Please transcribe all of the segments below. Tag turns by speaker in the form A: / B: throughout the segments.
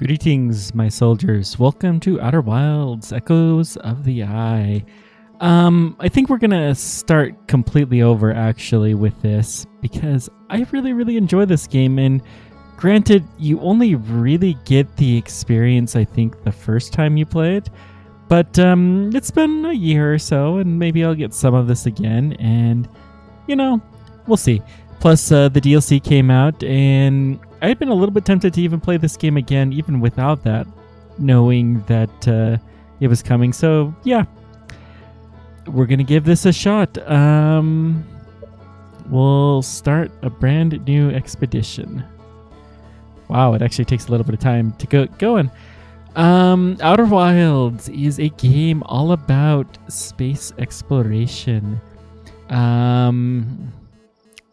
A: Greetings, my soldiers. Welcome to Outer Wilds, Echoes of the Eye. I think we're gonna start completely over actually with this because I really enjoy this game, and granted, you only really get the experience I think the first time you play it, but it's been a year or so, and maybe I'll get some of this again, and we'll see. Plus, the DLC came out, and I had been a little bit tempted to even play this game again, even without that, knowing that it was coming. So, yeah, we're going to give this a shot. We'll start a brand new expedition. Wow, it actually takes a little bit of time to get going. Outer Wilds is a game all about space exploration.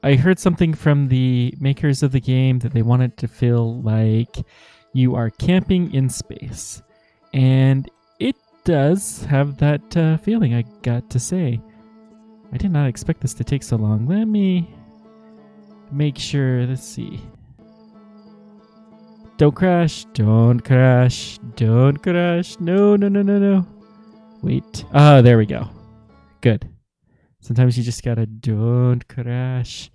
A: I heard something from the makers of the game that they wanted to feel like you are camping in space. And it does have that feeling, I got to say. I did not expect this to take so long. Let me make sure. Let's see. Don't crash. Don't crash. Don't crash. No. Wait. Oh, there we go. Good. Sometimes you just gotta don't crash,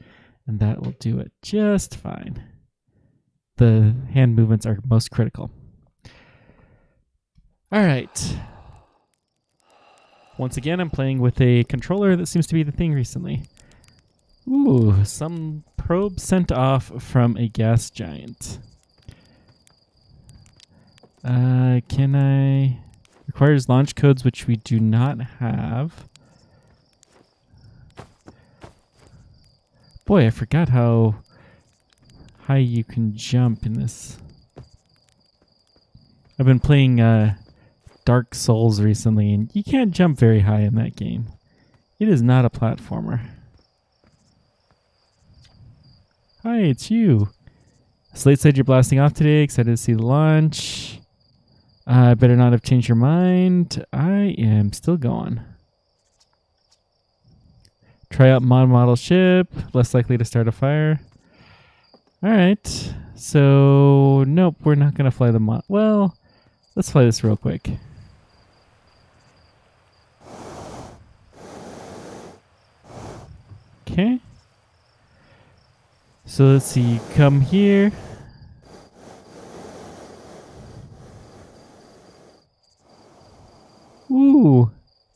A: and that will do it just fine. The hand movements are most critical. All right. Once again, I'm playing with a controller that seems to be the thing recently. Ooh, some probe sent off from a gas giant. Can I... Requires launch codes, which we do not have. Boy, I forgot how high you can jump in this. I've been playing Dark Souls recently, and you can't jump very high in that game. It is not a platformer. Hi, it's you. Slate said you're blasting off today. Excited to see the launch. I better not have changed your mind. I am still going. Try out model ship. Less likely to start a fire. All right. So, nope, we're not going to fly the mod. Well, let's fly this real quick. Okay. So let's see. Come here. Ooh.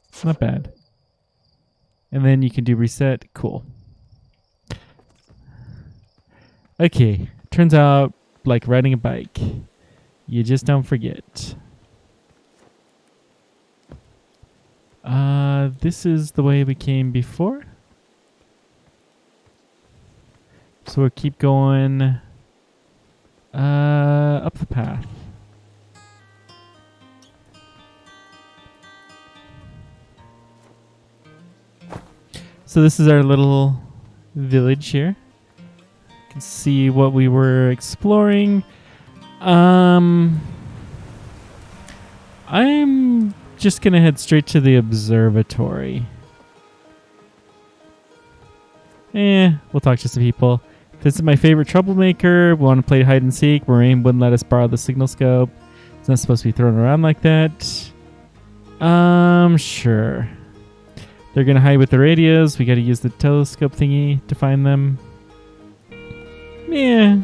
A: It's not bad. And then you can do reset. Cool. Okay. Turns out, like riding a bike, you just don't forget. This is the way we came before. So we'll keep going up the path. So this is our little village here. You can see what we were exploring. I'm just gonna head straight to the observatory. We'll talk to some people. This is my favorite troublemaker. We want to play hide and seek. Maureen wouldn't let us borrow the signal scope. It's not supposed to be thrown around like that. Sure. They're going to hide with the radios. We got to use the telescope thingy to find them. Yeah.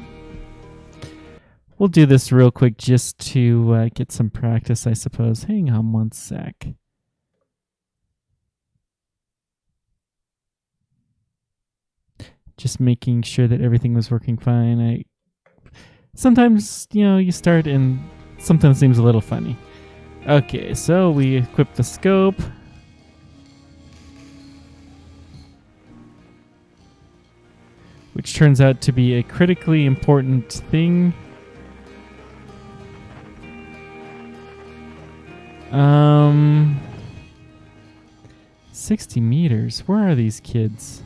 A: We'll do this real quick just to get some practice, I suppose. Hang on one sec. Just making sure that everything was working fine. Sometimes, you start and something seems a little funny. Okay, so we equip the scope. Which turns out to be a critically important thing. 60 meters. Where are these kids?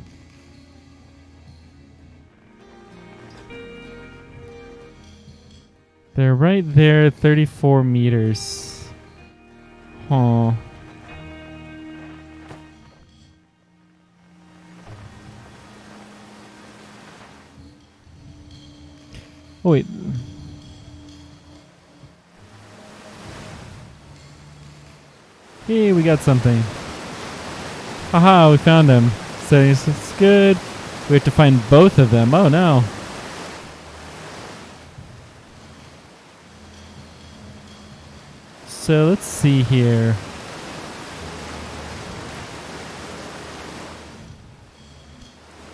A: They're right there, 34 meters. Huh. Oh, wait. Hey, we got something. Haha, we found him. So it's good. We have to find both of them. Oh no. So let's see here.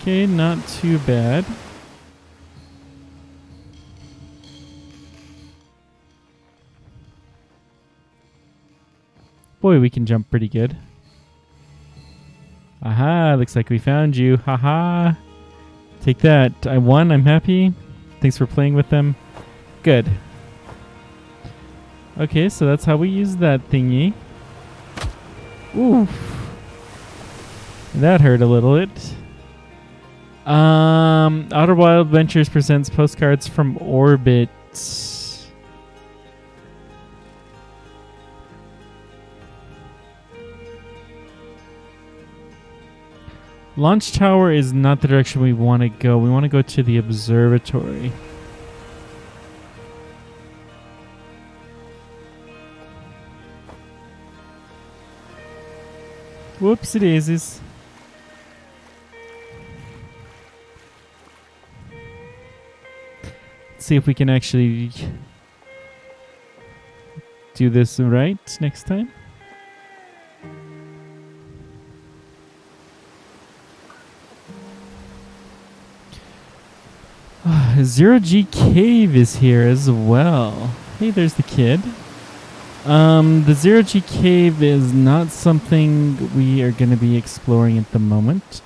A: Okay, not too bad. Boy, we can jump pretty good. Aha, looks like we found you. Haha. Take that. I won. I'm happy. Thanks for playing with them. Good. Okay, so that's how we use that thingy. Oof. That hurt a little bit. Outer Wild Ventures presents postcards from orbit. Launch tower is not the direction we want to go. We want to go to the observatory. Whoopsie daisies. Let's see if we can actually do this right next time. Zero G Cave is here as well. Hey, there's the kid. The Zero G Cave is not something we are going to be exploring at the moment.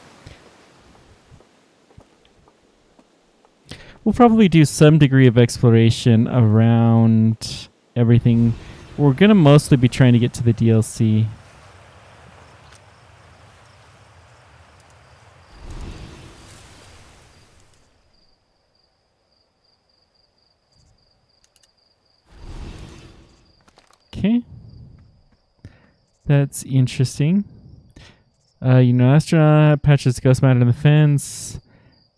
A: We'll probably do some degree of exploration around everything. We're going to mostly be trying to get to the DLC. Okay. That's interesting. Astronaut patches ghost matter in the fence.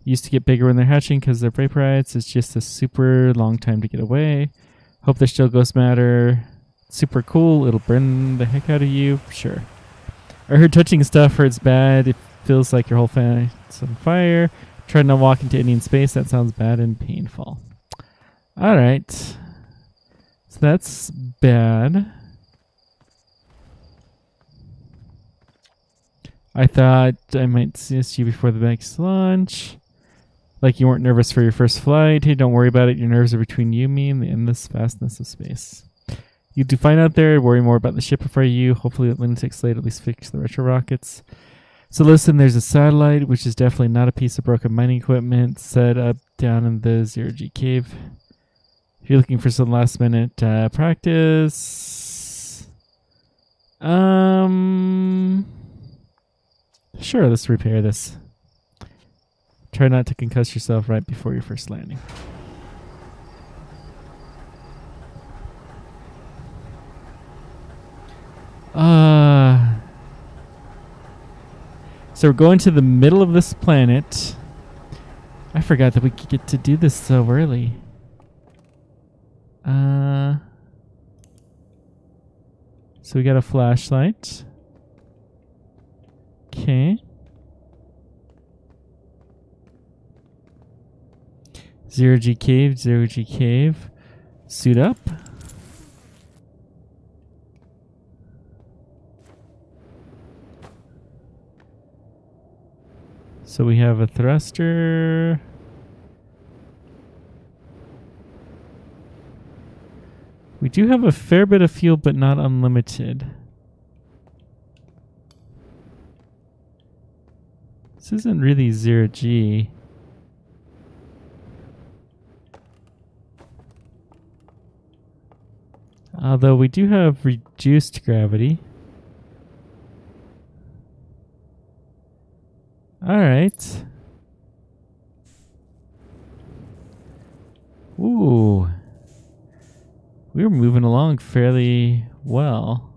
A: Used to get bigger when they're hatching because they're vaporites. It's just a super long time to get away. Hope there's still ghost matter. Super cool. It'll burn the heck out of you. Sure. I heard touching stuff hurts bad. It feels like your whole fan's on fire. Try not to walk into Indian space. That sounds bad and painful. All right. So that's bad. I thought I might see you before the next launch. Like you weren't nervous for your first flight. Hey, don't worry about it. Your nerves are between you, me, and the endless vastness of space. You do fine out there. Worry more about the ship before you. Hopefully the lunatic slate at least fix the retro rockets. So listen, there's a satellite, which is definitely not a piece of broken mining equipment set up down in the Zero G Cave. If you're looking for some last minute practice, sure, let's repair this. Try not to concuss yourself right before your first landing. So we're going to the middle of this planet. I forgot that we could get to do this so early. So we got a flashlight. Okay. Zero G Cave, Zero G Cave. Suit up. So we have a thruster. We do have a fair bit of fuel, but not unlimited. This isn't really zero G. Although we do have reduced gravity. Alright. Ooh. We were moving along fairly well.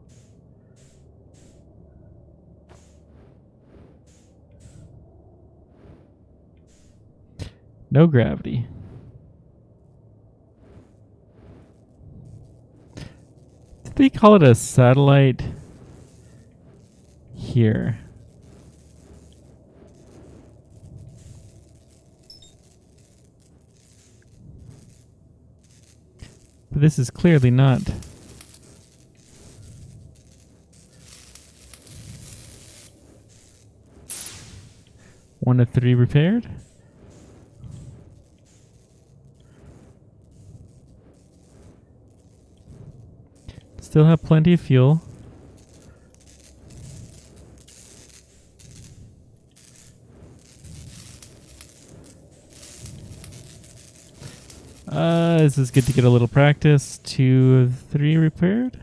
A: No gravity. Did they call it a satellite? here. But this is clearly not. One of 3 repaired. Still have plenty of fuel. This is good to get a little practice. 2 of 3 repaired.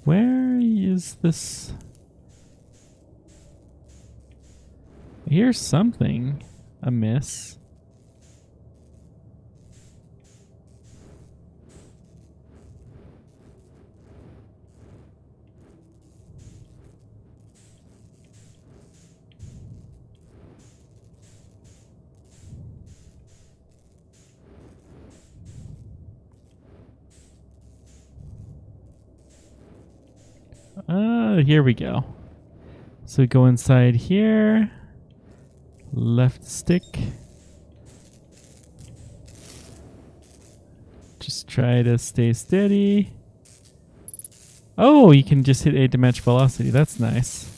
A: Where is this? Here's something amiss. Here we go. So we go inside here. Left stick. Just try to stay steady. Oh, you can just hit A to match velocity. That's nice.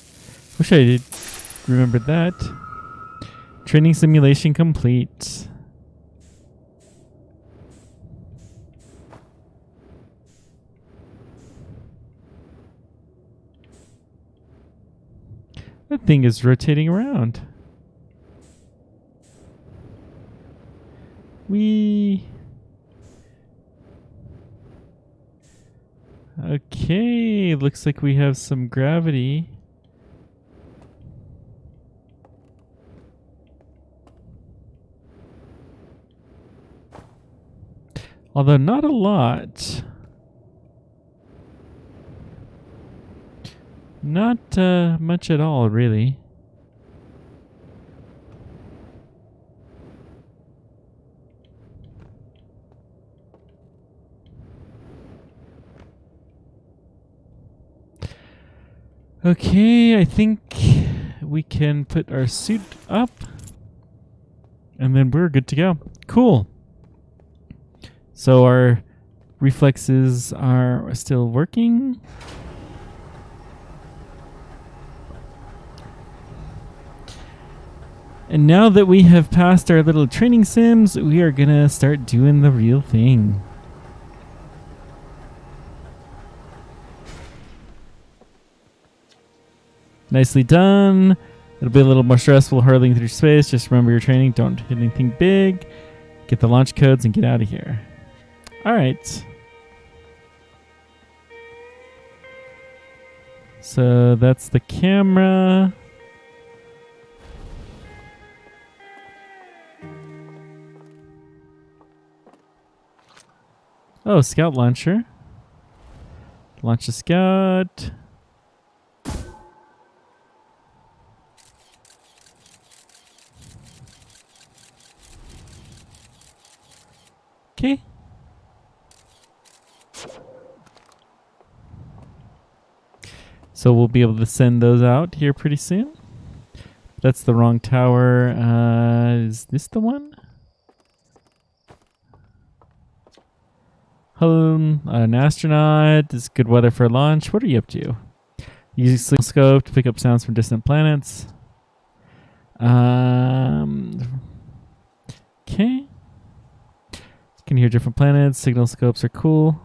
A: Wish I did remember that. Training simulation complete. That thing is rotating around. Okay, looks like we have some gravity. Although not a lot. Not much at all, really. Okay, I think we can put our suit up. And then we're good to go. Cool. So our reflexes are still working. And now that we have passed our little training sims, we are going to start doing the real thing. Nicely done. It'll be a little more stressful hurtling through space. Just remember your training. Don't hit anything big. Get the launch codes and get out of here. All right. So that's the camera. Oh, scout launcher. Launch a scout. Okay. So we'll be able to send those out here pretty soon. That's the wrong tower. Is this the one? Home, an astronaut. This is good weather for launch. What are you up to? Using sleep scope to pick up sounds from distant planets. Okay. Can hear different planets. Signal scopes are cool.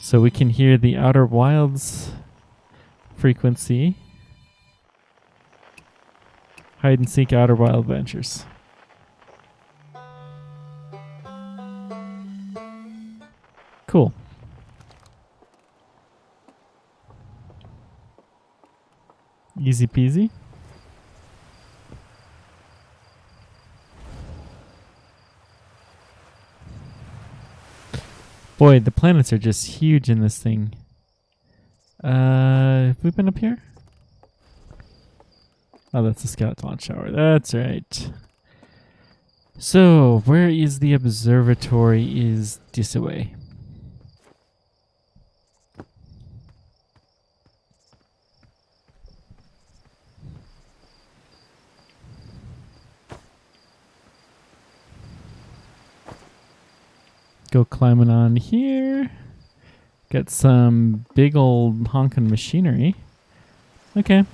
A: So we can hear the Outer Wilds frequency. Hide and seek Outer Wild Adventures. Cool. Easy peasy. Boy, the planets are just huge in this thing. Have we been up here? Oh, that's the scout launch tower. That's right. So, where is the observatory? Is this away? Go climbing on here. Got some big old honking machinery. Okay.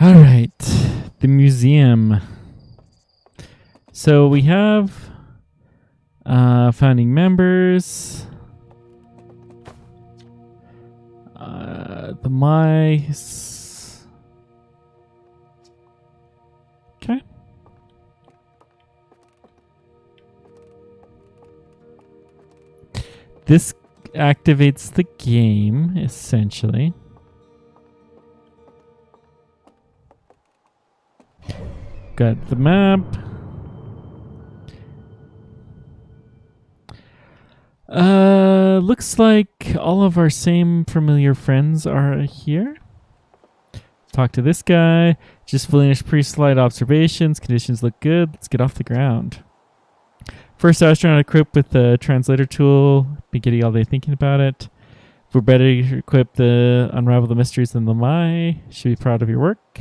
A: All right. The museum. So we have founding members. The mice. Okay. This activates the game, essentially. Got the map. Looks like all of our same familiar friends are here. Talk to this guy. Just finished pre-slide observations. Conditions look good. Let's get off the ground. First astronaut equipped with the translator tool. Been getting all day thinking about it. If we're better equipped to unravel the mysteries in the Mai, should be proud of your work.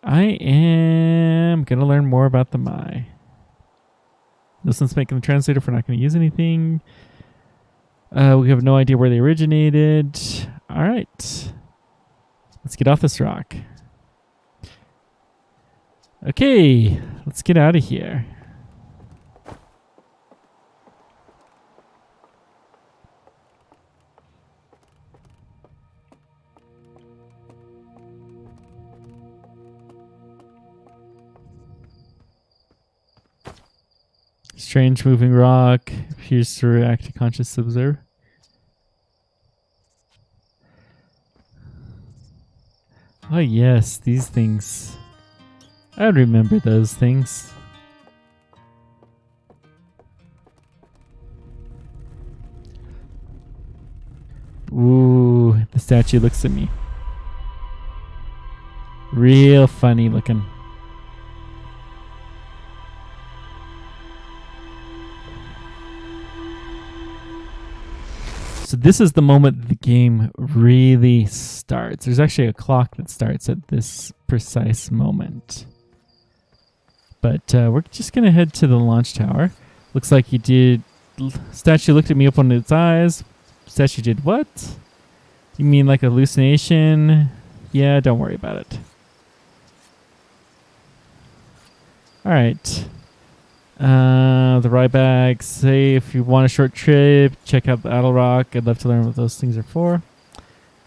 A: I am going to learn more about the Mai. No sense making the translator if we're not going to use anything. We have no idea where they originated. All right. Let's get off this rock. Okay, let's get out of here. Strange moving rock appears to react to conscious observer. Oh yes, these things. I remember those things. Ooh, the statue looks at me. Real funny looking. So this is the moment the game really starts. There's actually a clock that starts at this precise moment. But we're just going to head to the launch tower. Looks like he did... Statue looked at me, opened its eyes. Statue did what? You mean like a hallucination? Yeah, don't worry about it. Alright. The Ryback, say if you want a short trip, check out the Idle Rock. I'd love to learn what those things are for.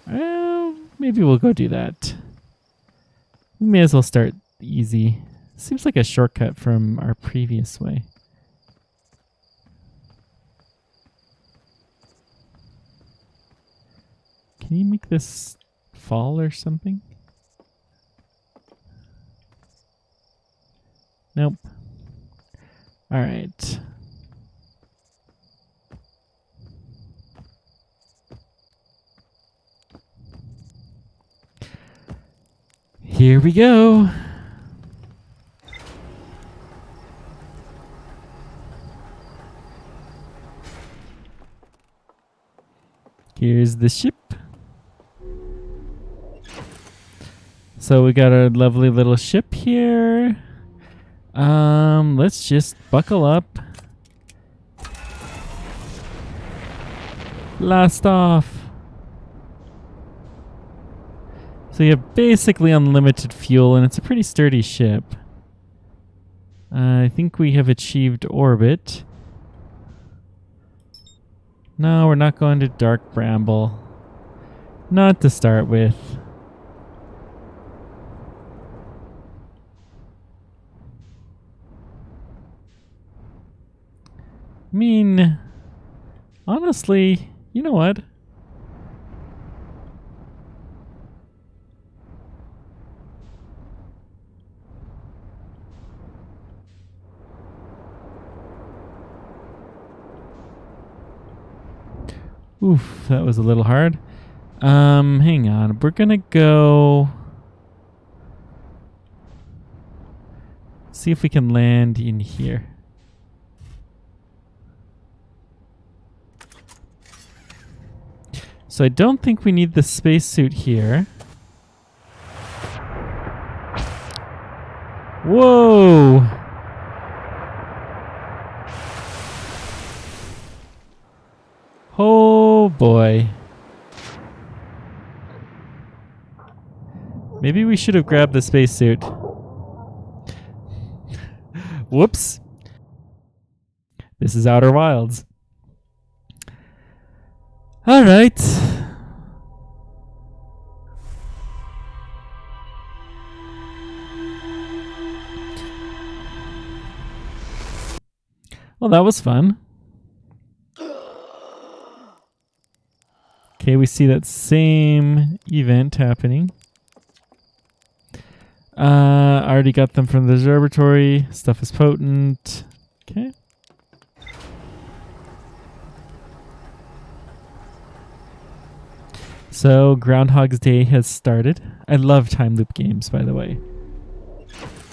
A: Well, maybe we'll go do that. We may as well start easy. Seems like a shortcut from our previous way. Can you make this fall or something? Nope. All right. Here we go. Here's the ship. So we got our lovely little ship here. Let's just buckle up. Blast off. So you have basically unlimited fuel, and it's a pretty sturdy ship. I think we have achieved orbit. No, we're not going to Dark Bramble. Not to start with. I mean, honestly, you know what? Oof, that was a little hard. Hang on. We're gonna go see if we can land in here. So I don't think we need the spacesuit here. Whoa! Oh boy. Maybe we should have grabbed the spacesuit. Whoops. This is Outer Wilds. All right. Well, that was fun. Okay, we see that same event happening. I already got them from the observatory. Stuff is potent. Okay. So, Groundhog's Day has started. I love time loop games, by the way.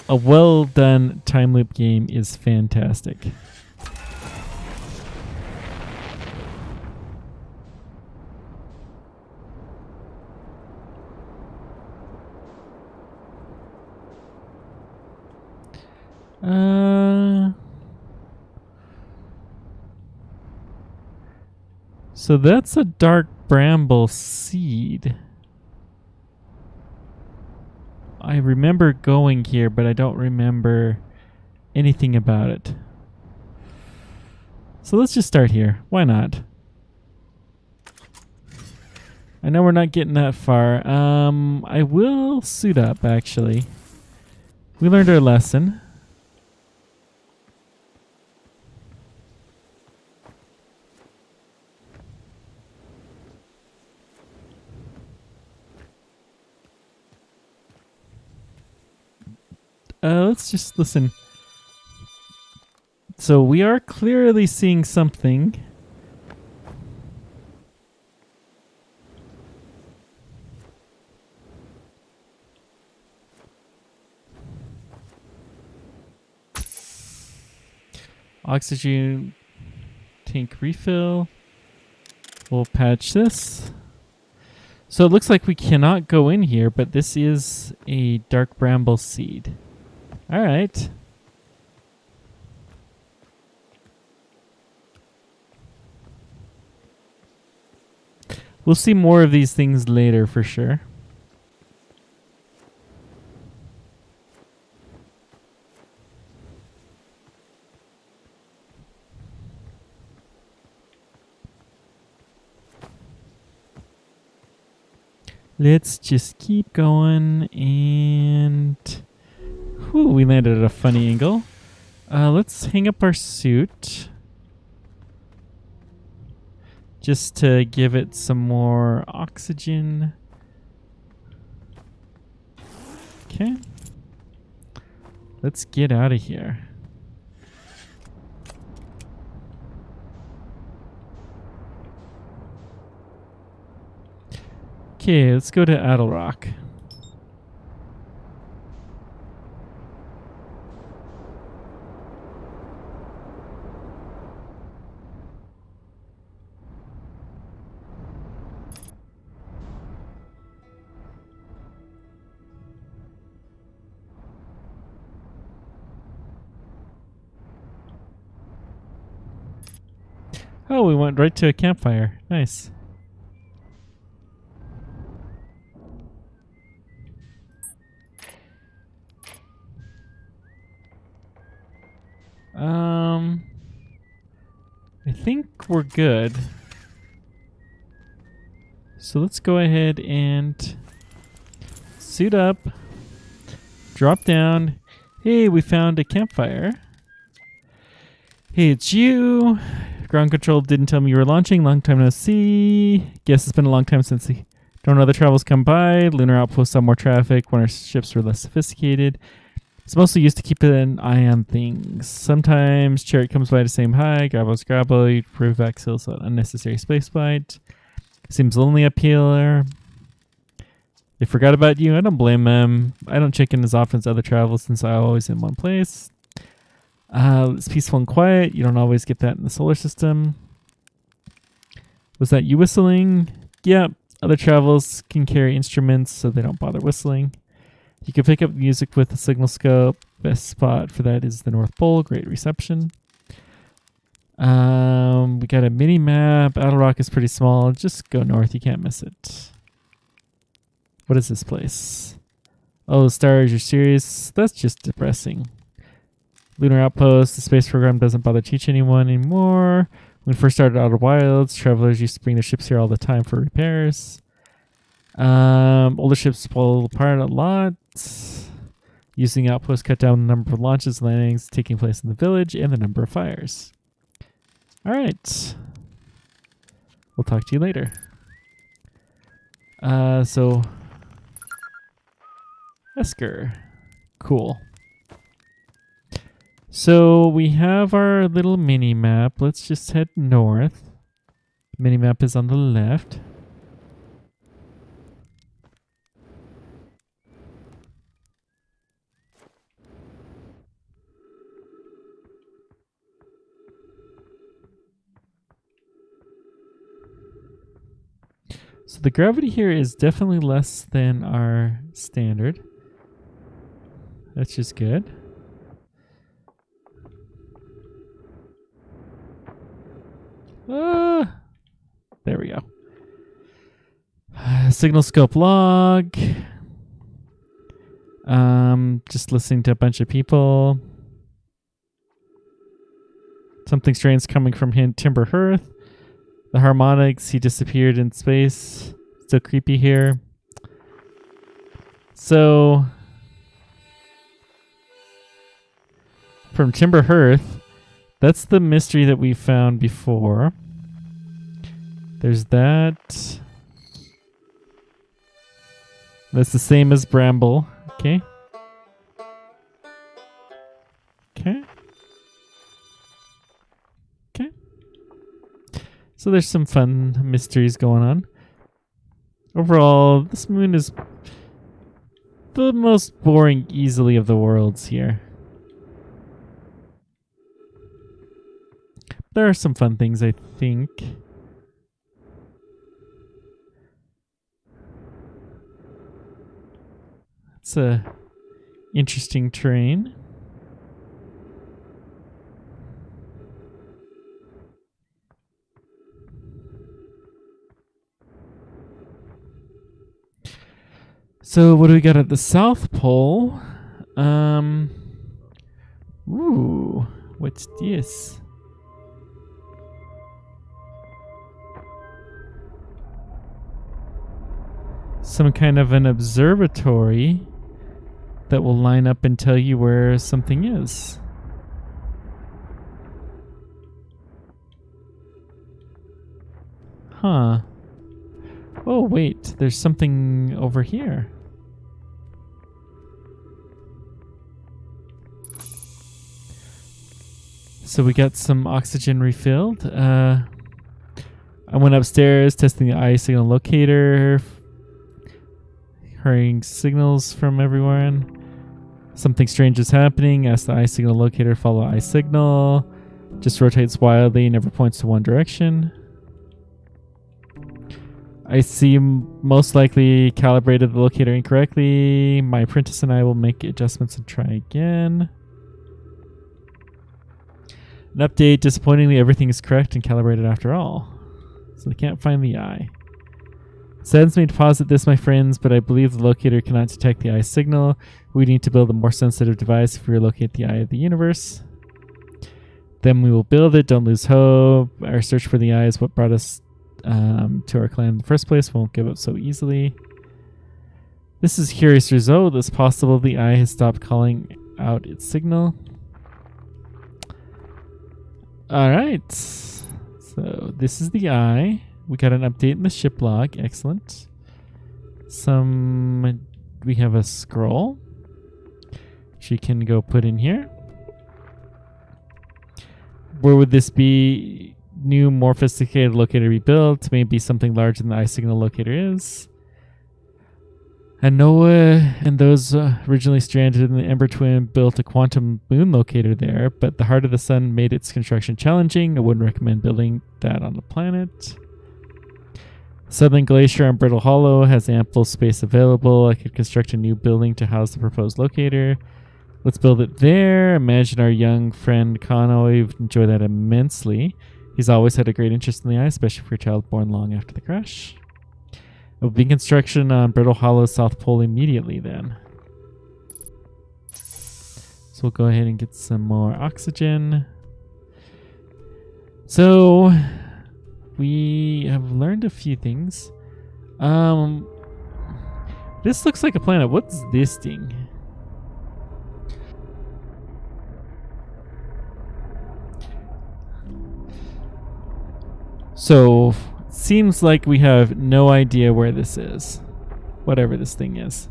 A: A well done time loop game is fantastic. So that's a dark bramble seed. I remember going here, but I don't remember anything about it. So let's just start here. Why not? I know we're not getting that far. I will suit up, actually. We learned our lesson. Let's just listen. So we are clearly seeing something. Oxygen tank refill. We'll patch this. So it looks like we cannot go in here, but this is a dark bramble seed. All right. We'll see more of these things later for sure. Let's just keep going and... Whew, we landed at a funny angle. Let's hang up our suit. Just to give it some more oxygen. Okay. Let's get out of here. Okay, let's go to Adelrock. Oh, we went right to a campfire. Nice. I think we're good. So let's go ahead and suit up, drop down. Hey, we found a campfire. Hey, it's you. Ground control didn't tell me you were launching. Long time no see. Guess it's been a long time since the don't know other travels come by. Lunar outposts saw more traffic when our ships were less sophisticated. It's mostly used to keep an eye on things. Sometimes Chariot comes by to say hi. Grabble, you prove Axel, so unnecessary spaceflight. Seems lonely up here. They forgot about you. I don't blame them. I don't check in as often as other travelers since I'm always in one place. It's peaceful and quiet. You don't always get that in the solar system. Was that you whistling? Yeah. Other travelers can carry instruments, so they don't bother whistling. You can pick up music with a signal scope. Best spot for that is the North Pole. Great reception. We got a mini map. Outer Rock is pretty small. Just go north. You can't miss it. What is this place? Oh, stars, you're serious? That's just depressing. Lunar Outpost. The space program doesn't bother teach anyone anymore. When we first started Outer Wilds, travelers used to bring their ships here all the time for repairs. Older ships pull apart a lot. Using Outpost cut down the number of launches and landings taking place in the village and the number of fires. Alright. We'll talk to you later. So Esker. Cool. So we have our little mini map. Let's just head north. Mini map is on the left. So the gravity here is definitely less than our standard. That's just good. There we go. Signal scope log. Just listening to a bunch of people. Something strange coming from him, Timber Hearth. The harmonics, he disappeared in space. Still creepy here. So, from Timber Hearth, that's the mystery that we found before. There's that. That's the same as Bramble. Okay. Okay. Okay. So there's some fun mysteries going on. Overall, this moon is the most boring easily of the worlds here. There are some fun things, I think. It's a interesting terrain. So what do we got at the South Pole? Ooh, what's this? Some kind of an observatory that will line up and tell you where something is. Huh. Oh, wait, there's something over here. So we got some oxygen refilled. I went upstairs testing the eye signal locator. Hearing signals from everyone. Something strange is happening. Ask the eye signal locator, follow eye signal. Just rotates wildly, never points to one direction. I see most likely calibrated the locator incorrectly. My apprentice and I will make adjustments and try again. An update, disappointingly everything is correct and calibrated after all. So they can't find the eye. Saddens me to posit this, my friends, but I believe the locator cannot detect the eye signal. We need to build a more sensitive device if we locate the eye of the universe. Then we will build it. Don't lose hope. Our search for the eye is what brought us to our clan in the first place. Won't give up so easily. This is curious result. It's possible the eye has stopped calling out its signal. Alright. So this is the eye. We got an update in the ship log. Excellent. We have a scroll. She can go put in here. Where would this be? new, more sophisticated locator to be built. Maybe something larger than the eye signal locator is. And Noah and those originally stranded in the Ember Twin built a quantum moon locator there, but the heart of the sun made its construction challenging. I wouldn't recommend building that on the planet. Southern Glacier on Brittle Hollow has ample space available. I could construct a new building to house the proposed locator. Let's build it there. Imagine our young friend Kano would enjoy that immensely. He's always had a great interest in the eye, especially for a child born long after the crash. It will be construction on Brittle Hollow South Pole immediately then. So we'll go ahead and get some more oxygen. So we have learned a few things. This looks like a planet. What's this thing? So, seems like we have no idea where this is. Whatever this thing is.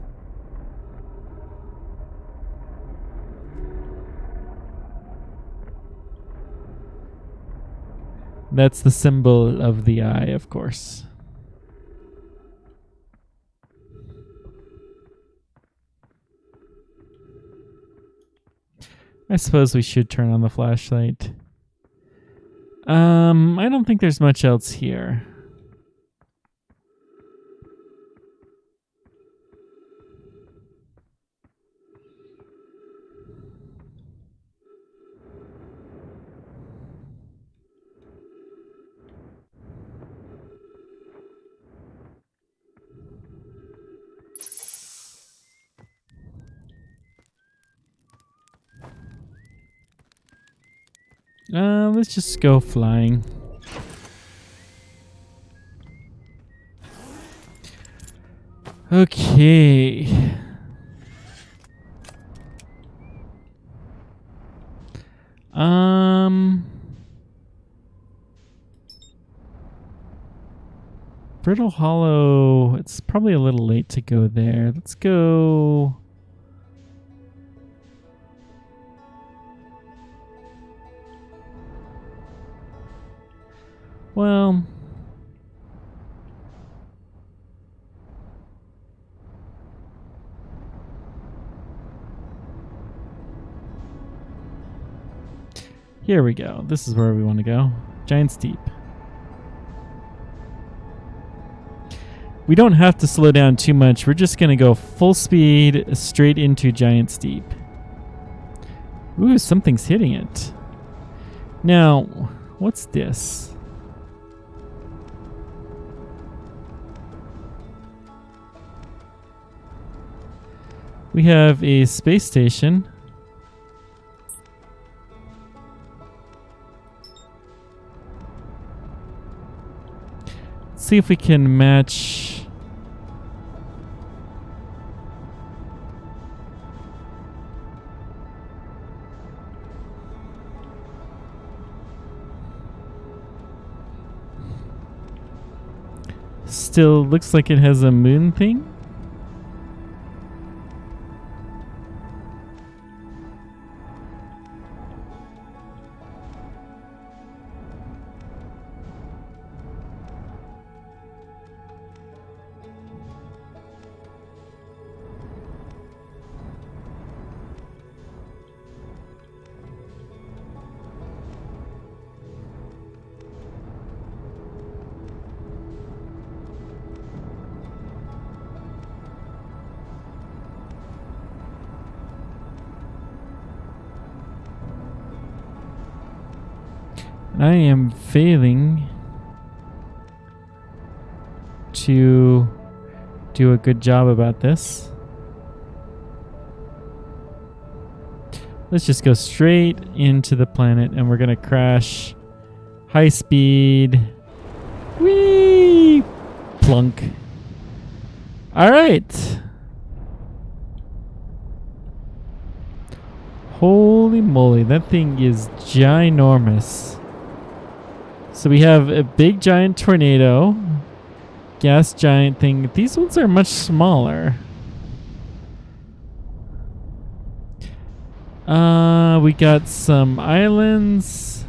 A: That's the symbol of the eye, of course. I suppose we should turn on the flashlight. I don't think there's much else here. Let's just go flying. Okay. Brittle Hollow, it's probably a little late to go there. Let's go. Well, here we go. This is where we want to go. Giant Steep. We don't have to slow down too much. We're just going to go full speed straight into Giant Steep. Ooh, something's hitting it. Now, what's this? We have a space station. Let's see if we can match. Still looks like it has a moon thing. I am failing to do a good job about this. Let's just go straight into the planet and we're going to crash. High speed. Whee! Plunk. All right. Holy moly, that thing is ginormous. So we have a big giant tornado, gas giant thing. These ones are much smaller. We got some islands.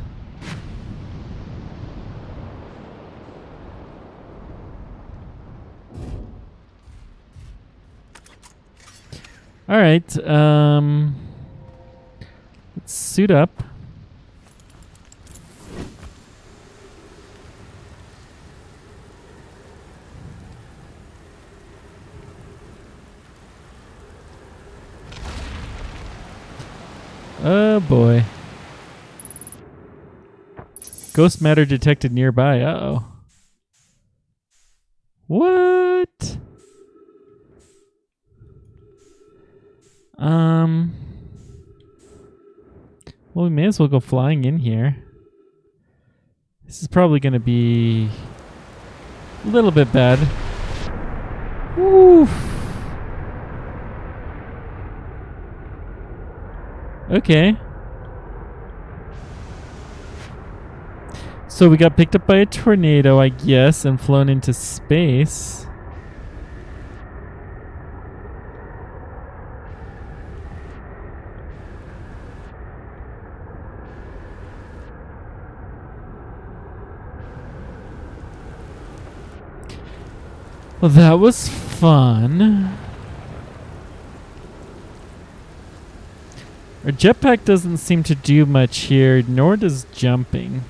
A: All right. Let's suit up. Oh boy. Ghost matter detected nearby. Uh-oh. What? Well, we may as well go flying in here. This is probably going to be a little bit bad. Woo. Okay. So we got picked up by a tornado, I guess, and flown into space. Well, that was fun. Our jetpack doesn't seem to do much here, nor does jumping. You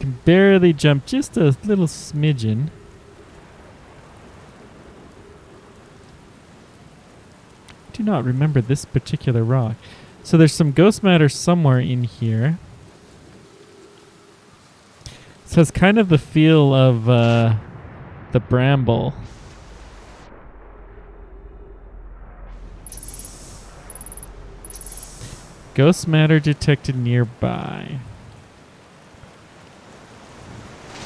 A: can barely jump, just a little smidgen. I do not remember this particular rock. So there's some ghost matter somewhere in here. This has kind of the feel of the bramble. Ghost matter detected nearby.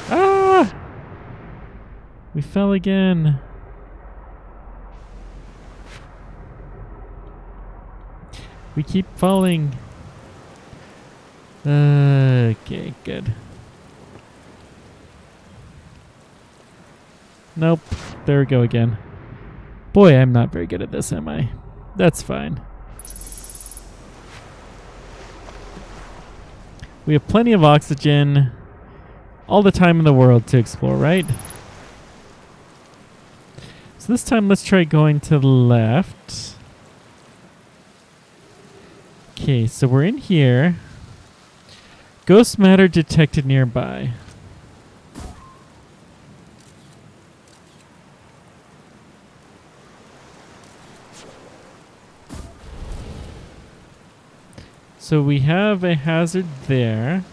A: Ah! We fell again. We keep falling. Okay, good. Nope. There we go again. Boy, I'm not very good at this, am I? That's fine. We have plenty of oxygen. All the time in the world to explore, right? So this time let's try going to the left. Okay, so we're in here. Ghost matter detected nearby. So we have a hazard there.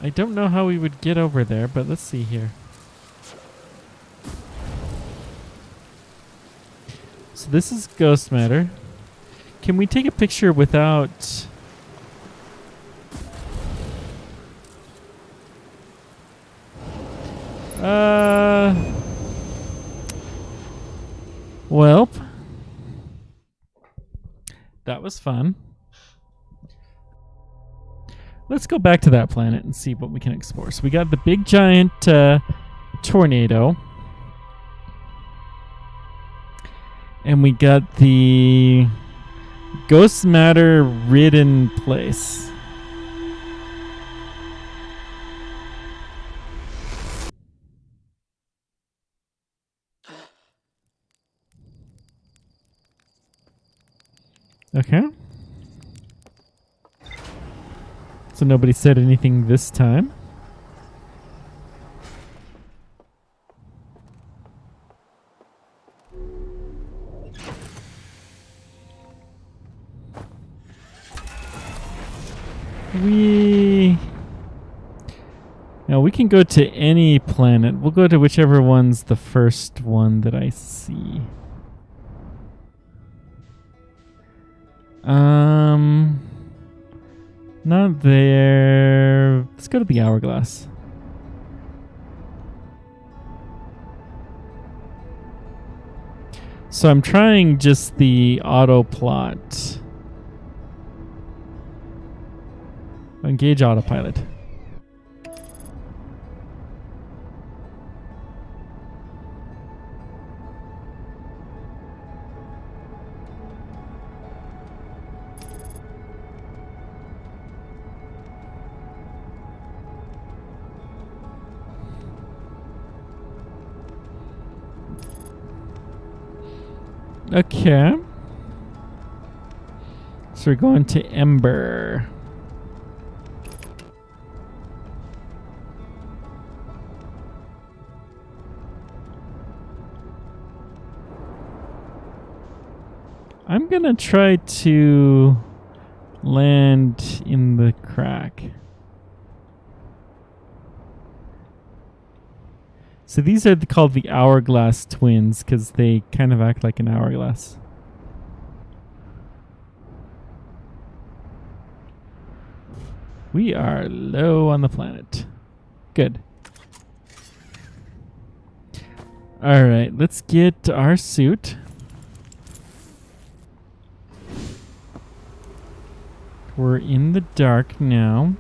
A: I don't know how we would get over there, but let's see here. So this is ghost matter. Can we take a picture without... Well, that was fun. Let's go back to that planet and see what we can explore. So we got the big giant tornado. And we got the ghost matter ridden place. Okay. So nobody said anything this time. Now we can go to any planet. We'll go to whichever one's the first one that I see. Not there. Let's go to the Hourglass. So I'm trying just the auto plot. Engage autopilot. Okay. So we're going to Ember. I'm gonna try to land in the crack. So these are called the Hourglass Twins because they kind of act like an hourglass. We are low on the planet. Good. All right, let's get our suit. We're in the dark now.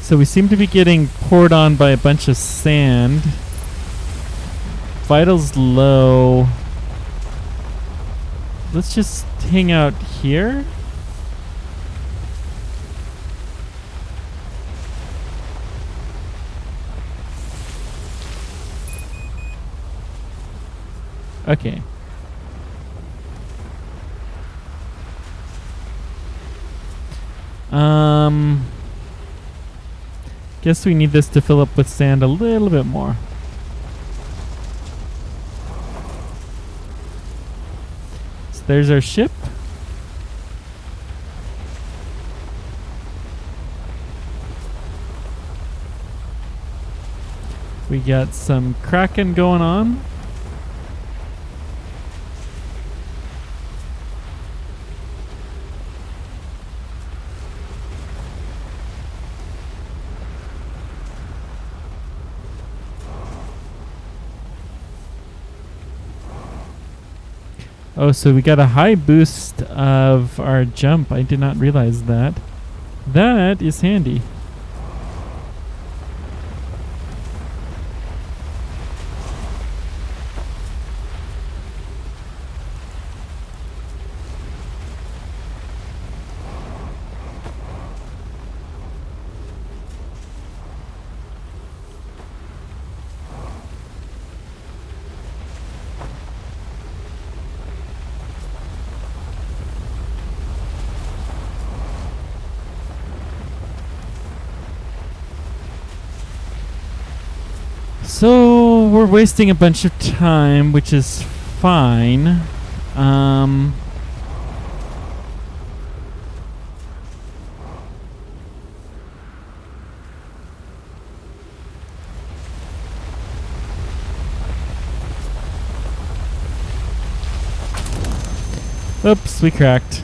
A: So we seem to be getting poured on by a bunch of sand. Vital's low. Let's just hang out here. Okay. Guess we need this to fill up with sand a little bit more. So there's our ship. We got some cracking going on. Oh, so we got a high boost of our jump. I did not realize that. That is handy. So we're wasting a bunch of time, which is fine. Oops, we cracked.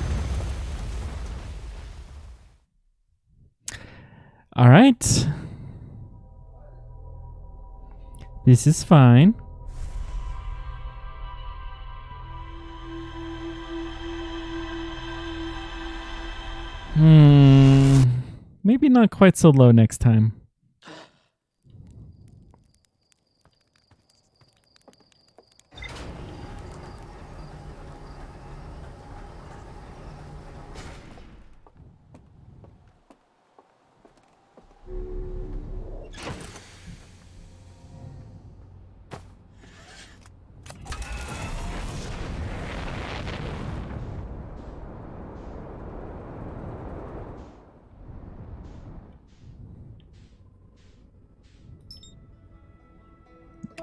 A: All right. This is fine. Maybe not quite so low next time.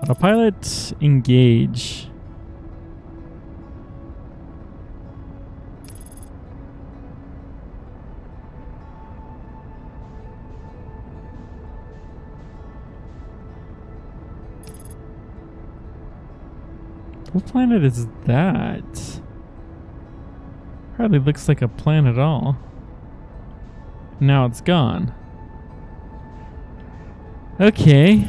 A: Autopilot, engage. What planet is that? Hardly looks like a planet at all. Now it's gone. Okay.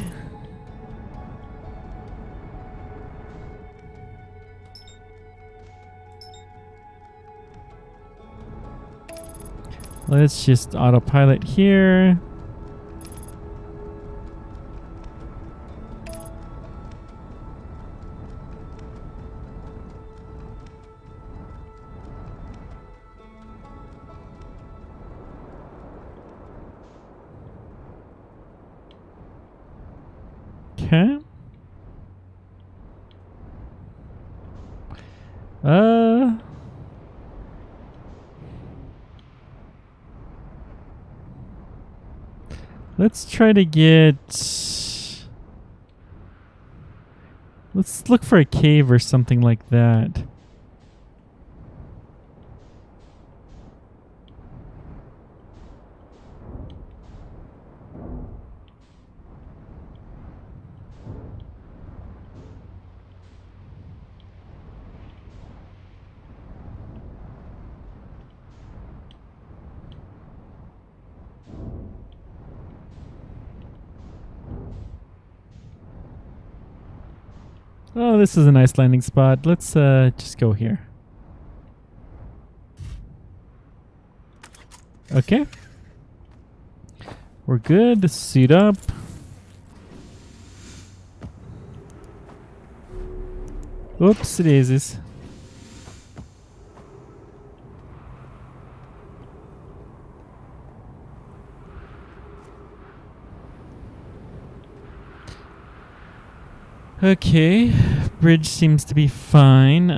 A: Let's just autopilot here. Okay. Let's try to get... Let's look for a cave or something like that. Oh, this is a nice landing spot. Let's just go here. Okay. We're good. Suit up. Oops, daisies. Okay, bridge seems to be fine.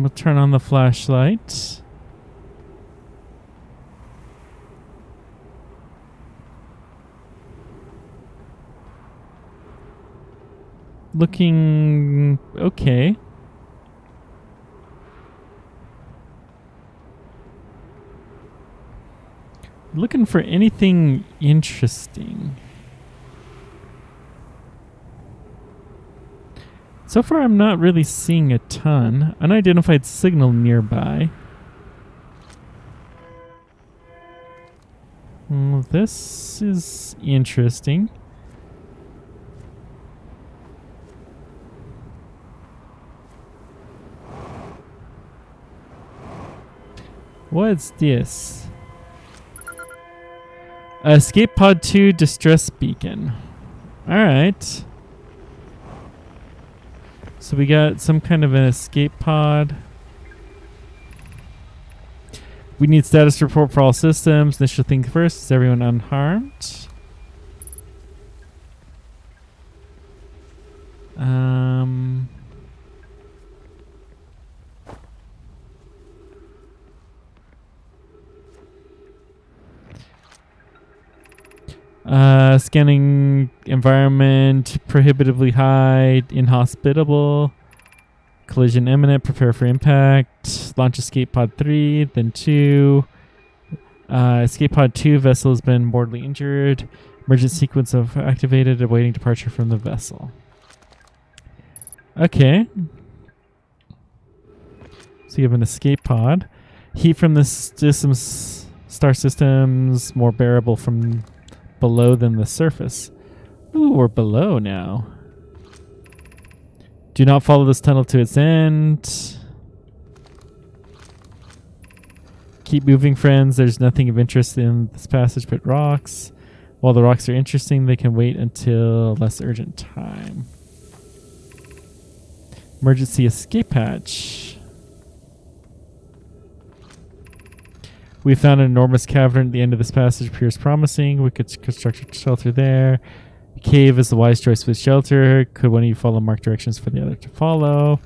A: We'll turn on the flashlight. Looking okay. Looking for anything interesting. So far, I'm not really seeing a ton. Unidentified signal nearby. This is interesting. What's this? Escape pod 2 distress beacon. Alright. So we got some kind of an escape pod. We need status report for all systems. Initial thing first. Is everyone unharmed? Scanning environment prohibitively high, inhospitable, collision imminent, prepare for impact, launch escape pod 3, then 2, escape pod 2, vessel has been mortally injured, emergency sequence of activated, awaiting departure from the vessel. Okay. So you have an escape pod. Heat from the star systems more bearable from below than the surface. Ooh, we're below now. Do not follow this tunnel to its end. Keep moving, friends. There's nothing of interest in this passage but rocks. While the rocks are interesting, they can wait until less urgent time. Emergency escape hatch. We found an enormous cavern at the end of this passage. Appears promising. We could construct a shelter there. The cave is the wise choice for the shelter. Could one of you follow marked directions for the other to follow?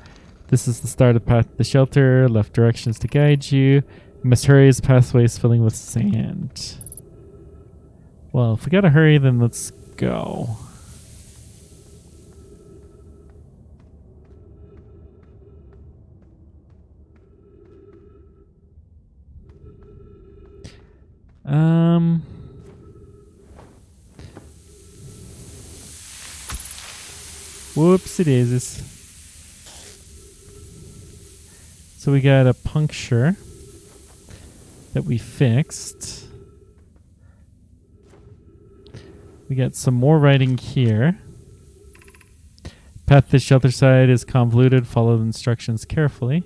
A: This is the start of the path to the shelter. Left directions to guide you. You must hurry as the pathway is filling with sand. Well, if we gotta hurry, then let's go. Whoopsie daisies. So we got a puncture that we fixed. We got some more writing here. Path to the shelter side is convoluted. Follow the instructions carefully.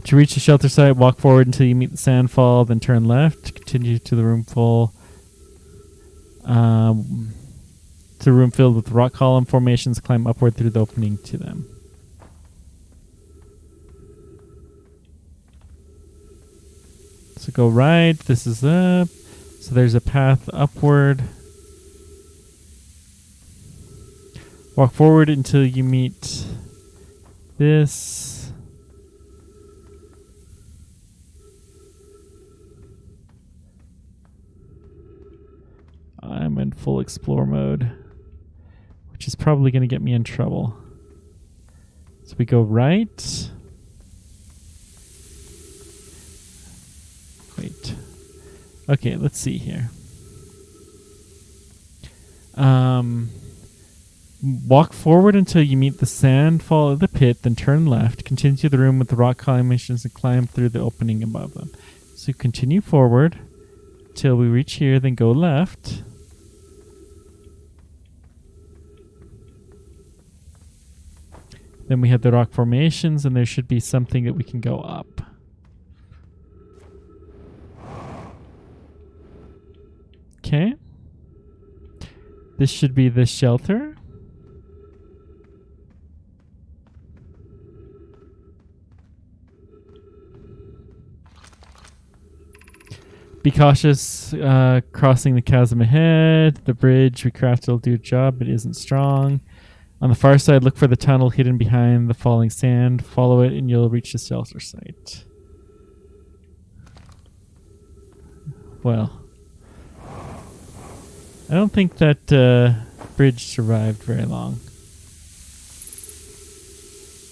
A: To reach the shelter site, walk forward until you meet the sandfall, then turn left. Continue to the room filled with rock column formations. Climb upward through the opening to them. So go right. This is up. So there's a path upward. Walk forward until you meet this. I'm in full explore mode, which is probably going to get me in trouble. So we go right. Wait. Okay, let's see here. Walk forward until you meet the sand fall of the pit, then turn left. Continue to the room with the rock climations and climb through the opening above them. So continue forward till we reach here, then go left. Then we have the rock formations, and there should be something that we can go up. Okay. This should be the shelter. Be cautious crossing the chasm ahead. The bridge we crafted will do a job, but isn't strong. On the far side, look for the tunnel hidden behind the falling sand. Follow it and you'll reach the shelter site. Well, I don't think that bridge survived very long.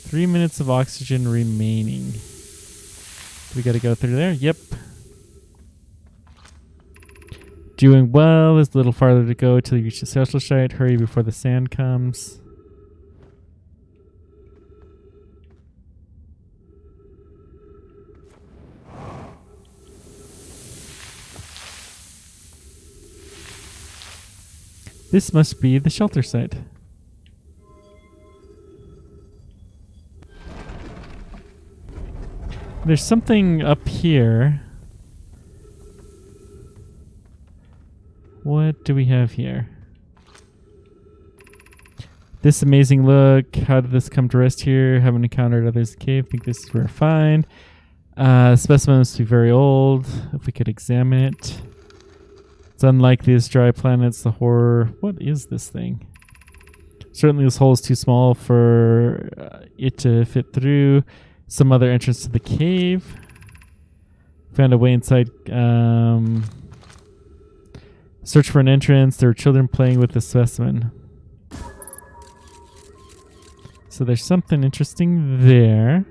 A: 3 minutes of oxygen remaining. We gotta go through there? Yep. Doing well. There's a little farther to go till you reach the shelter site. Hurry before the sand comes. This must be the shelter site. There's something up here. What do we have here? This amazing look. How did this come to rest here? Haven't encountered others in the cave. Think this is rare find. Specimen must be very old. If we could examine it. It's unlike these dry planets. The horror. What is this thing? Certainly this hole is too small for it to fit through. Some other entrance to the cave. Found a way inside. Search for an entrance. There were children playing with the specimen. So there's something interesting there.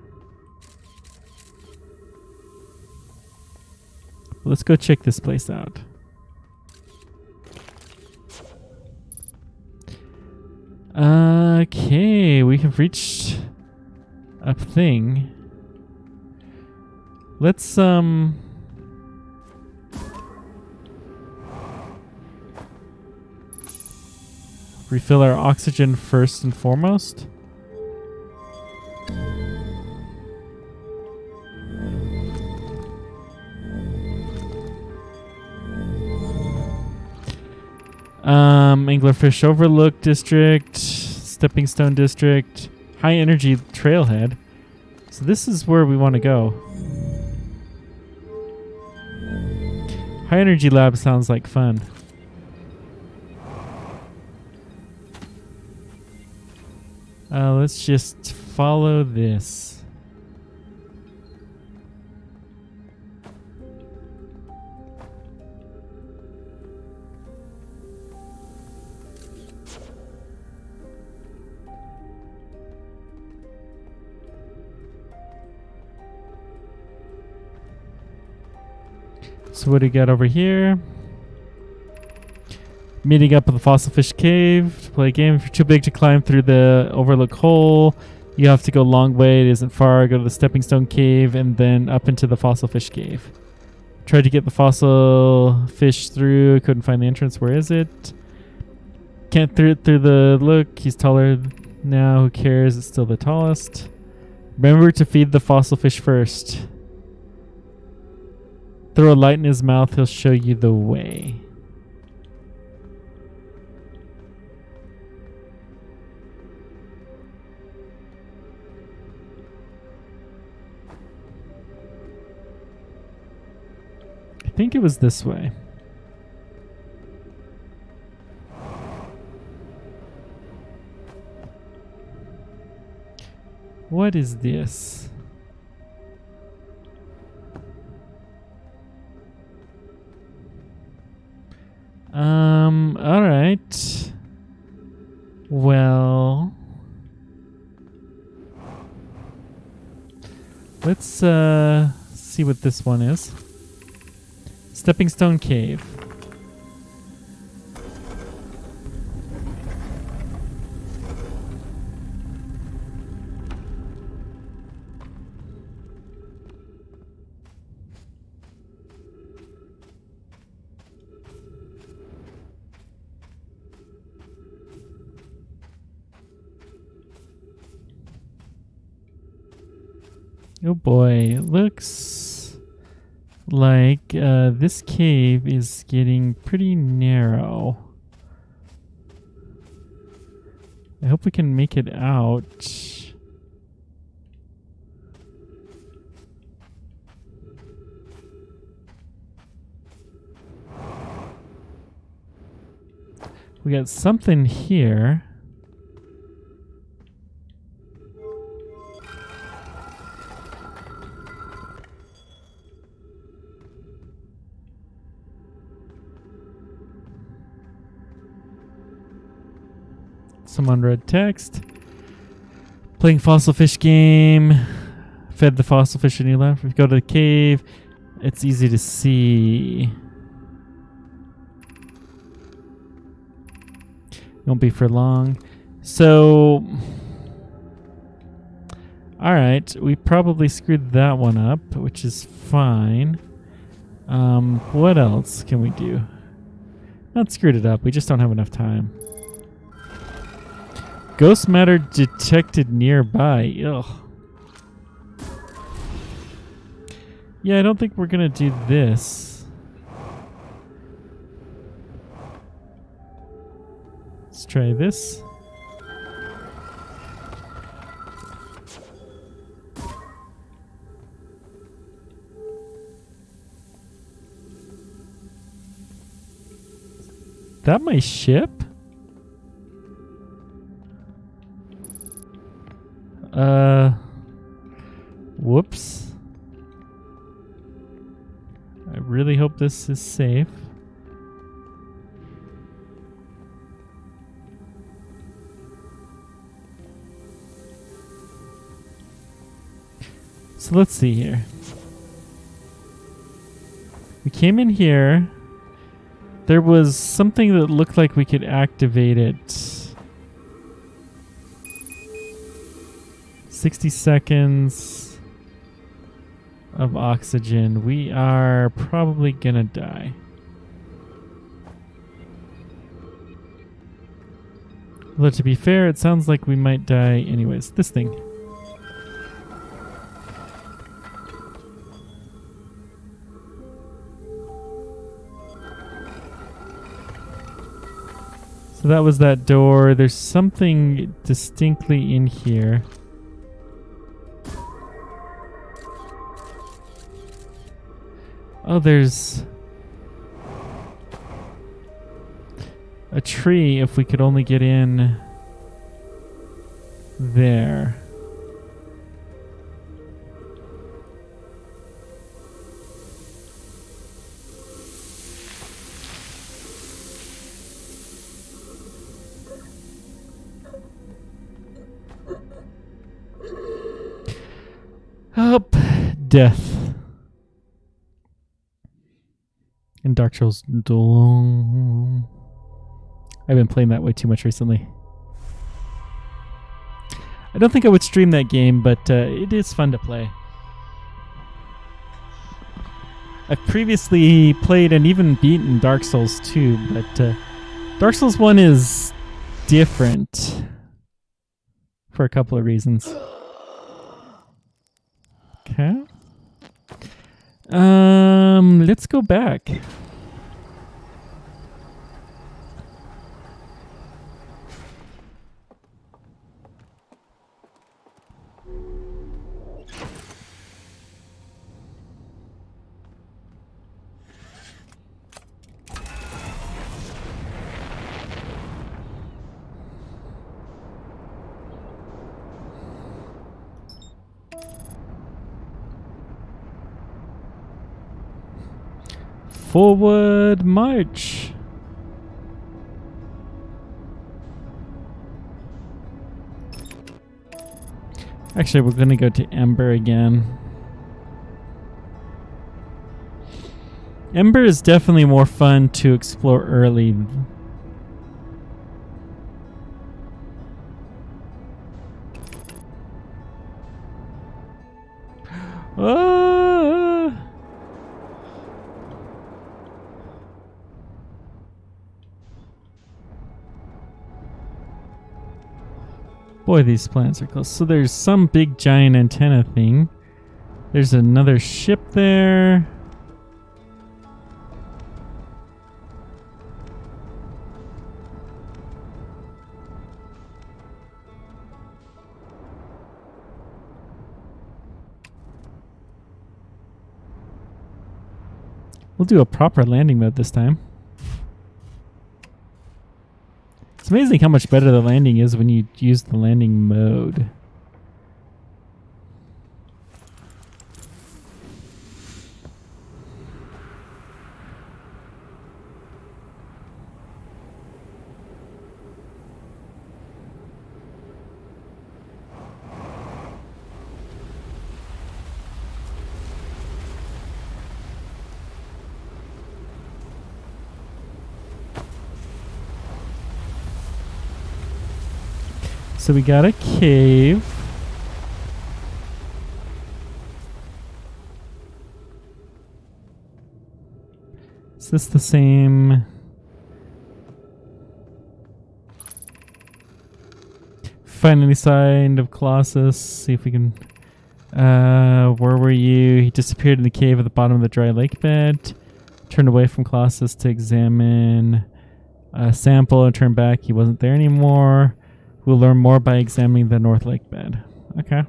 A: Let's go check this place out. Okay, we have reached a thing. Let's refill our oxygen first and foremost. Anglerfish Overlook District, Stepping Stone District, High Energy Trailhead. So this is where we want to go. High Energy Lab sounds like fun. Let's just follow this. So what do we got over here? Meeting up at the Fossil Fish Cave to play a game. If you're too big to climb through the Overlook hole, you have to go a long way. It isn't far. Go to the Stepping Stone Cave and then up into the Fossil Fish Cave. Tried to get the fossil fish through. Couldn't find the entrance. Where is it? Can't through the look. He's taller now. Who cares? It's still the tallest. Remember to feed the fossil fish first. Throw a light in his mouth. He'll show you the way. I think it was this way. What is this? All right. Well, let's see what this one is. Stepping Stone Cave. Oh boy, it looks like this cave is getting pretty narrow. I hope we can make it out. We got something here. Some unread text. Playing fossil fish game. Fed the fossil fish and you left. If you go to the cave, it's easy to see. Won't be for long. So, all right, we probably screwed that one up, which is fine. What else can we do? Not screwed it up. We just don't have enough time. Ghost matter detected nearby. Ugh. Yeah, I don't think we're gonna do this. Let's try this. Is that my ship? Whoops. I really hope this is safe. So let's see here. We came in here. There was something that looked like we could activate it. 60 seconds of oxygen. We are probably gonna die. Although to be fair, it sounds like we might die anyways. This thing. So that was that door. There's something distinctly in here. Oh, there's a tree if we could only get in there. Up, death. And Dark Souls. I've been playing that way too much recently. I don't think I would stream that game, but it is fun to play. I've previously played and even beaten Dark Souls 2, but Dark Souls 1 is different for a couple of reasons. Okay. Let's go back. Forward march. Actually, we're going to go to Ember again. Ember is definitely more fun to explore early. Ah! Boy, these plants are close. So there's some big giant antenna thing. There's another ship there. We'll do a proper landing mode this time. It's amazing how much better the landing is when you use the landing mode. So we got a cave. Is this the same? Find any sign of Colossus. See if we can... where were you? He disappeared in the cave at the bottom of the dry lake bed. Turned away from Colossus to examine a sample and turned back. He wasn't there anymore. We'll learn more by examining the North Lake bed. Okay.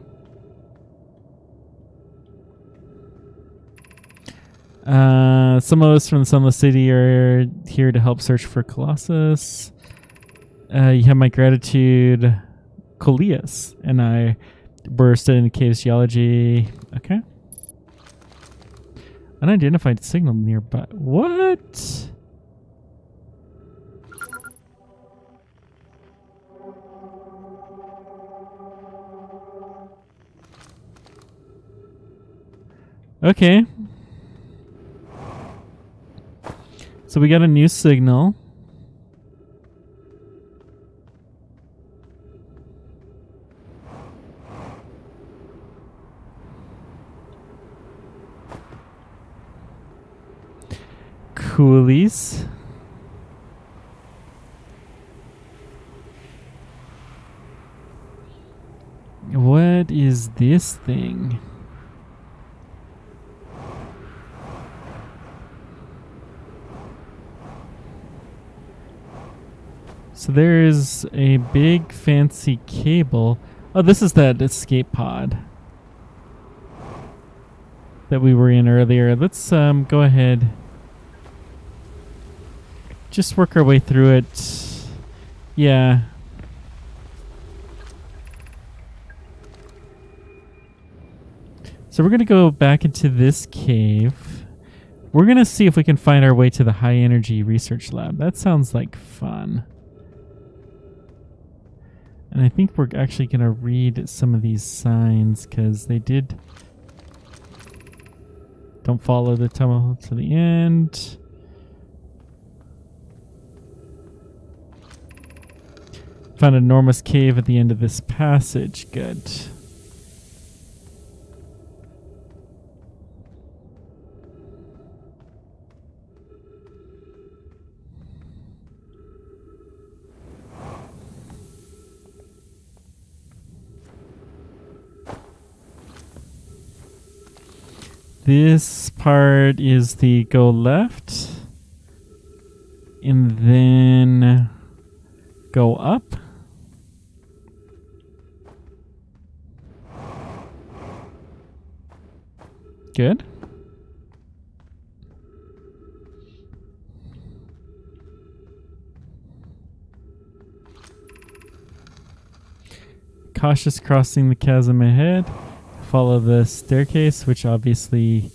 A: Some of us from the Sunless City are here to help search for Colossus. You have my gratitude. Coleus and I were studying the cave's geology. Okay. Unidentified signal nearby. What? Okay. So we got a new signal. Coolies. What is this thing? So there is a big fancy cable. Oh, this is that escape pod that we were in earlier. Let's go ahead. Just work our way through it. Yeah. So we're going to go back into this cave. We're going to see if we can find our way to the high energy research lab. That sounds like fun. And I think we're actually going to read some of these signs because they did. Don't follow the tunnel to the end. Found an enormous cave at the end of this passage. Good. This part is the go left and then go up. Good. Cautious crossing the chasm ahead. Follow the staircase, which obviously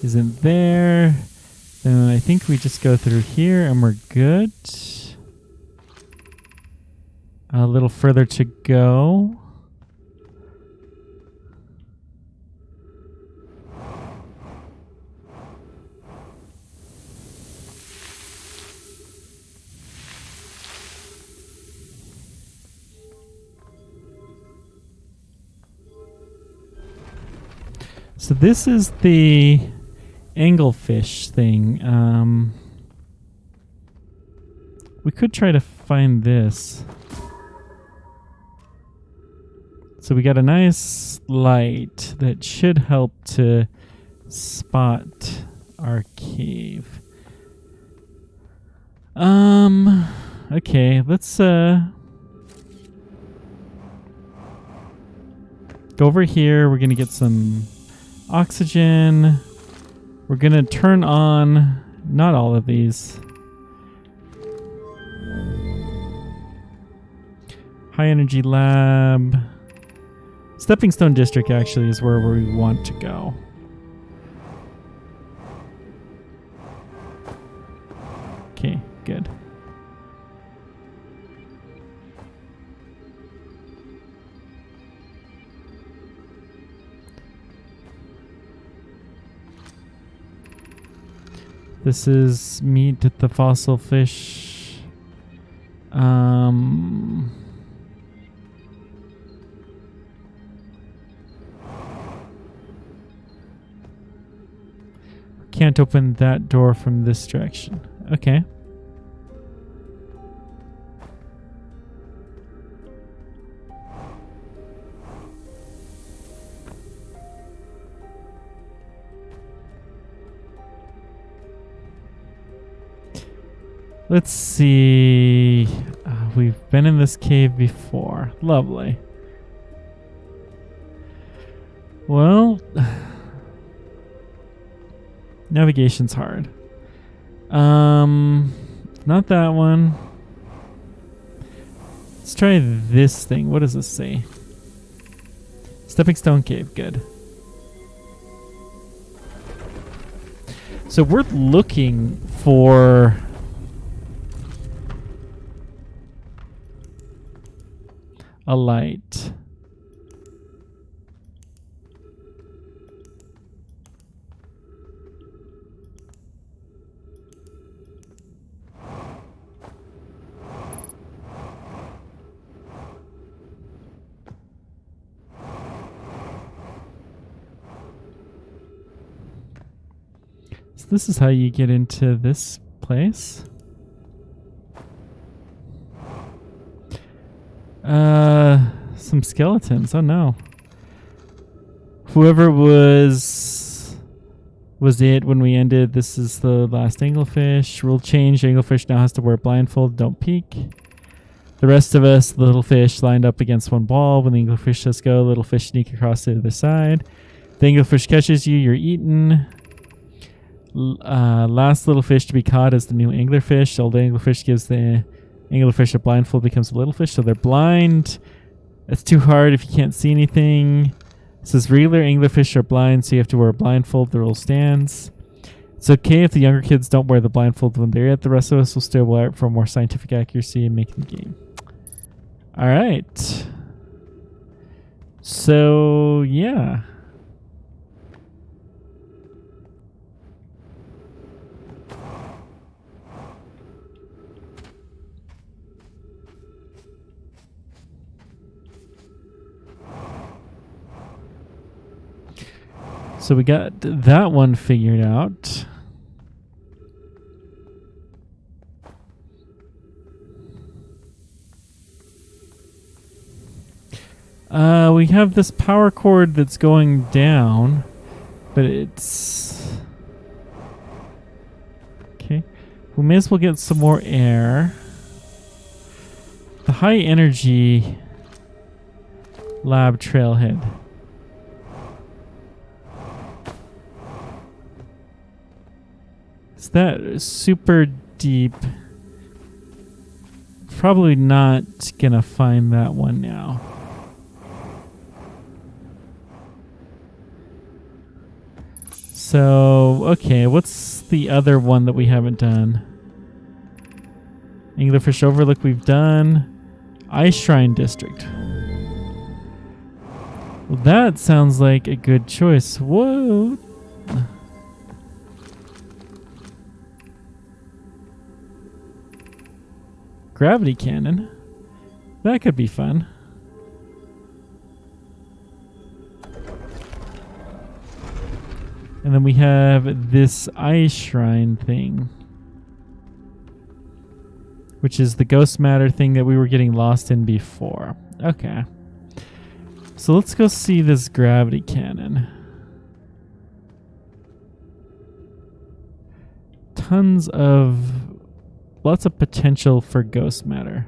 A: isn't there. Then I think we just go through here and we're good. A little further to go. So this is the anglefish thing. We could try to find this. So we got a nice light that should help to spot our cave. Okay, let's go over here. We're gonna get some oxygen. We're gonna turn on not all of these. High energy lab. Stepping Stone District actually is where we want to go. Okay, good. This is meat at the fossil fish. Can't open that door from this direction. Okay. Let's see. We've been in this cave before. Lovely. Well, navigation's hard. Not that one. Let's try this thing. What does this say? Stepping Stone Cave. Good. So we're looking for a light. So this is how you get into this place. Some skeletons. Oh no. Whoever was it when we ended. This is the last anglefish. Rule change. Anglefish now has to wear blindfold. Don't peek. The rest of us, the little fish, lined up against one wall. When the anglefish says go, little fish sneak across to the other side. The anglefish catches you, you're eaten. Last little fish to be caught is the new anglerfish. Old anglerfish gives the anglerfish a blindfold, becomes a little fish, so they're blind. It's too hard if you can't see anything. It says regular anglerfish are blind, so you have to wear a blindfold. The rule stands. It's okay if the younger kids don't wear the blindfold when they're at. The rest of us will still wear it for more scientific accuracy and making the game. All right. So, yeah. So we got that one figured out. We have this power cord that's going down, but it's... Okay. We may as well get some more air. The high energy lab trailhead. Is that super deep? Probably not gonna find that one now. So, okay, what's the other one that we haven't done? Anglerfish Overlook we've done. Ice Shrine District. Well, that sounds like a good choice. Whoa. Gravity cannon. That could be fun. And then we have this ice shrine thing, which is the ghost matter thing that we were getting lost in before. Okay. So let's go see this gravity cannon. Lots of potential for ghost matter.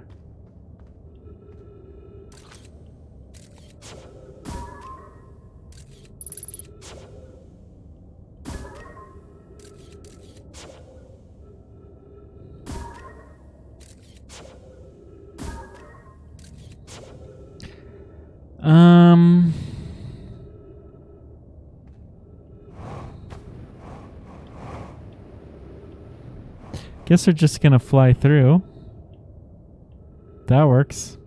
A: Guess they're just gonna fly through. That works.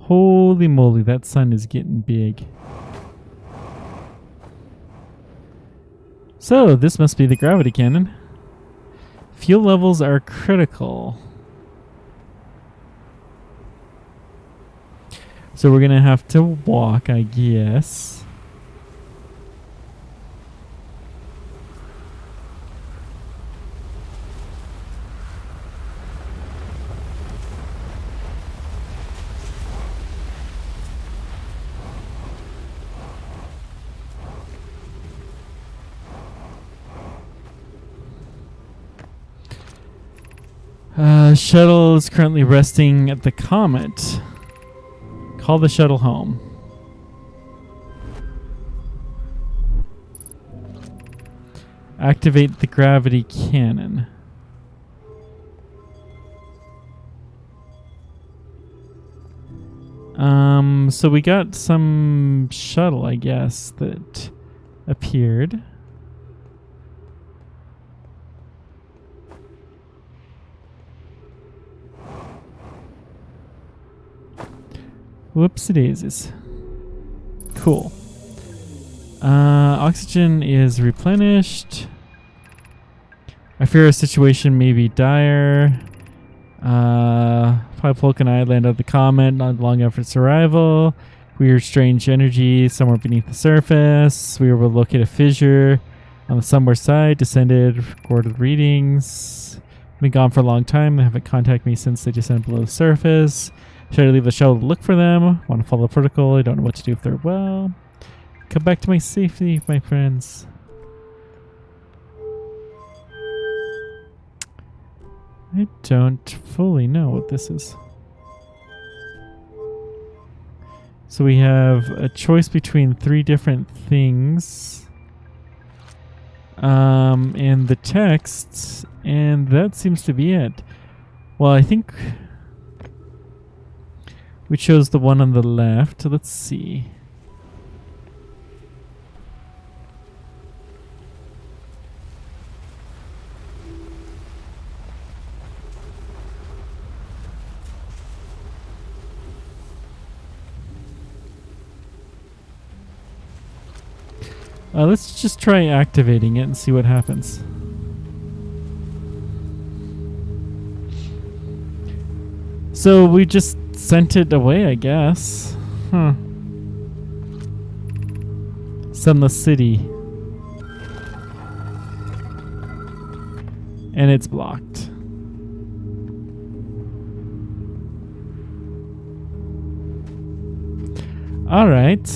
A: Holy moly, that sun is getting big. So, this must be the gravity cannon. Fuel levels are critical. So we're gonna have to walk, I guess. Shuttle is currently resting at the Comet. Call the shuttle home. Activate the gravity cannon. So we got some shuttle, I guess, that appeared. Whoopsie daisies. Cool. Oxygen is replenished. I fear a situation may be dire. Polk and I land on the Comet, not long after its arrival. Weird, strange energy somewhere beneath the surface. We were able to locate a fissure on the somewhere side. Descended, recorded readings. Been gone for a long time. They haven't contacted me since they descended below the surface. Should I leave the shuttle to look for them? Want to follow protocol? I don't know what to do if they're well. Come back to my safety, my friends. I don't fully know what this is. So we have a choice between 3 different things. And the texts, and that seems to be it. Well, I think we chose the one on the left. Let's see. Let's just try activating it and see what happens. So we just sent it away, I guess. Huh. Sunless City. And it's blocked. All right.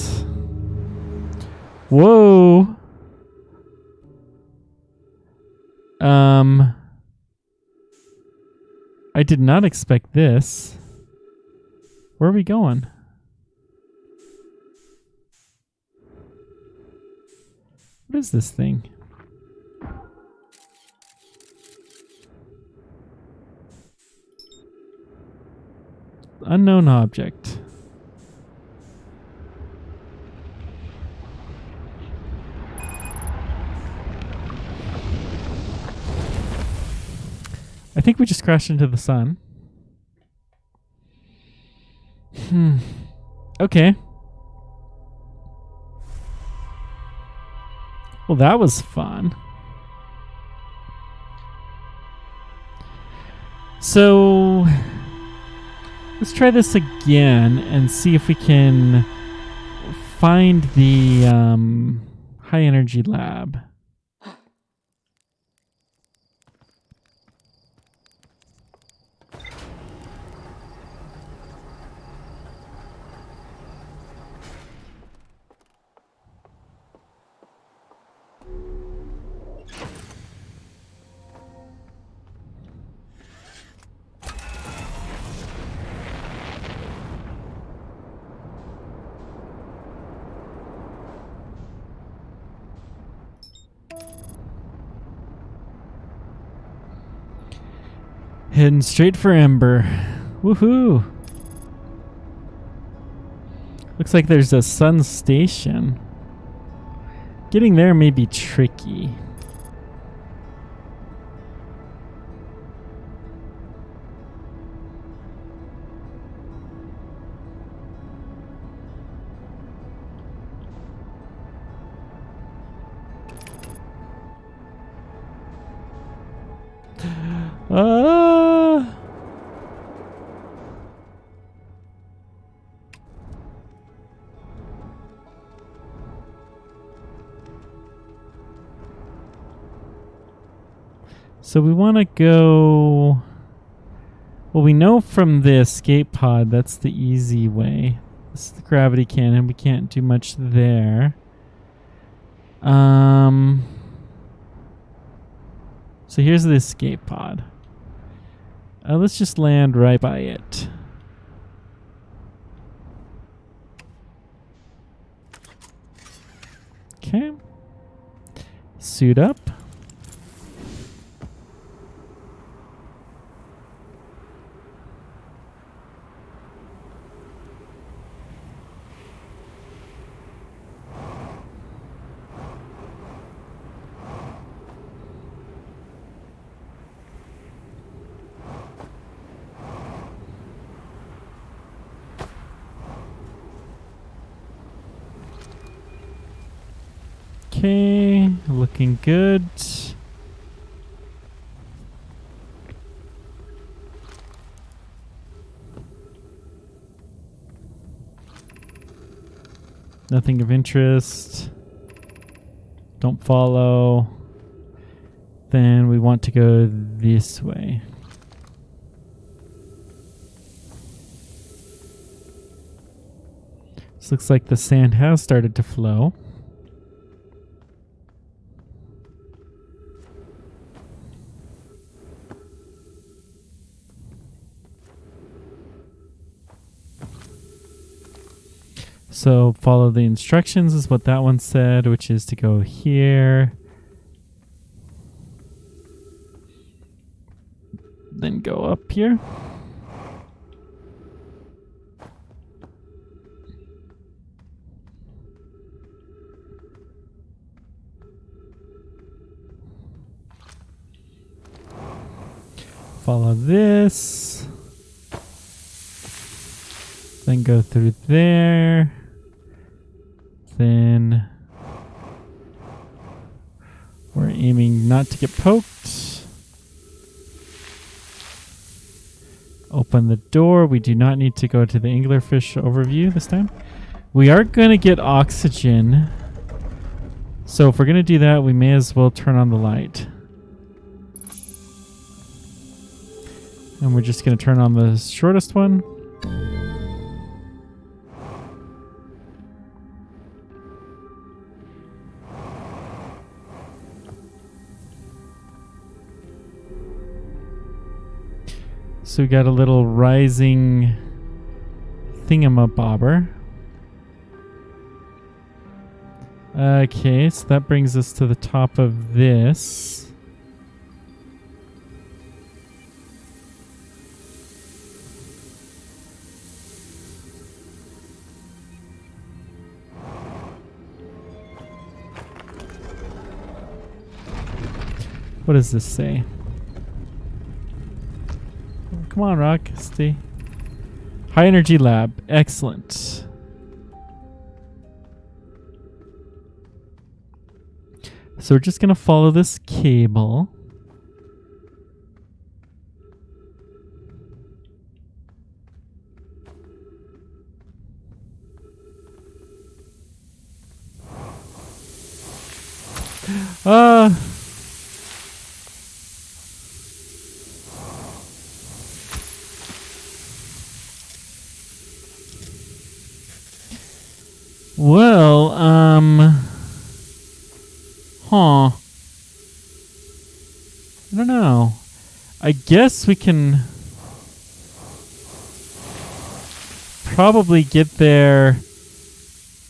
A: Whoa. I did not expect this. Where are we going? What is this thing? Unknown object. think we just crashed into the sun. Okay. Well, that was fun. So let's try this again and see if we can find the high energy lab. Heading straight for Ember. Woohoo! Looks like there's a sun station. Getting there may be tricky. So we want to go... Well, we know from the escape pod that's the easy way. This is the gravity cannon. We can't do much there. So here's the escape pod. Let's just land right by it. Okay. Suit up. Okay, looking good. Nothing of interest. Don't follow. Then we want to go this way. This looks like the sand has started to flow. So follow the instructions is what that one said, which is to go here. Then go up here. Follow this. Then go through there. Then we're aiming not to get poked. Open the door. We do not need to go to the anglerfish overview this time. We are going to get oxygen. So if we're going to do that, we may as well turn on the light. And we're just going to turn on the shortest one. So we got a little rising thingamabobber. Okay, so that brings us to the top of this. What does this say? Come on, Rock. Stay. High energy lab. Excellent. So we're just going to follow this cable. Well, I don't know. I guess we can probably get there.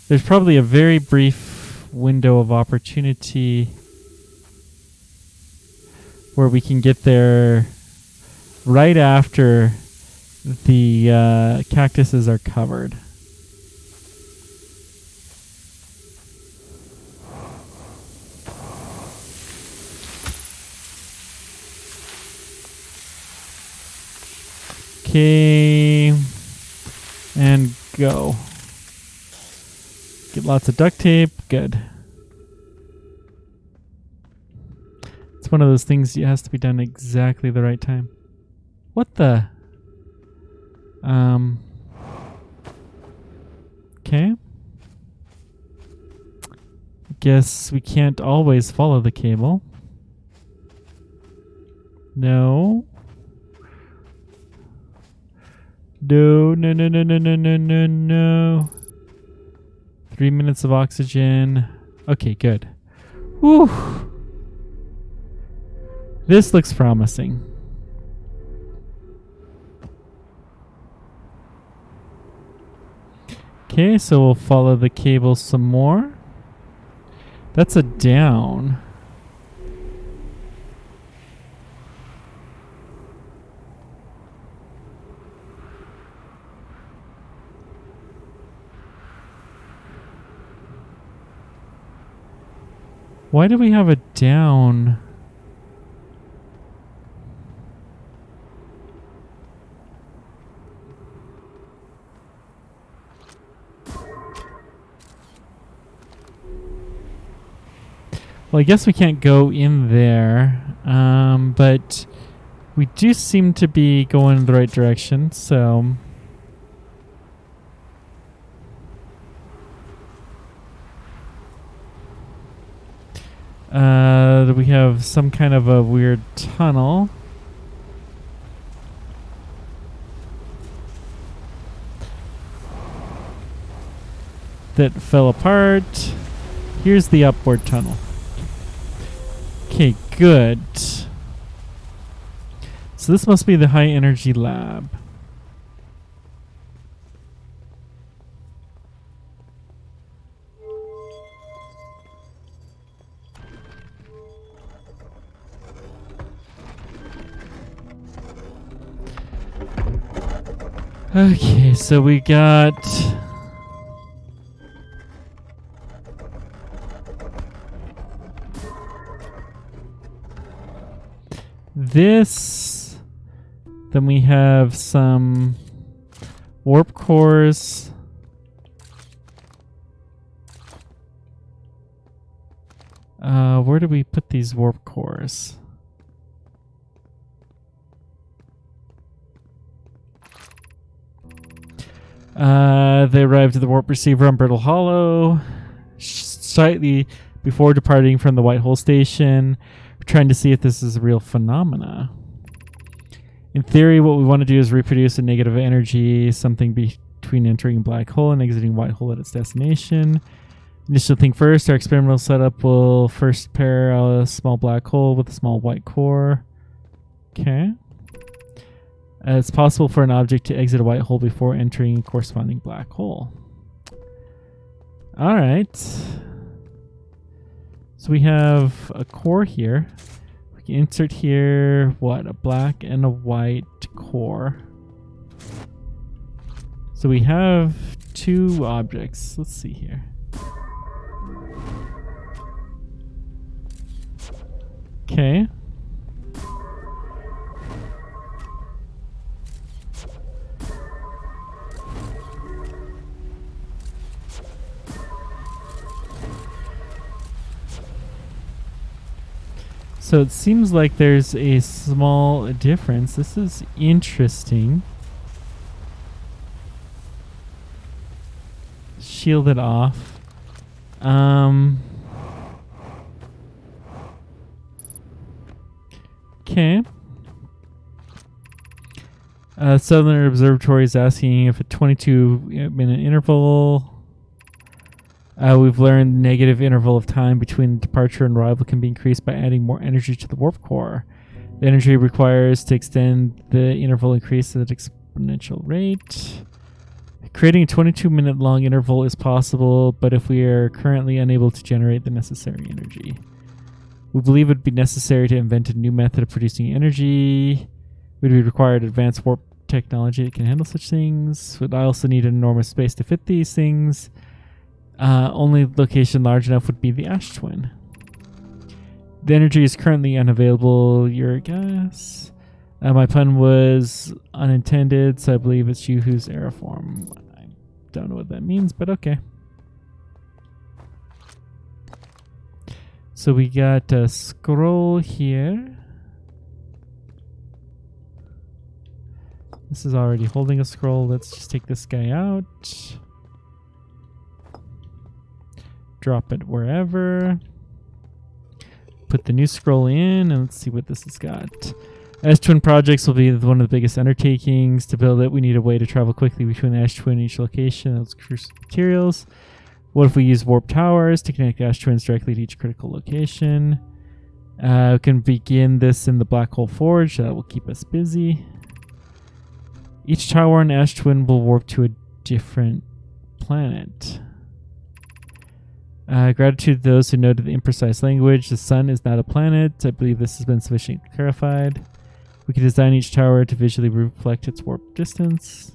A: There's probably a very brief window of opportunity where we can get there right after the cactuses are covered. Okay, and go. Get lots of duct tape. Good. It's one of those things that has to be done exactly the right time. What the? Okay. Guess we can't always follow the cable. No. No, no, no, no, no, no, no, no, no. 3 minutes of oxygen. Okay, good. Whew. This looks promising. Okay, so we'll follow the cable some more. That's a down. Why do we have a down? Well, I guess we can't go in there, but we do seem to be going in the right direction, so... we have some kind of a weird tunnel. That fell apart. Here's the upward tunnel. Okay, good. So this must be the high energy lab. Okay, so we got this, then we have some warp cores. Where do we put these warp cores? They arrived at the warp receiver on Brittle Hollow slightly before departing from the White Hole Station. We're trying to see if this is a real phenomena. In theory, what we want to do is reproduce a negative energy, something between entering a black hole and exiting white hole at its destination. Initial thing first, our experimental setup will first pair a small black hole with a small white core. Okay. It's possible for an object to exit a white hole before entering a corresponding black hole. All right. So we have a core here. We can insert here, what, a black and a white core. So we have two objects. Let's see here. Okay. So it seems like there's a small difference. This is interesting. Shield it off. Okay. Southern Observatory is asking if a 22-minute interval. We've learned negative interval of time between departure and arrival can be increased by adding more energy to the warp core. The energy requires to extend the interval increase at an exponential rate. Creating a 22-minute long interval is possible, but if we are currently unable to generate the necessary energy. We believe it would be necessary to invent a new method of producing energy. Would be required advanced warp technology that can handle such things. Would also need an enormous space to fit these things. Only location large enough would be the Ash Twin. The energy is currently unavailable, your guess. My pun was unintended, so I believe it's you who's aeroform. I don't know what that means, but okay. So we got a scroll here. This is already holding a scroll. Let's just take this guy out. Drop it wherever. Put the new scroll in, and let's see what this has got. Ash Twin projects will be one of the biggest undertakings. To build it, we need a way to travel quickly between the Ash Twin and each location. Those crucial materials. What if we use warp towers to connect the Ash Twins directly to each critical location? We can begin this in the Black Hole Forge. That will keep us busy. Each tower and Ash Twin will warp to a different planet. Gratitude to those who noted the imprecise language. The sun is not a planet. I believe this has been sufficiently clarified. We can design each tower to visually reflect its warp distance.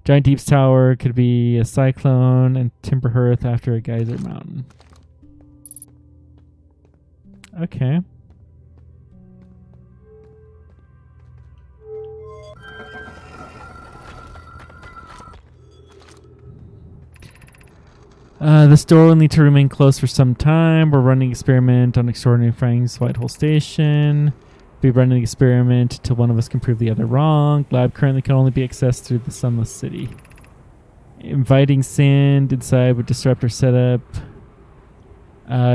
A: Giant Deep's tower could be a cyclone, and Timber Hearth after a geyser mountain. Okay. This door will need to remain closed for some time. We're running experiment on Extraordinary Frank's Whitehole Station. Be running the experiment until one of us can prove the other wrong. Lab currently can only be accessed through the Sunless City. Inviting sand inside would disrupt our setup.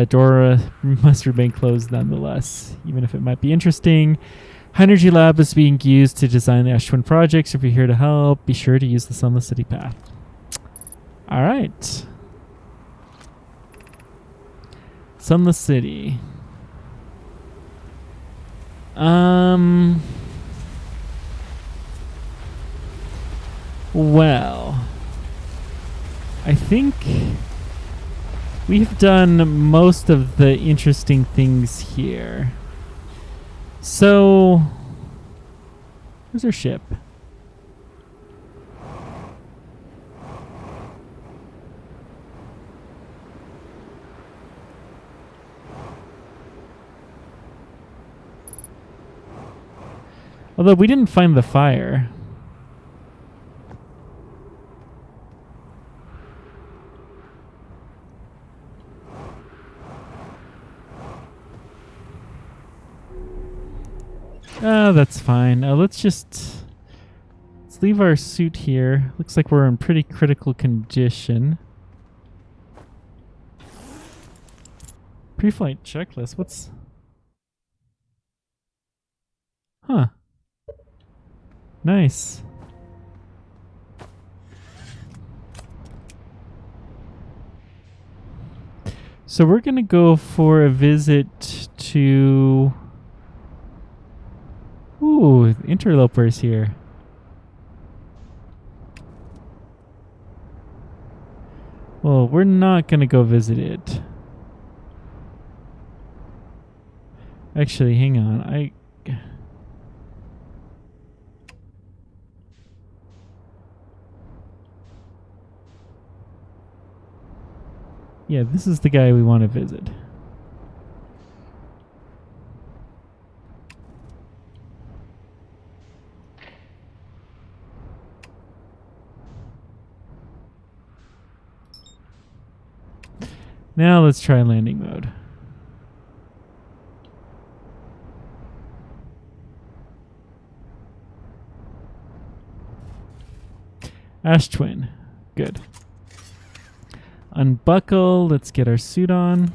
A: Door must remain closed nonetheless, even if it might be interesting. High Energy Lab is being used to design the Ash Twin projects. If you're here to help, be sure to use the Sunless City path. All right. Sunless City. Well, I think we've done most of the interesting things here. So, where's our ship? Although we didn't find the fire. Oh, that's fine. Let's leave our suit here. Looks like we're in pretty critical condition. Pre-flight checklist. What's... Huh. Nice. So we're going to go for a visit to... Ooh, interlopers here. Well, we're not going to go visit it. Actually, hang on. Yeah, this is the guy we want to visit. Now let's try landing mode. Ash Twin. Good. Unbuckle. Let's get our suit on.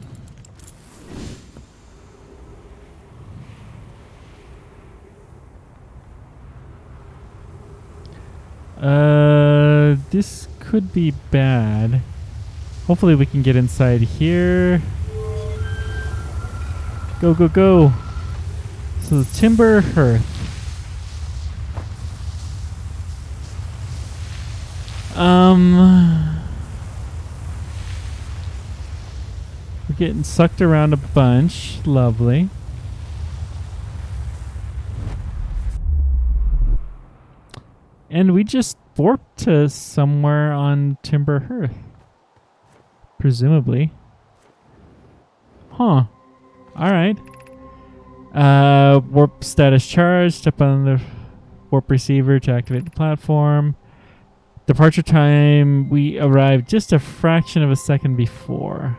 A: This could be bad. Hopefully we can get inside here. Go, go, go. So the timber hearth. We're getting sucked around a bunch. Lovely. And we just warped to somewhere on Timber Hearth. Presumably. Huh. Alright. Warp status charged. Step on the warp receiver to activate the platform. Departure time, we arrived just a fraction of a second before.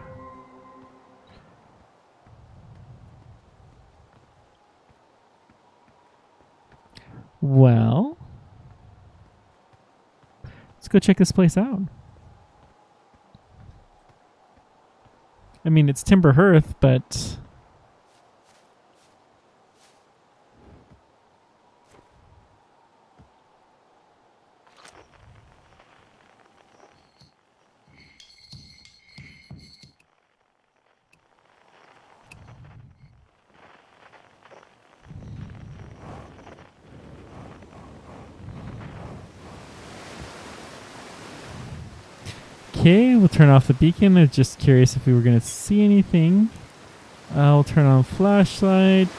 A: Well, let's go check this place out. I mean, it's Timber Hearth, but... Okay, we'll turn off the beacon. I'm just curious if we were going to see anything. We'll turn on flashlight.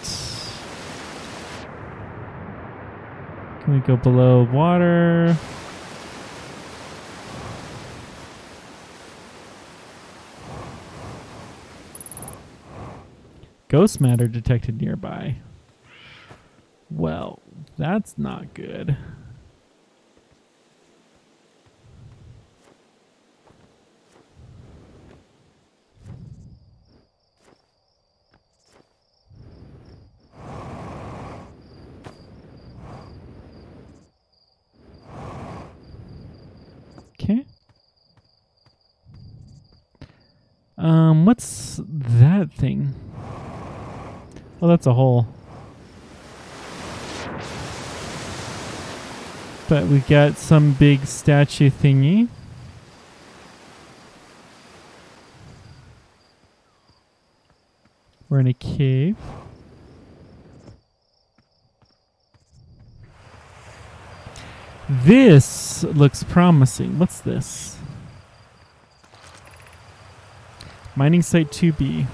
A: Can we go below water? Ghost matter detected nearby. Well, that's not good. Okay. What's that thing? Oh, that's a hole. But we got some big statue thingy. We're in a cave. This looks promising. What's this? Mining site 2B.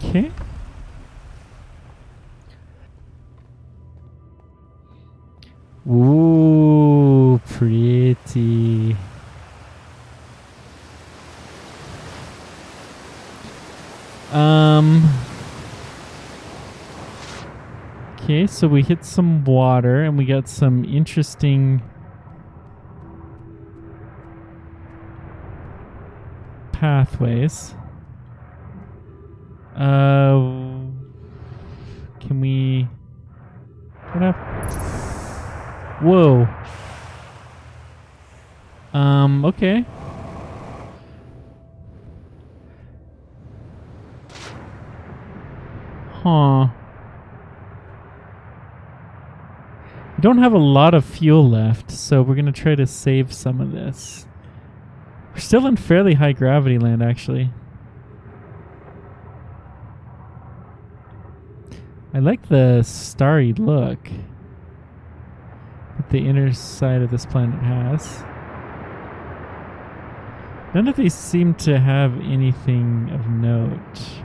A: Okay. Ooh, pretty. Okay, so we hit some water and we got some interesting pathways. Can we... What happened? Whoa. Okay. Huh. We don't have a lot of fuel left, so we're going to try to save some of this. We're still in fairly high gravity land, actually. I like the starry look that the inner side of this planet has. None of these seem to have anything of note.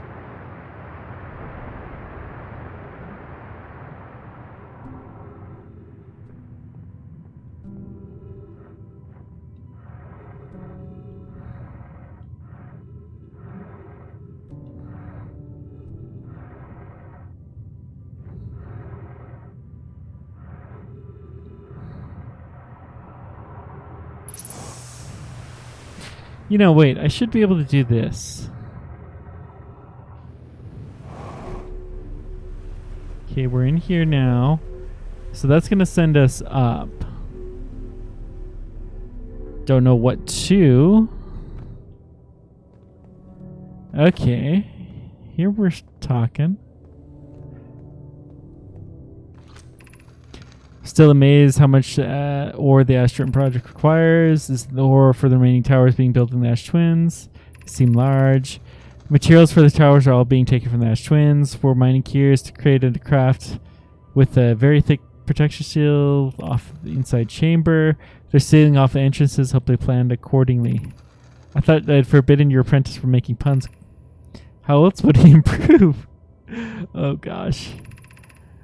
A: You know, wait, I should be able to do this. Okay, we're in here now. So that's going to send us up. Don't know what to. Okay. Here we're talking. Still amazed how much ore the Ash Twin project requires. Is the ore for the remaining towers being built in the Ash Twins? They seem large. Materials for the towers are all being taken from the Ash Twins. For mining gears to create a craft with a very thick protection shield off the inside chamber. They're sealing off the entrances. Hope they planned accordingly. I thought I'd forbidden your apprentice from making puns. How else would he improve? Oh gosh.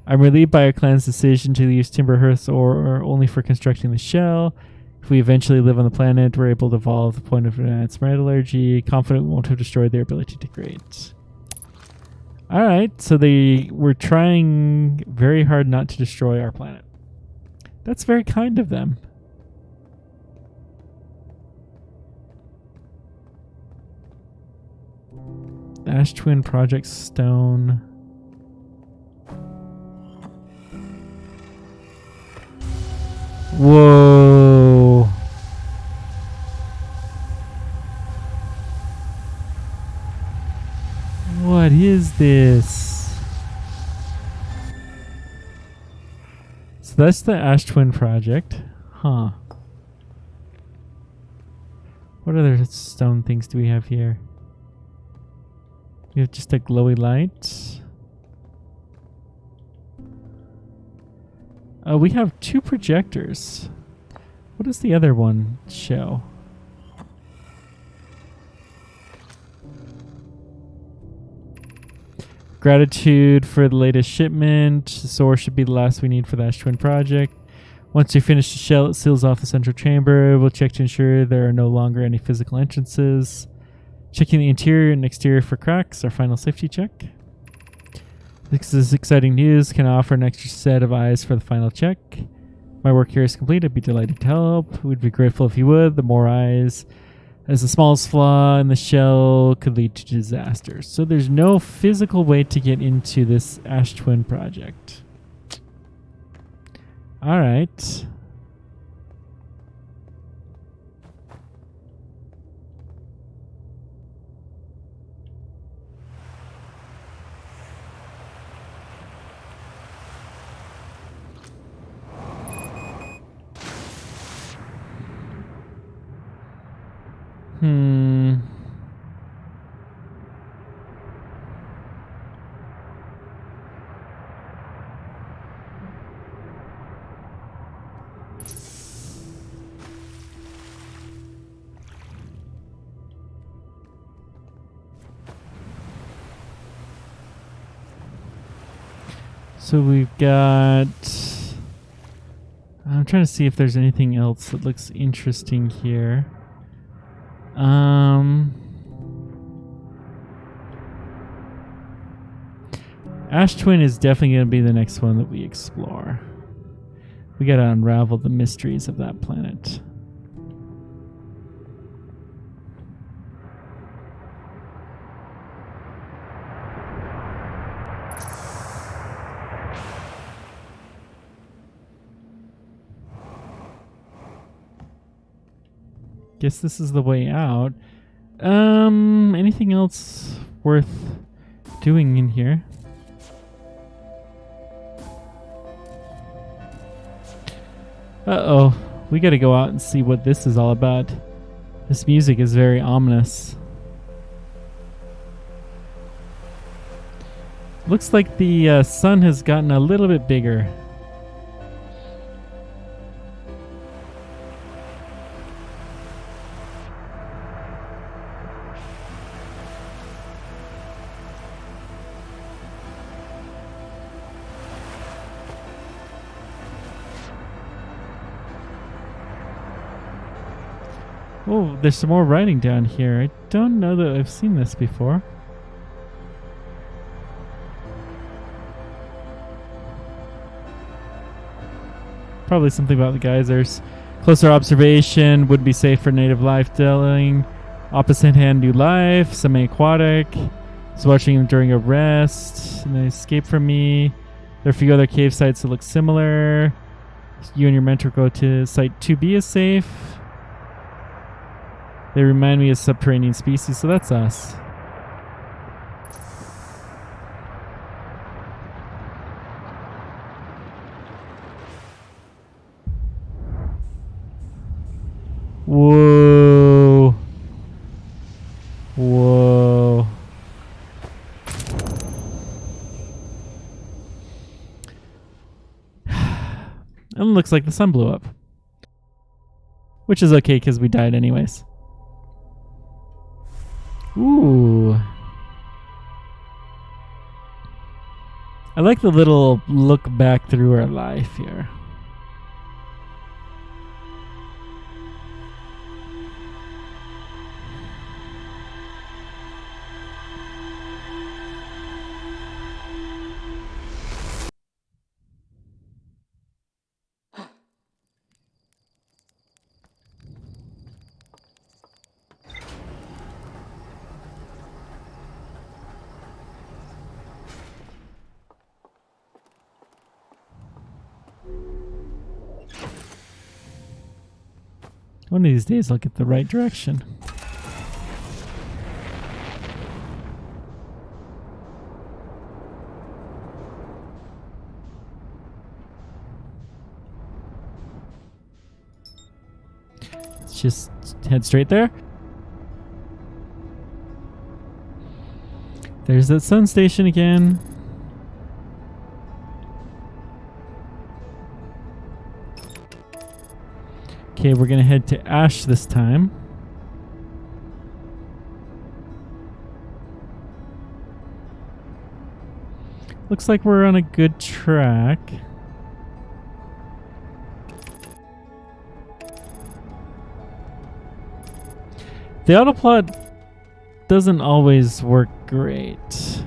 A: I'm relieved by our clan's decision to use timber hearths or only for constructing the shell. If we eventually live on the planet, we're able to evolve the point of advanced metallurgy. Confident we won't have destroyed their ability to degrade. Alright, so they were trying very hard not to destroy our planet. That's very kind of them. Ash Twin Project Stone. Whoa. What is this? So that's the Ash Twin Project. Huh. What other stone things do we have here? We have just a glowy light. We have 2 projectors. What does the other one show? Gratitude for the latest shipment. The sword should be the last we need for the Ash Twin project. Once we finish the shell, it seals off the central chamber. We'll check to ensure there are no longer any physical entrances. Checking the interior and exterior for cracks. Our final safety check. This is exciting news. Can I offer an extra set of eyes for the final check? My work here is complete. I'd be delighted to help. We'd be grateful if you would. The more eyes, as the smallest flaw in the shell could lead to disaster. So there's no physical way to get into this Ash Twin project. All right. So we've got... I'm trying to see if there's anything else that looks interesting here. Ash Twin is definitely going to be the next one that we explore. We got to unravel the mysteries of that planet. Guess this is the way out. Anything else worth doing in here? Uh-oh. We gotta go out and see what this is all about. This music is very ominous. Looks like the sun has gotten a little bit bigger. Oh, there's some more writing down here. I don't know that I've seen this before. Probably something about the geysers. Closer observation would be safe for native life dwelling. Opposite hand, new life. Semi-aquatic. Was watching them during a rest. And they escaped from me. There are a few other cave sites that look similar. You and your mentor go to site 2B is safe. They remind me of subterranean species, so that's us. Whoa. Whoa. It looks like the sun blew up. Which is okay because we died anyways. Ooh. I like the little look back through our life here. One of these days I'll get the right direction. Let's just head straight there. There's that sun station again. Okay, we're gonna head to Ash this time. Looks like we're on a good track. The autoplot doesn't always work great.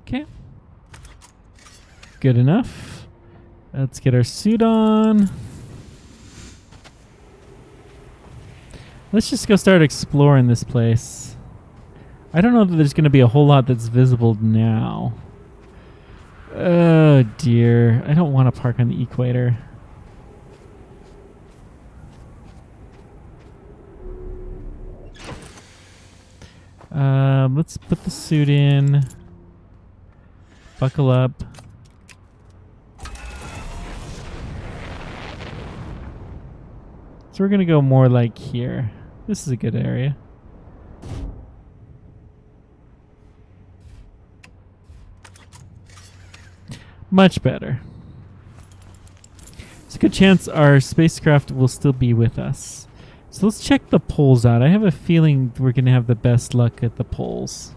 A: Okay. Good enough. Let's get our suit on. Let's just go start exploring this place. I don't know that there's going to be a whole lot that's visible now. Oh dear. I don't want to park on the equator. Let's put the suit in. Buckle up. So we're going to go more like here. This is a good area. Much better. There's a good chance our spacecraft will still be with us. So let's check the poles out. I have a feeling we're going to have the best luck at the poles.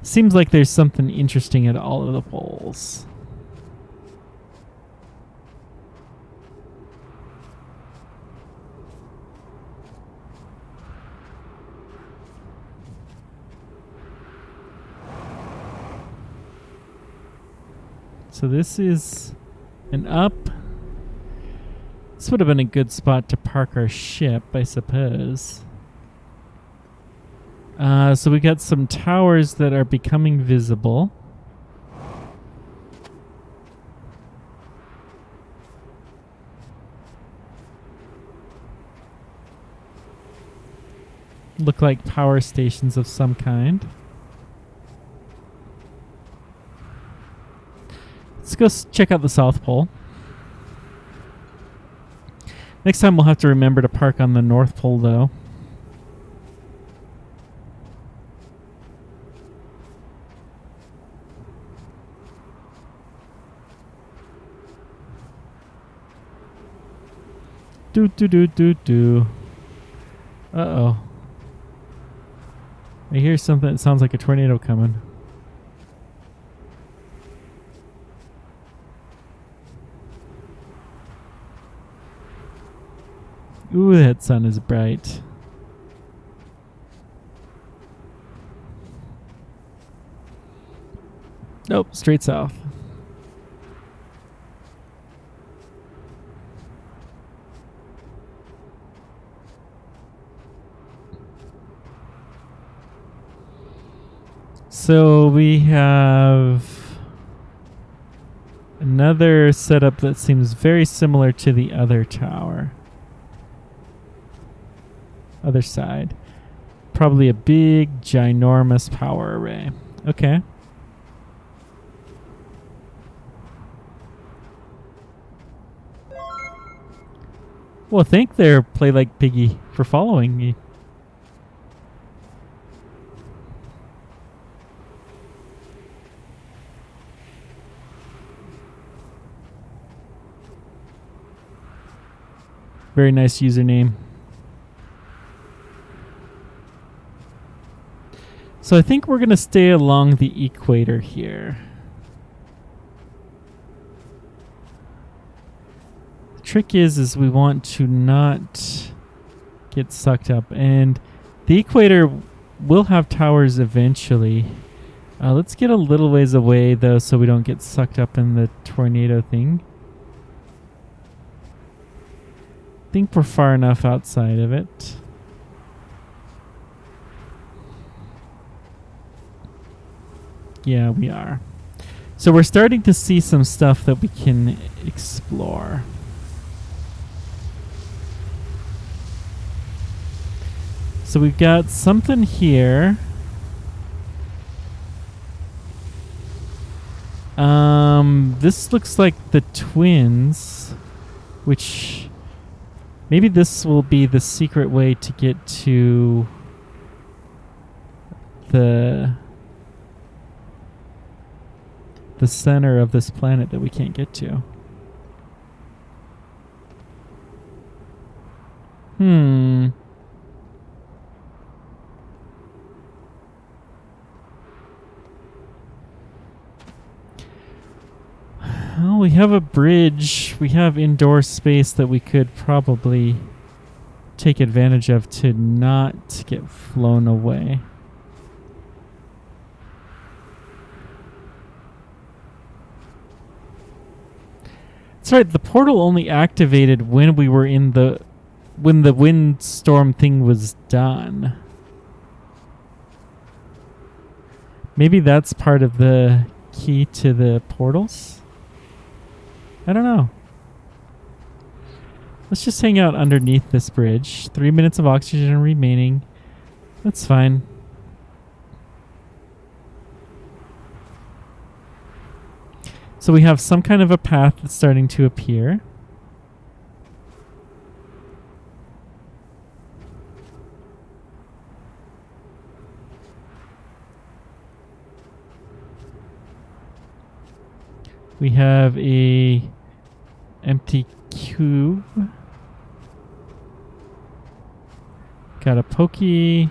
A: Seems like there's something interesting at all of the poles. So this is an up. This would have been a good spot to park our ship, I suppose. So we got some towers that are becoming visible. Look like power stations of some kind. Let's go check out the South Pole. Next time we'll have to remember to park on the North Pole, though. Do do do do do. Uh-oh. I hear something that sounds like a tornado coming. Ooh, that sun is bright. Nope, straight south. So we have another setup that seems very similar to the other tower. Other side. Probably a big, ginormous power array. Okay. Well, thank there, Play Like Piggy, for following me. Very nice username. So I think we're going to stay along the equator here. The trick is we want to not get sucked up. And the equator will have towers eventually. Let's get a little ways away, though, so we don't get sucked up in the tornado thing. I think we're far enough outside of it. Yeah, we are. So we're starting to see some stuff that we can explore. So we've got something here. This looks like the twins, which maybe this will be the secret way to get to the center of this planet that we can't get to. Well, we have a bridge. We have indoor space that we could probably take advantage of to not get flown away. That's right, the portal only activated when we were in when the windstorm thing was done. Maybe that's part of the key to the portals? I don't know. Let's just hang out underneath this bridge. 3 minutes of oxygen remaining. That's fine. So we have some kind of a path that's starting to appear. We have a empty cube. Got a pokey.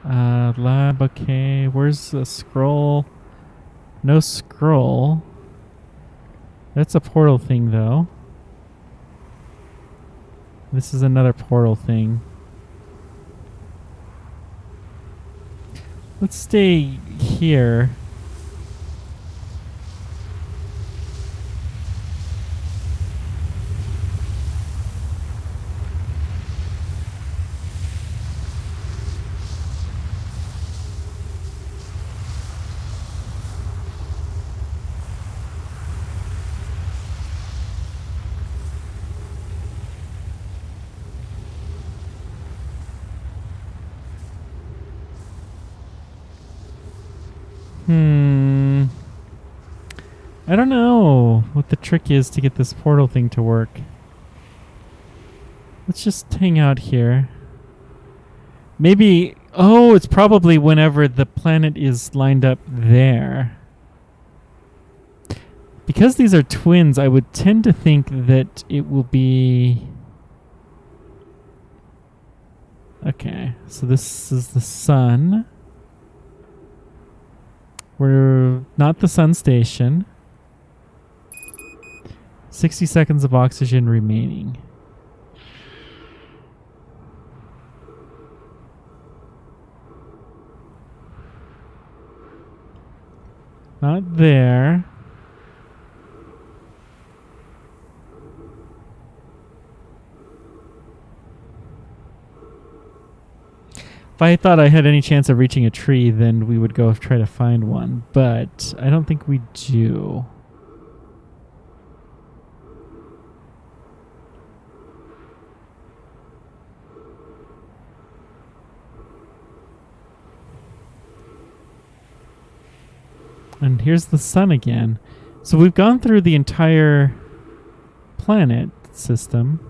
A: Lab, okay. Where's the scroll? No scroll. That's a portal thing, though. This is another portal thing. Let's stay here. I don't know what the trick is to get this portal thing to work. Let's just hang out here. Maybe... Oh, it's probably whenever the planet is lined up there. Because these are twins, I would tend to think that it will be... Okay, so this is the sun. We're not the sun station. 60 seconds of oxygen remaining. Not there. If I thought I had any chance of reaching a tree, then we would go try to find one. But I don't think we do. And here's the sun again. So we've gone through the entire planet system.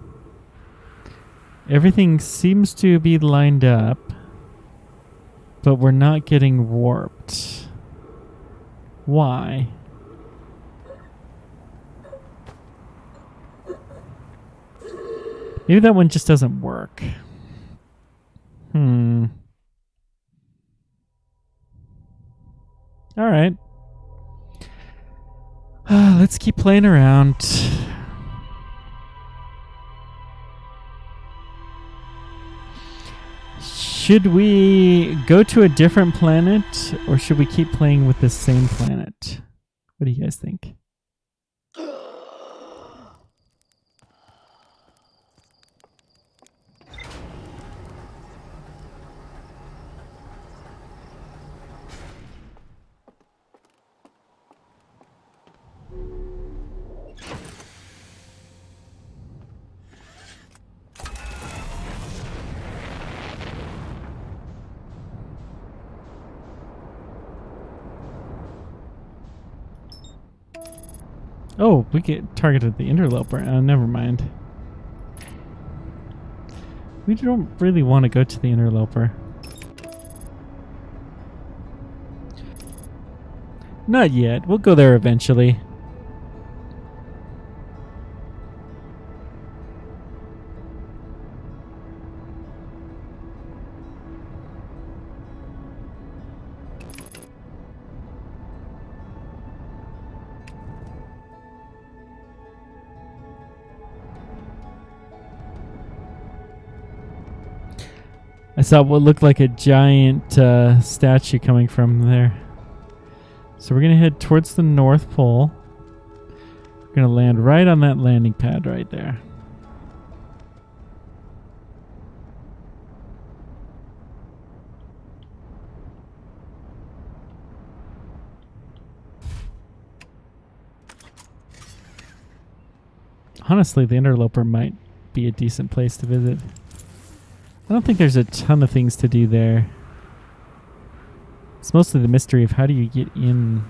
A: Everything seems to be lined up, but we're not getting warped. Why? Maybe that one just doesn't work. All right. Let's keep playing around. Should we go to a different planet, or should we keep playing with the same planet? What do you guys think? Oh, we get targeted the interloper. Never mind. We don't really want to go to the interloper. Not yet. We'll go there eventually. I saw what looked like a giant statue coming from there. So we're going to head towards the North Pole. We're going to land right on that landing pad right there. Honestly, the interloper might be a decent place to visit. I don't think there's a ton of things to do there. It's mostly the mystery of how do you get in.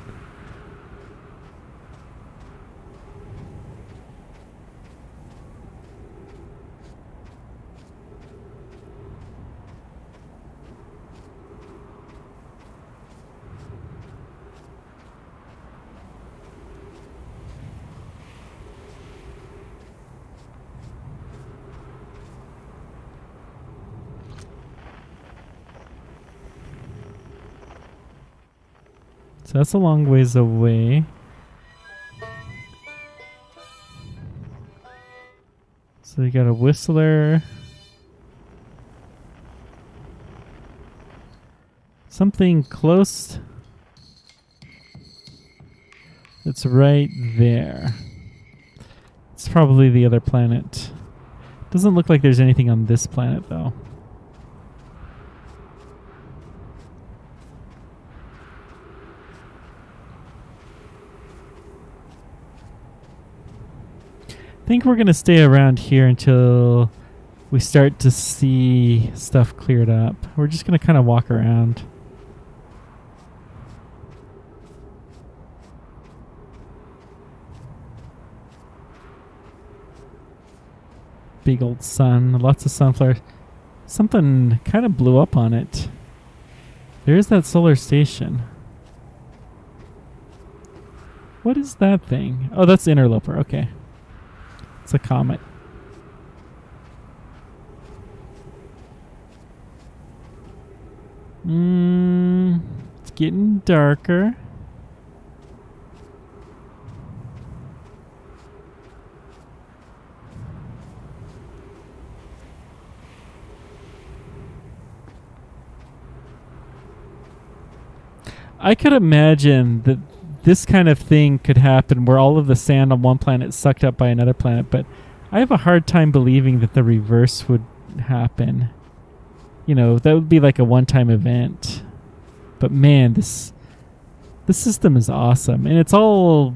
A: So that's a long ways away. So you got a whistler. Something close. It's right there. It's probably the other planet. Doesn't look like there's anything on this planet though. I think we're going to stay around here until we start to see stuff cleared up. We're just going to kind of walk around. Big old sun, lots of sunflowers. Something kind of blew up on it. There's that solar station. What is that thing? Oh, that's the interloper. Okay. It's a comet. It's getting darker. I could imagine that this kind of thing could happen where all of the sand on one planet is sucked up by another planet, but I have a hard time believing that the reverse would happen. that would be like a one-time event. But man, this system is awesome, and it's all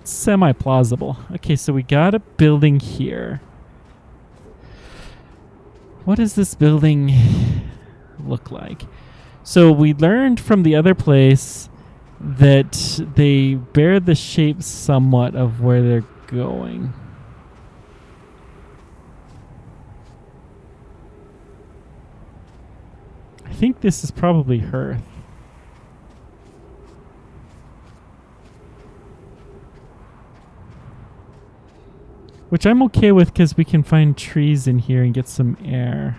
A: semi-plausible. Okay, so we got a building here. What does this building look like? So we learned from the other place that they bear the shape somewhat of where they're going. I think this is probably Hearth. Which I'm okay with because we can find trees in here and get some air.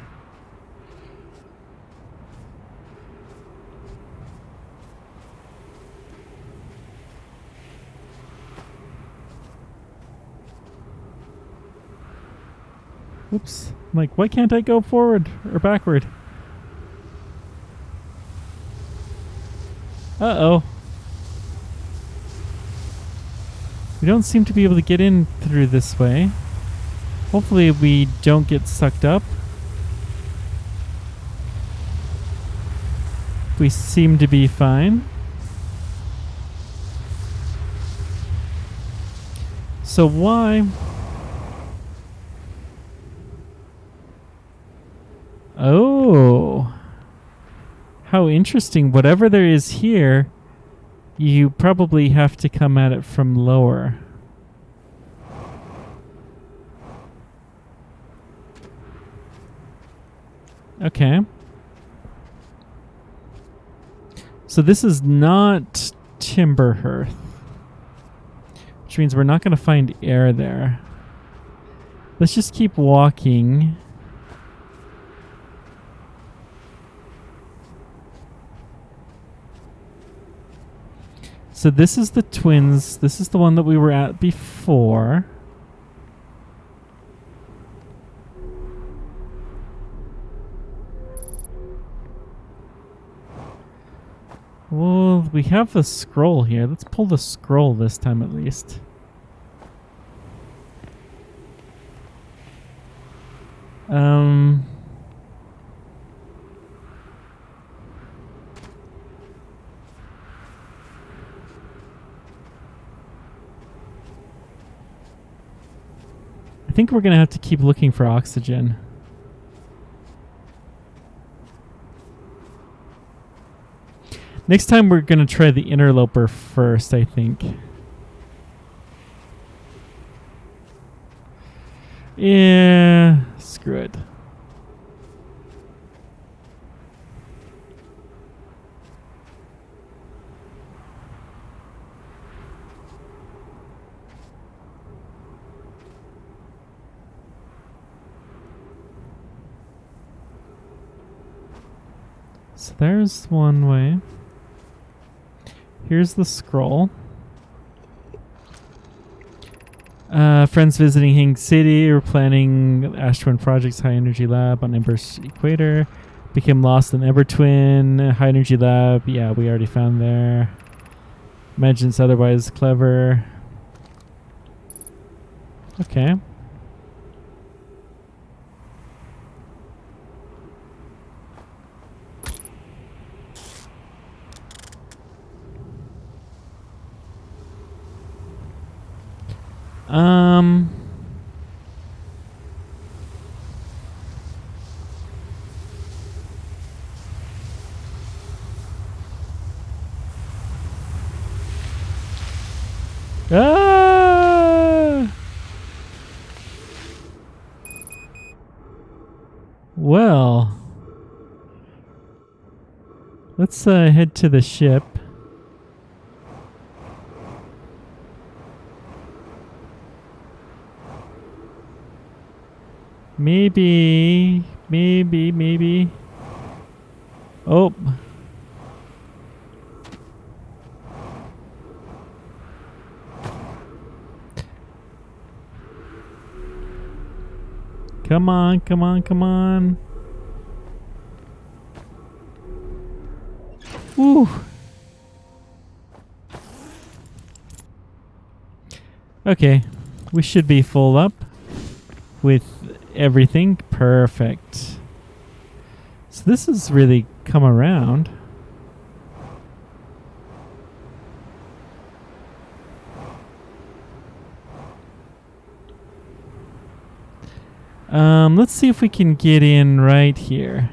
A: Oops. I'm like, why can't I go forward or backward? Uh-oh. We don't seem to be able to get in through this way. Hopefully we don't get sucked up. We seem to be fine. So why? Oh. How interesting. Whatever there is here, you probably have to come at it from lower. Okay. So this is not Timber Hearth, which means we're not going to find air there. Let's just keep walking. So this is the Twins. This is the one that we were at before. Well, we have the scroll here. Let's pull the scroll this time at least. I think we're going to have to keep looking for oxygen. Next time we're going to try the interloper first, I think. Yeah, screw it. So there's one way. Here's the scroll. Friends visiting Hing City. We're planning Ash Twin Project's High Energy Lab on Ember's Equator. Became lost in Ember Twin. High Energy Lab. Yeah, we already found there. Imagine it's otherwise clever. Okay. Ah! Well, let's head to the ship. Maybe. Oh. Come on. Woo. Okay. We should be full up with everything. Perfect. So this has really come around. Let's see if we can get in right here.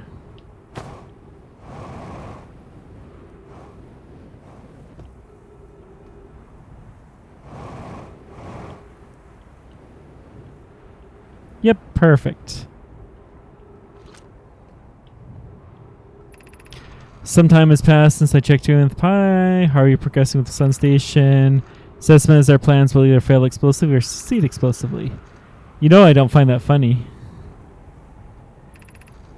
A: Yep, perfect. Some time has passed since I checked in with Pi. How are you progressing with the Sun Station? Assessment is our plans will either fail explosively or succeed explosively. You know I don't find that funny.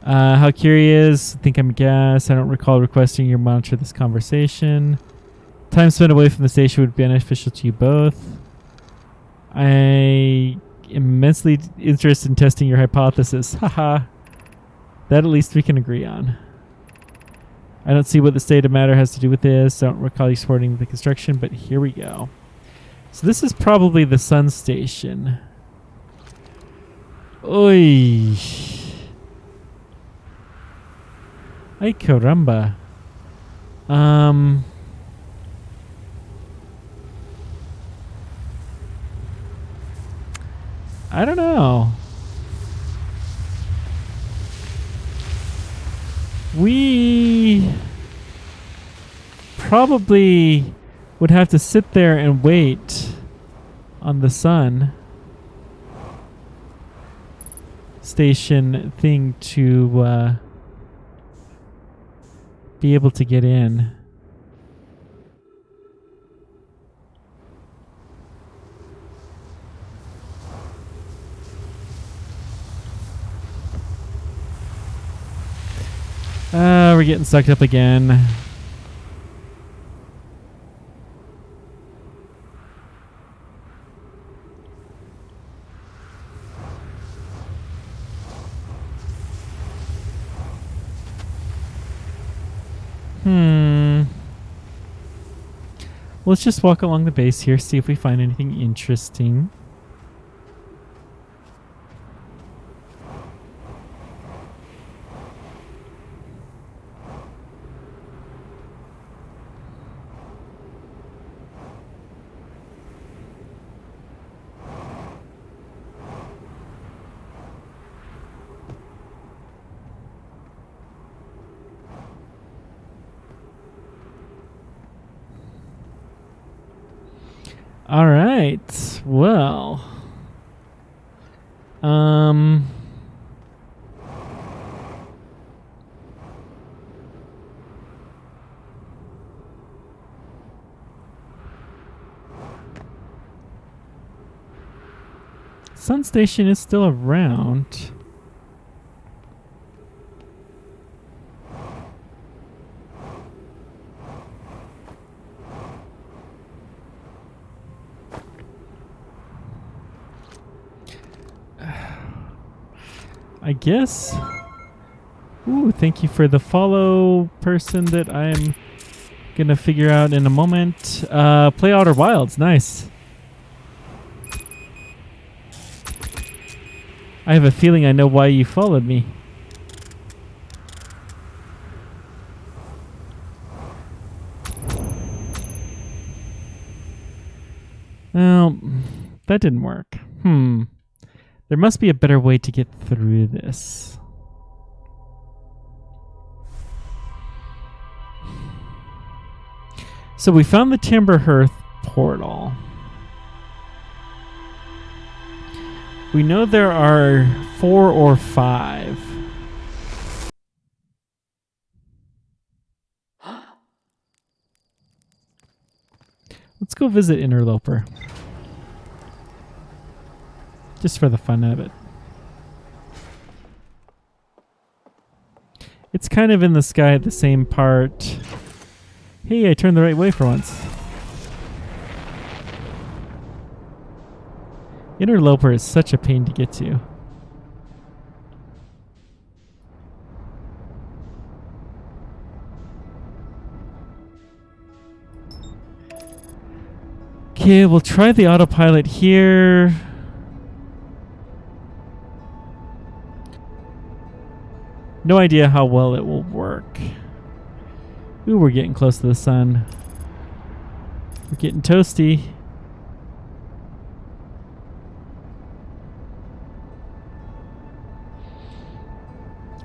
A: How curious. Think I'm a gas. I don't recall requesting you monitor this conversation. Time spent away from the station would be beneficial to you both. I am immensely interested in testing your hypothesis. Haha. That at least we can agree on. I don't see what the state of matter has to do with this. I don't recall you supporting the construction, but here we go. So this is probably the Sun Station. Oy. Ay caramba. I don't know. We probably would have to sit there and wait on the Sun Station thing to be able to get in. We're getting sucked up again. Let's just walk along the base here, see if we find anything interesting. All right. Well, Sun Station is still around. I guess. Ooh, thank you for the follow person that I'm gonna figure out in a moment. Play Outer Wilds, nice. I have a feeling I know why you followed me. Well, that didn't work. There must be a better way to get through this. So we found the Timber Hearth portal. We know there are 4 or 5. Let's go visit Interloper. Just for the fun of it. It's kind of in the sky at the same part. Hey, I turned the right way for once. Interloper is such a pain to get to. Okay, we'll try the autopilot here. No idea how well it will work. Ooh, we're getting close to the sun. We're getting toasty.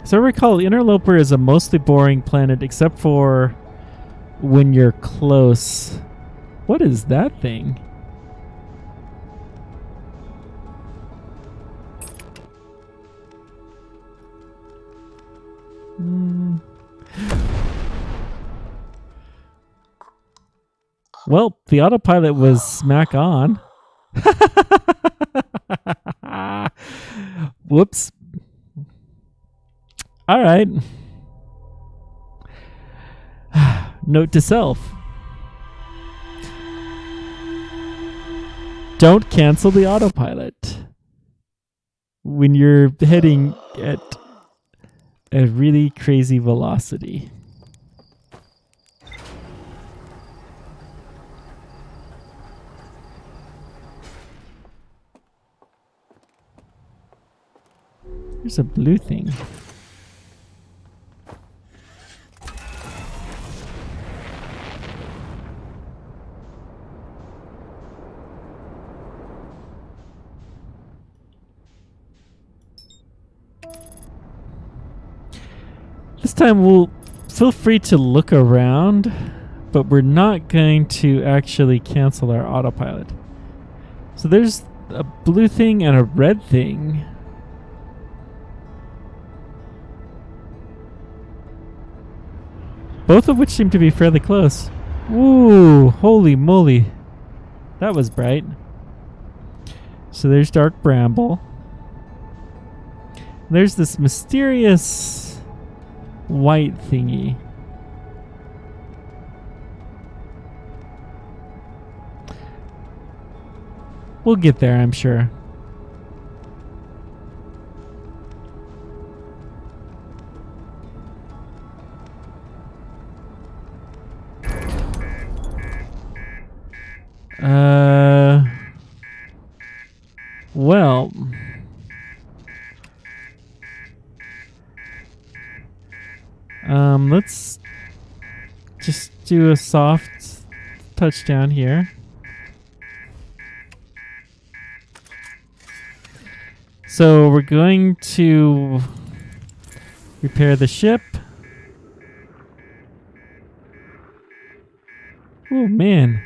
A: So I recall Interloper is a mostly boring planet except for when you're close. What is that thing? Well, the autopilot was smack on. Whoops. All right. Note to self. Don't cancel the autopilot when you're heading at a really crazy velocity. There's a blue thing. This time we'll feel free to look around, but we're not going to actually cancel our autopilot. So there's a blue thing and a red thing. Both of which seem to be fairly close. Ooh, holy moly. That was bright. So there's dark bramble. There's this mysterious white thingy. We'll get there, I'm sure. Well, let's just do a soft touchdown here. So we're going to repair the ship. Oh man,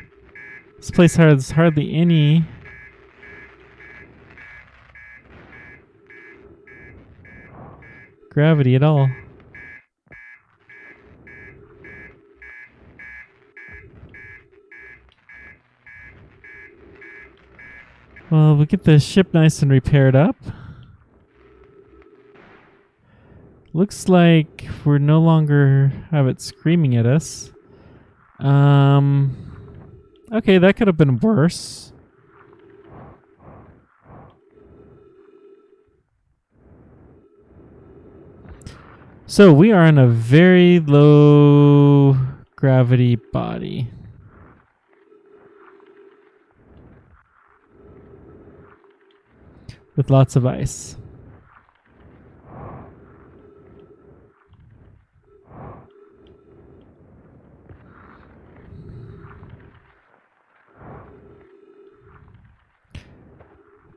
A: this place has hardly any gravity at all. Well, we'll get the ship nice and repaired up. Looks like we're no longer have it screaming at us. Okay, that could have been worse. So we are in a very low gravity body. With lots of ice.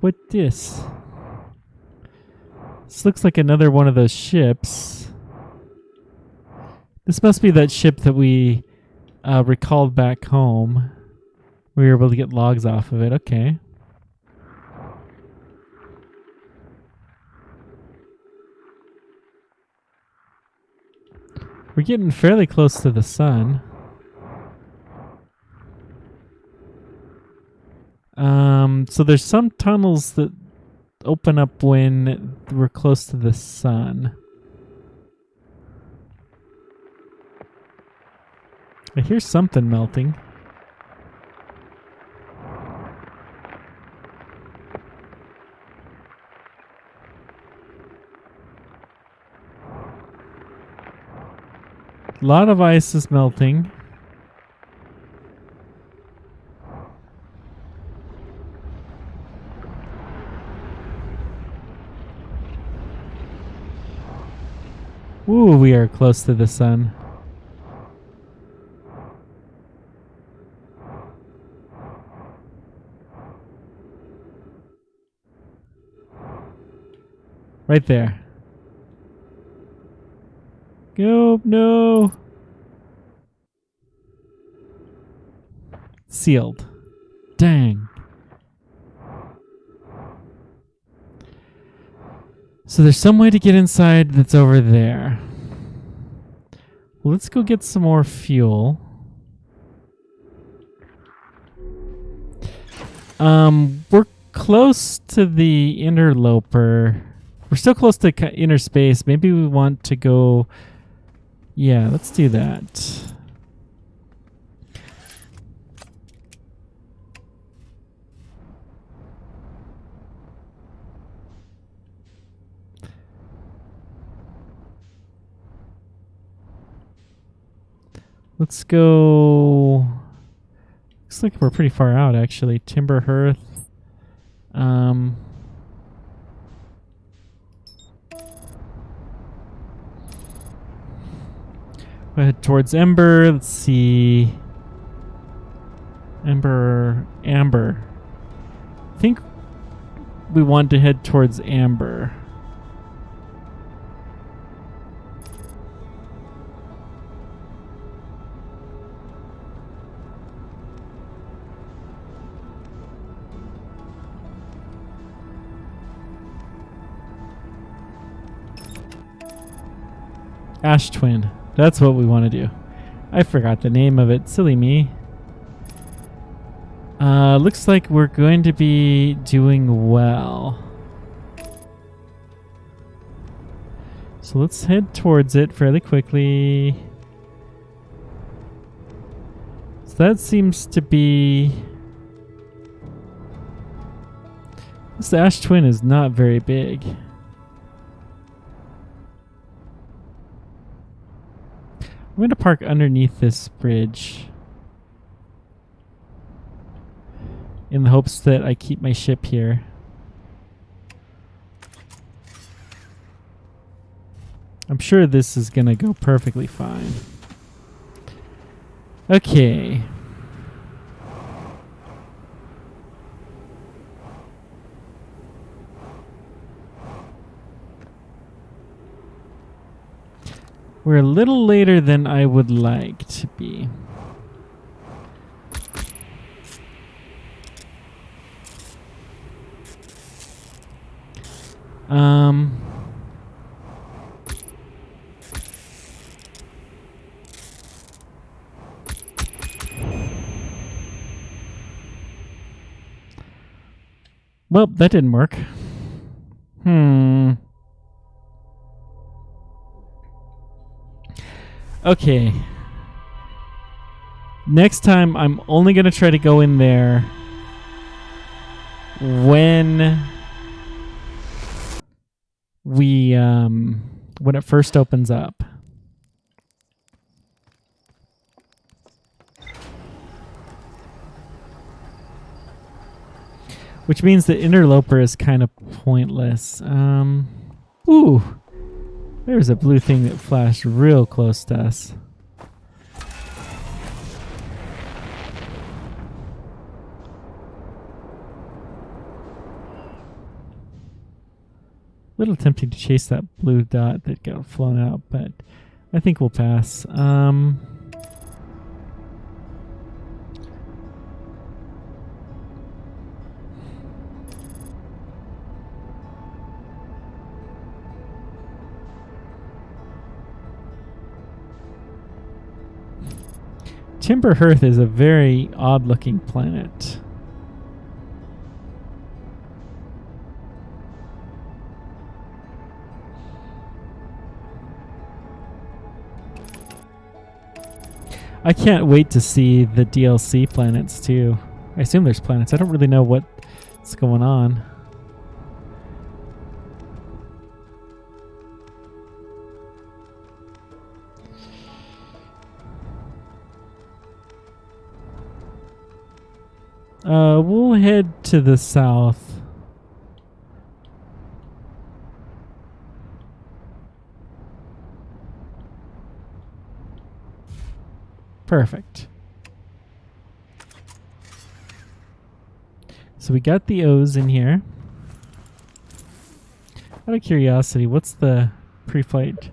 A: What this? This looks like another one of those ships. This must be that ship that we recalled back home. We were able to get logs off of it. Okay. We're getting fairly close to the sun. So there's some tunnels that open up when we're close to the sun. I hear something melting. A lot of ice is melting. Ooh, we are close to the sun. Right there. Go, no. Sealed. Dang. So there's some way to get inside that's over there. Well, let's go get some more fuel. We're close to the interloper. We're still close to inner space. Maybe we want to go... Yeah, let's do that. Let's go... Looks like we're pretty far out, actually. Timber Hearth. We'll head towards Ember. Let's see. Amber. I think we want to head towards Amber. Ash Twin. That's what we want to do. I forgot the name of it. Silly me. Looks like we're going to be doing well. So let's head towards it fairly quickly. So that seems to be... This Ash Twin is not very big. I'm going to park underneath this bridge in the hopes that I keep my ship here. I'm sure this is going to go perfectly fine. Okay. We're a little later than I would like to be. Well, that didn't work. Okay. Next time, I'm only going to try to go in there when when it first opens up. Which means the interloper is kind of pointless. Ooh. There's a blue thing that flashed real close to us. A little tempting to chase that blue dot that got flown out, but I think we'll pass. Timber Hearth is a very odd-looking planet. I can't wait to see the DLC planets too. I assume there's planets. I don't really know what's going on. We'll head to the south. Perfect. So we got the O's in here. Out of curiosity, what's the pre-flight?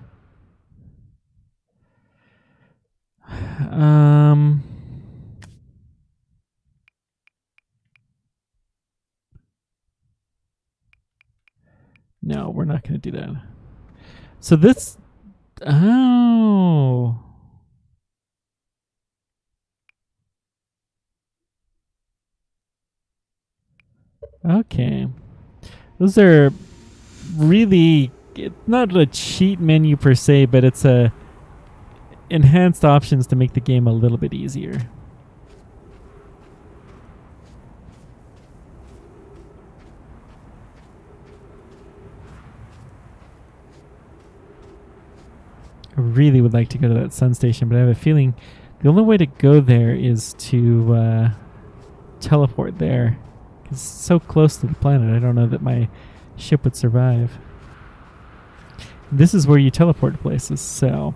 A: No, we're not going to do that. So this... Oh... Okay. Those are really... It's not a cheat menu per se, but it's a enhanced options to make the game a little bit easier. I really would like to go to that sun station, but I have a feeling the only way to go there is to teleport there. It's so close to the planet, I don't know that my ship would survive. This is where you teleport places, so...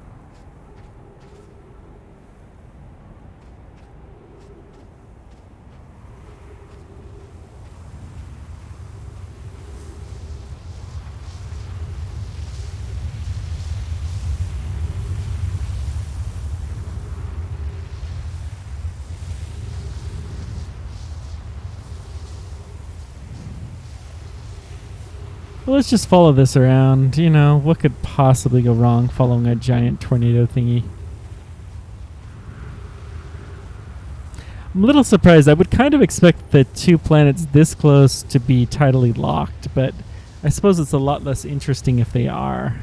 A: Well, let's just follow this around. You know, what could possibly go wrong following a giant tornado thingy? I'm a little surprised. I would kind of expect the two planets this close to be tidally locked, but I suppose it's a lot less interesting if they are.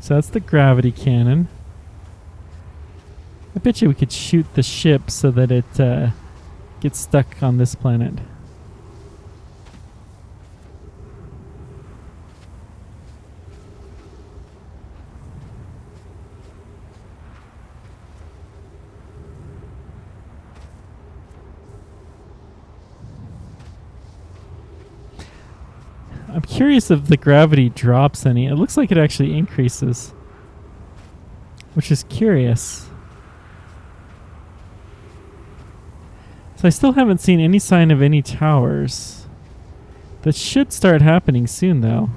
A: So that's the gravity cannon. I bet you we could shoot the ship so that it gets stuck on this planet. I'm curious if the gravity drops any. It looks like it actually increases, which is curious. So I still haven't seen any sign of any towers. That should start happening soon, though.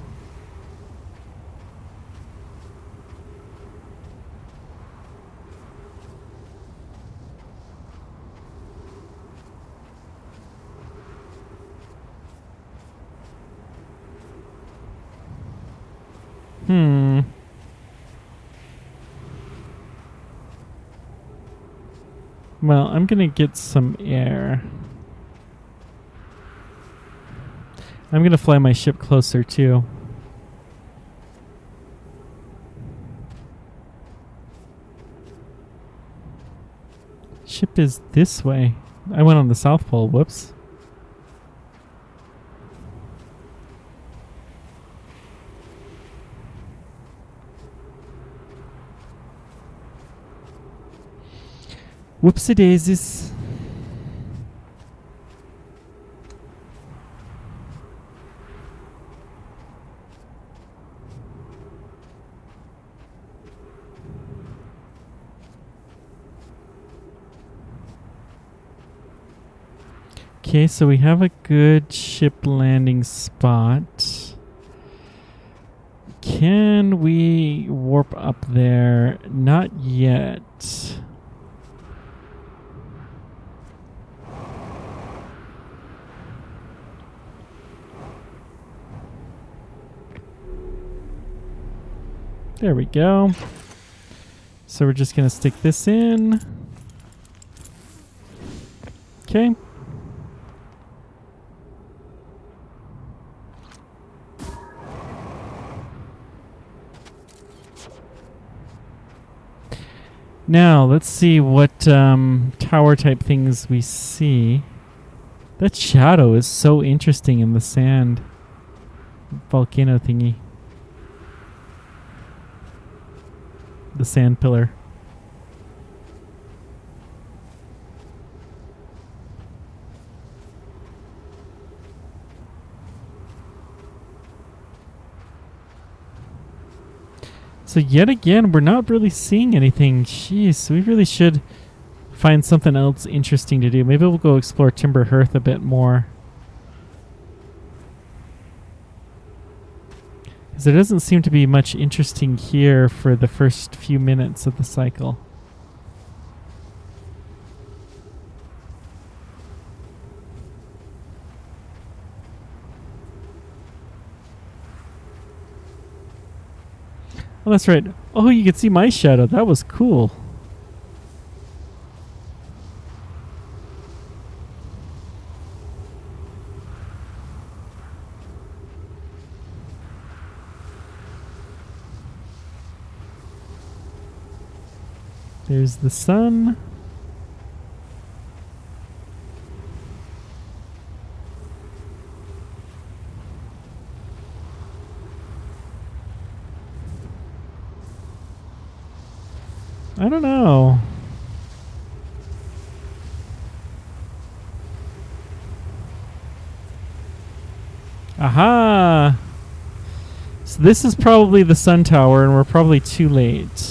A: Well, I'm gonna get some air. I'm gonna fly my ship closer too. Ship is this way. I went on the South Pole, whoops. Whoopsie daisies. Okay, so we have a good ship landing spot. Can we warp up there? Not yet. There we go. So we're just going to stick this in. Okay. Now, let's see what tower type things we see. That shadow is so interesting in the sand volcano thingy. The sand pillar. So yet again, we're not really seeing anything. Jeez, we really should find something else interesting to do. Maybe we'll go explore Timber Hearth a bit more. Because there doesn't seem to be much interesting here for the first few minutes of the cycle. Oh, that's right. Oh, you can see my shadow. That was cool. There's the sun. I don't know. Aha! So this is probably the sun tower, and we're probably too late.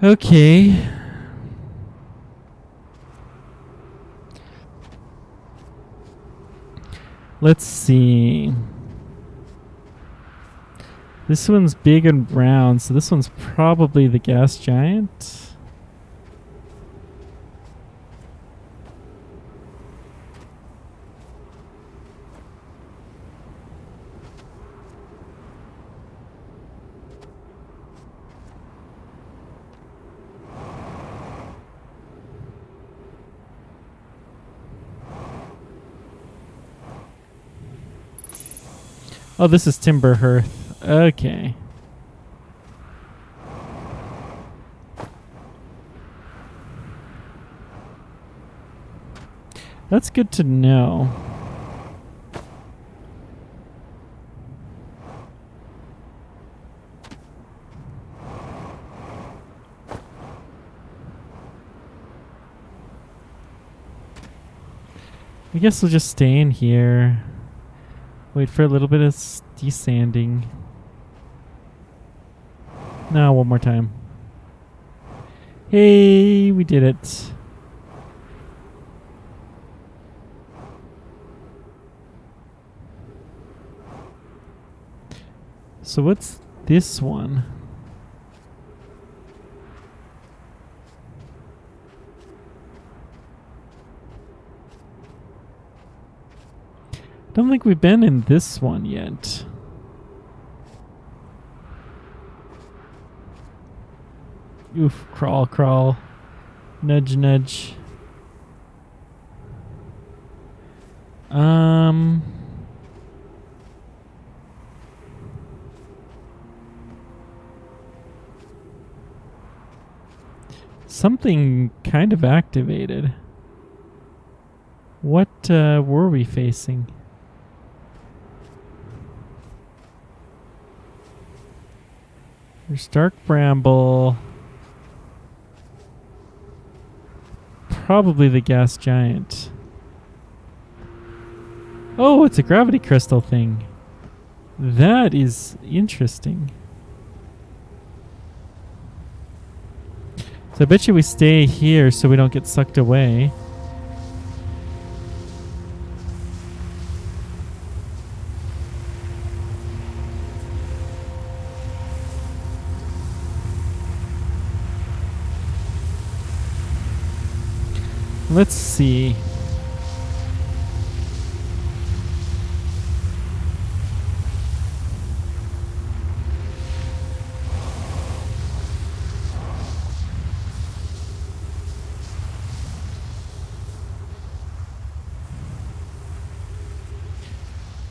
A: Okay. Let's see. This one's big and round, so this one's probably the gas giant. Oh, this is Timber Hearth. Okay. That's good to know. I guess we'll just stay in here. Wait for a little bit of desanding. No, one more time. Hey, we did it. So what's this one? Don't think we've been in this one yet. Oof, crawl, crawl. Nudge, nudge. Something kind of activated. What were we facing? There's dark bramble. Probably the gas giant. Oh, it's a gravity crystal thing. That is interesting. So I bet you we stay here so we don't get sucked away. Let's see.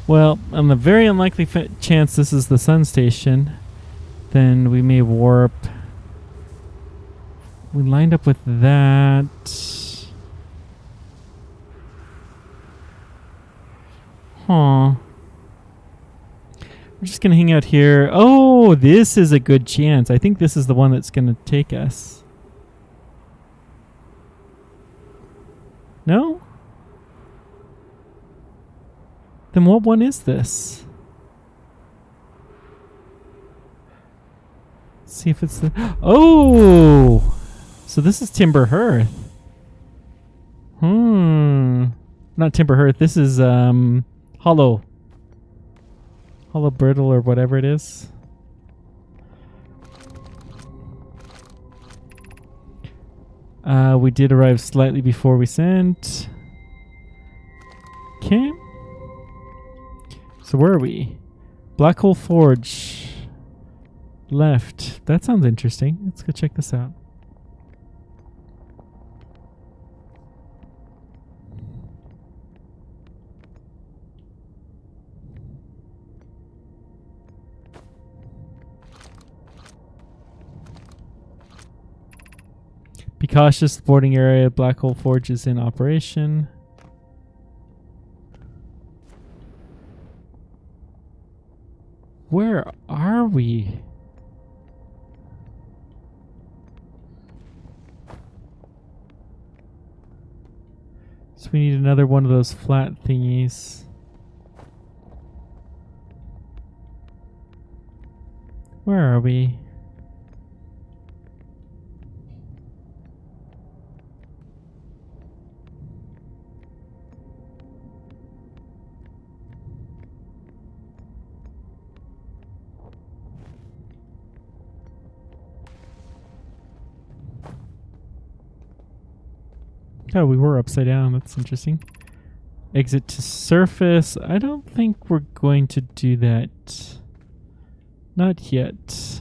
A: Well, on the very unlikely chance this is the sun station, then we may warp. We lined up with that. Huh. We're just going to hang out here. Oh, this is a good chance. I think this is the one that's going to take us. No? Then what one is this? Let's see if it's the... Oh! So this is Timber Hearth. Not Timber Hearth. This is Hollow Brittle or whatever it is. We did arrive slightly before we sent. Okay. So where are we? Black Hole Forge. Left. That sounds interesting. Let's go check this out. Be cautious, the boarding area. Black Hole Forge is in operation. Where are we? So we need another one of those flat thingies. Where are we? Oh, we were upside down. That's interesting. Exit to surface. I don't think we're going to do that. Not yet.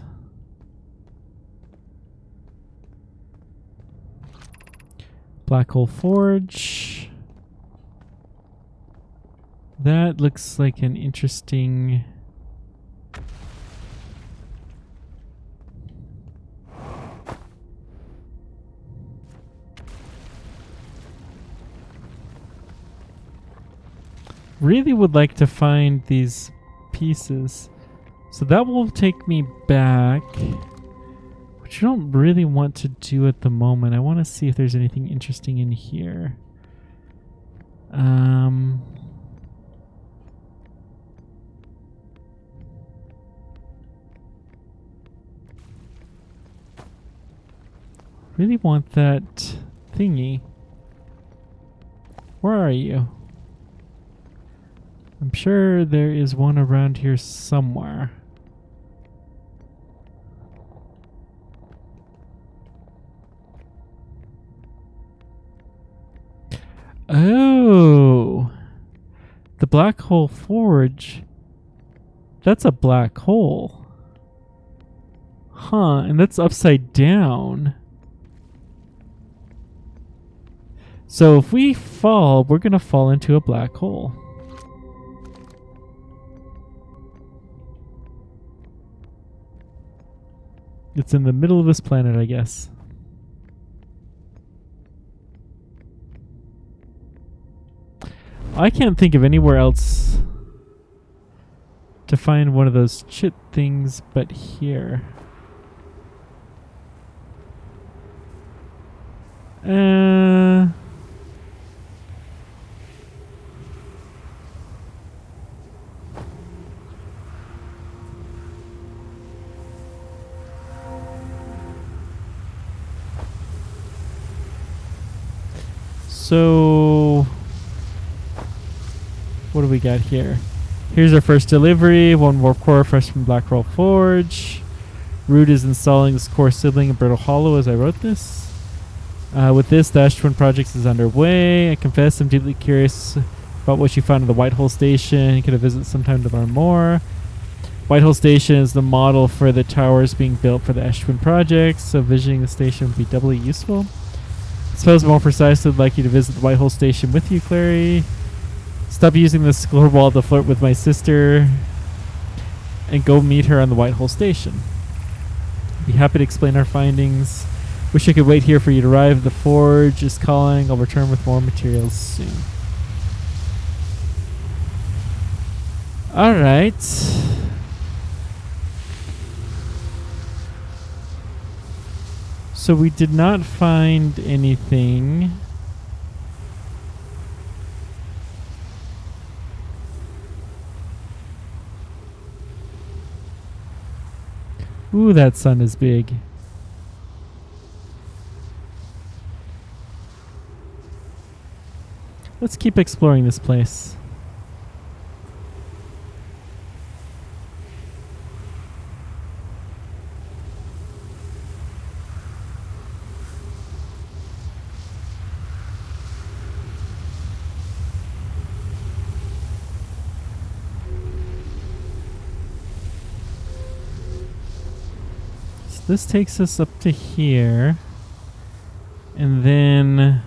A: Black Hole Forge. That looks like an interesting... Really would like to find these pieces. So that will take me back, which I don't really want to do at the moment. I want to see if there's anything interesting in here. Really want that thingy. Where are you? I'm sure there is one around here somewhere. Oh, the Black Hole Forge. That's a black hole. Huh, and that's upside down. So if we fall, we're going to fall into a black hole. It's in the middle of this planet, I guess. I can't think of anywhere else to find one of those chit things but here. So, what do we got here? Here's our first delivery. One warp core fresh from Black Hole Forge. Root is installing this core sibling in Brittle Hollow as I wrote this. With this, the Ash Twin Project is underway. I confess I'm deeply curious about what you found in the Whitehole Station. You could have visited sometime to learn more. Whitehole Station is the model for the towers being built for the Ash Twin Project, so visiting the station would be doubly useful. I suppose more precisely, I'd like you to visit the Whitehole Station with you, Clary. Stop using the score wall to flirt with my sister and go meet her on the Whitehall station. Be happy to explain our findings. Wish I could wait here for you to arrive. The forge is calling. I'll return with more materials soon. Alright. So we did not find anything. Ooh, that sun is big. Let's keep exploring this place. This takes us up to here, and then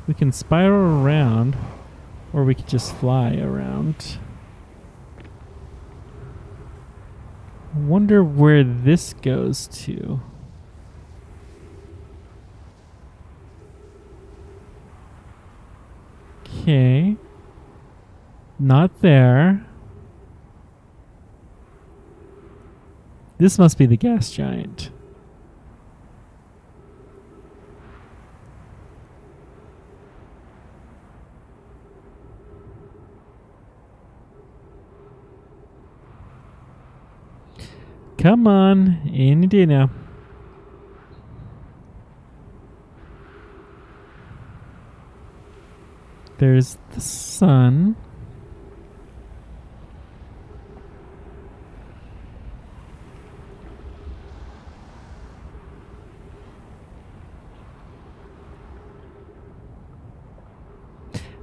A: we can spiral around, or we could just fly around. I wonder where this goes to. Okay. Not there. This must be the gas giant. Come on, any day now. There's the sun.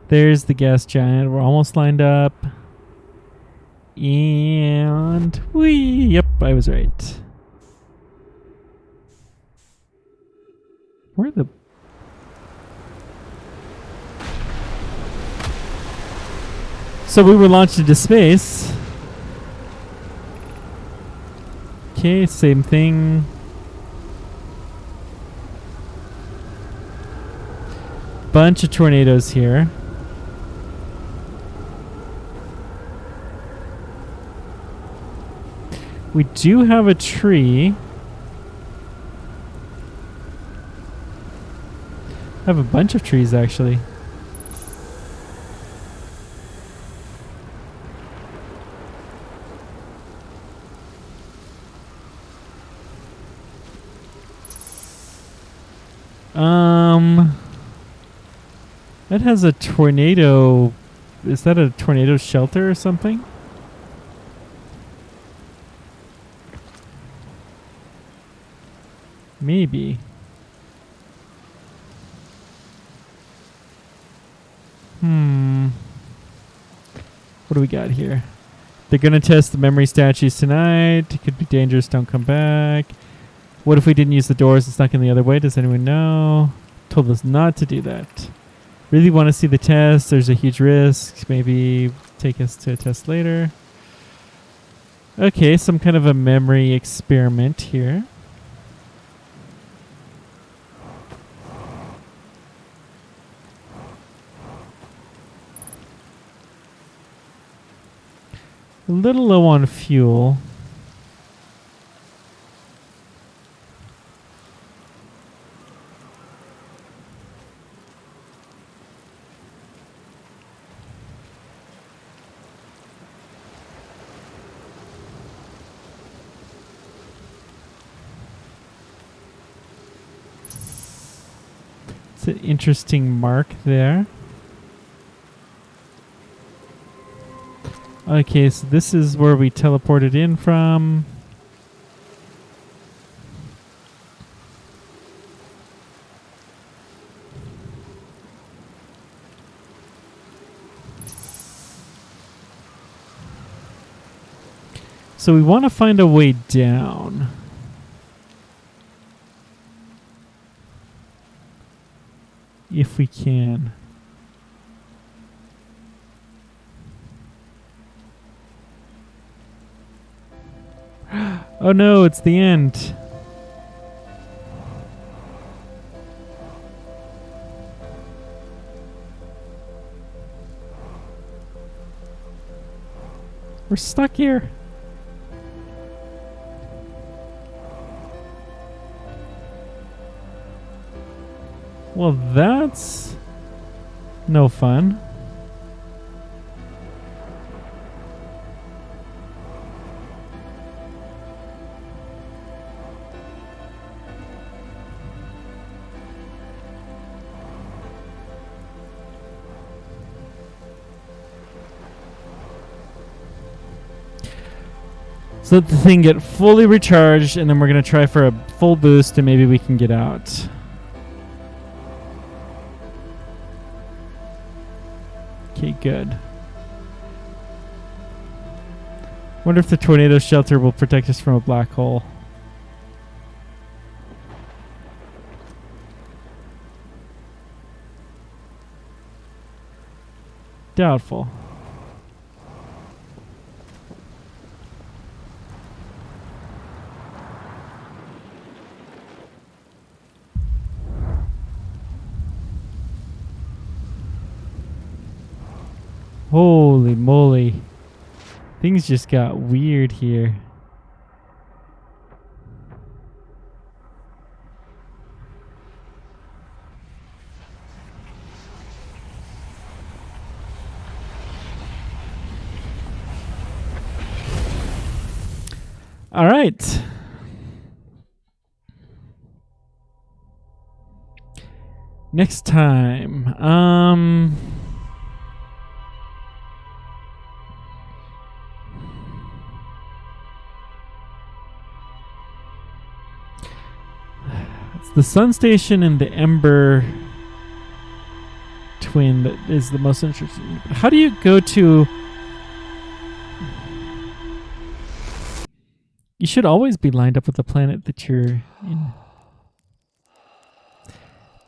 A: There's the gas giant. We're almost lined up. And yep, I was right. Where the... So we were launched into space. Okay, same thing. Bunch of tornadoes here. We do have a tree. I have a bunch of trees, actually. That has a tornado. Is that a tornado shelter or something? Maybe. What do we got here? They're going to test the memory statues tonight. It could be dangerous. Don't come back. What if we didn't use the doors and snuck in the other way? Does anyone know? Told us not to do that. Really want to see the test. There's a huge risk. Maybe take us to a test later. Okay, some kind of a memory experiment here. A little low on fuel. It's an interesting mark there. Okay, so this is where we teleported in from. So we want to find a way down. If we can. Oh no, it's the end. We're stuck here. Well, that's no fun. So let the thing get fully recharged, and then we're going to try for a full boost, and maybe we can get out. Okay, good. Wonder if the tornado shelter will protect us from a black hole. Doubtful. Holy moly. Things just got weird here. All right. Next time. It's the Sun Station and the Ember Twin that is the most interesting. How do you go to... You should always be lined up with the planet that you're in.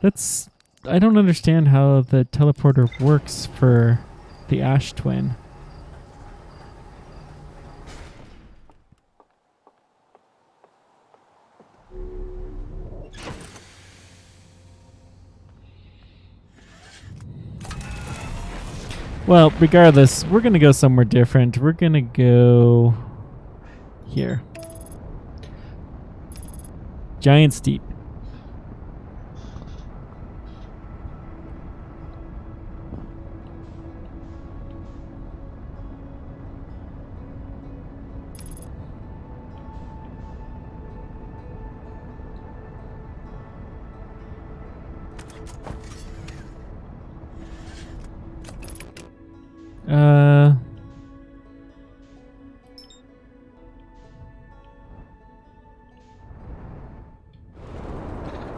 A: That's... I don't understand how the teleporter works for the Ash Twin. Well, regardless, we're going to go somewhere different. We're going to go here. Giant Steep.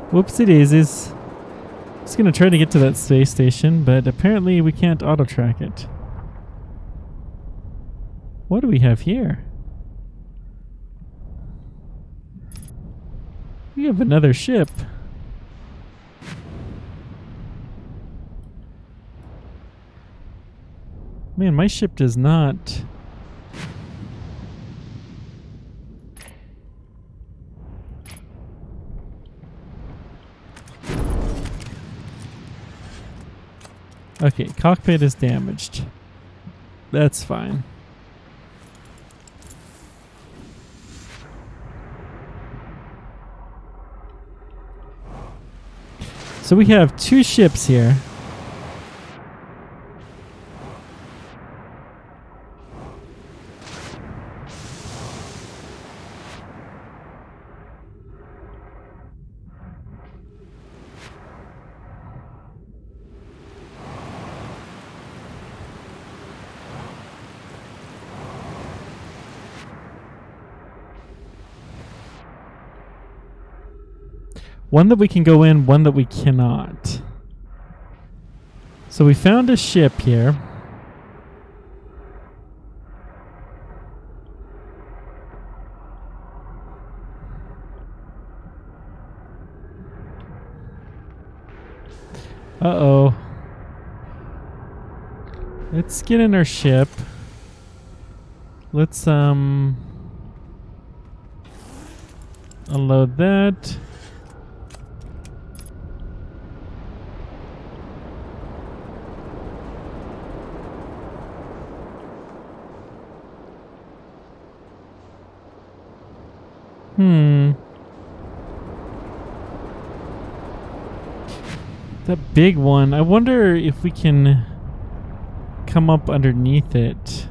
A: Whoopsie daisies. Just gonna try to get to that space station, but apparently we can't auto track it. What do we have here? We have another ship. Man, my ship does not. Okay, cockpit is damaged. That's fine. So we have two ships here. One that we can go in, one that we cannot. So we found a ship here. Uh-oh. Let's get in our ship. Let's, unload that. That big one. I wonder if we can come up underneath it.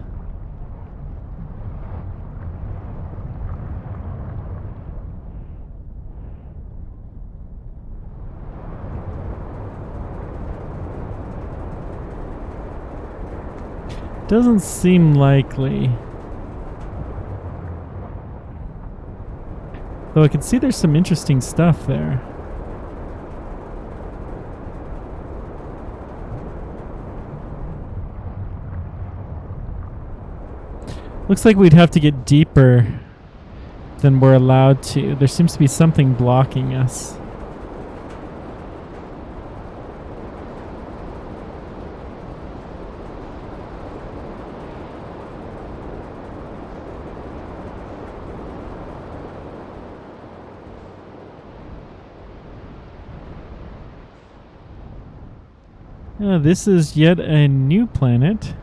A: Doesn't seem likely. Though I can see there's some interesting stuff there. Looks like we'd have to get deeper than we're allowed to. There seems to be something blocking us. This is yet a new planet.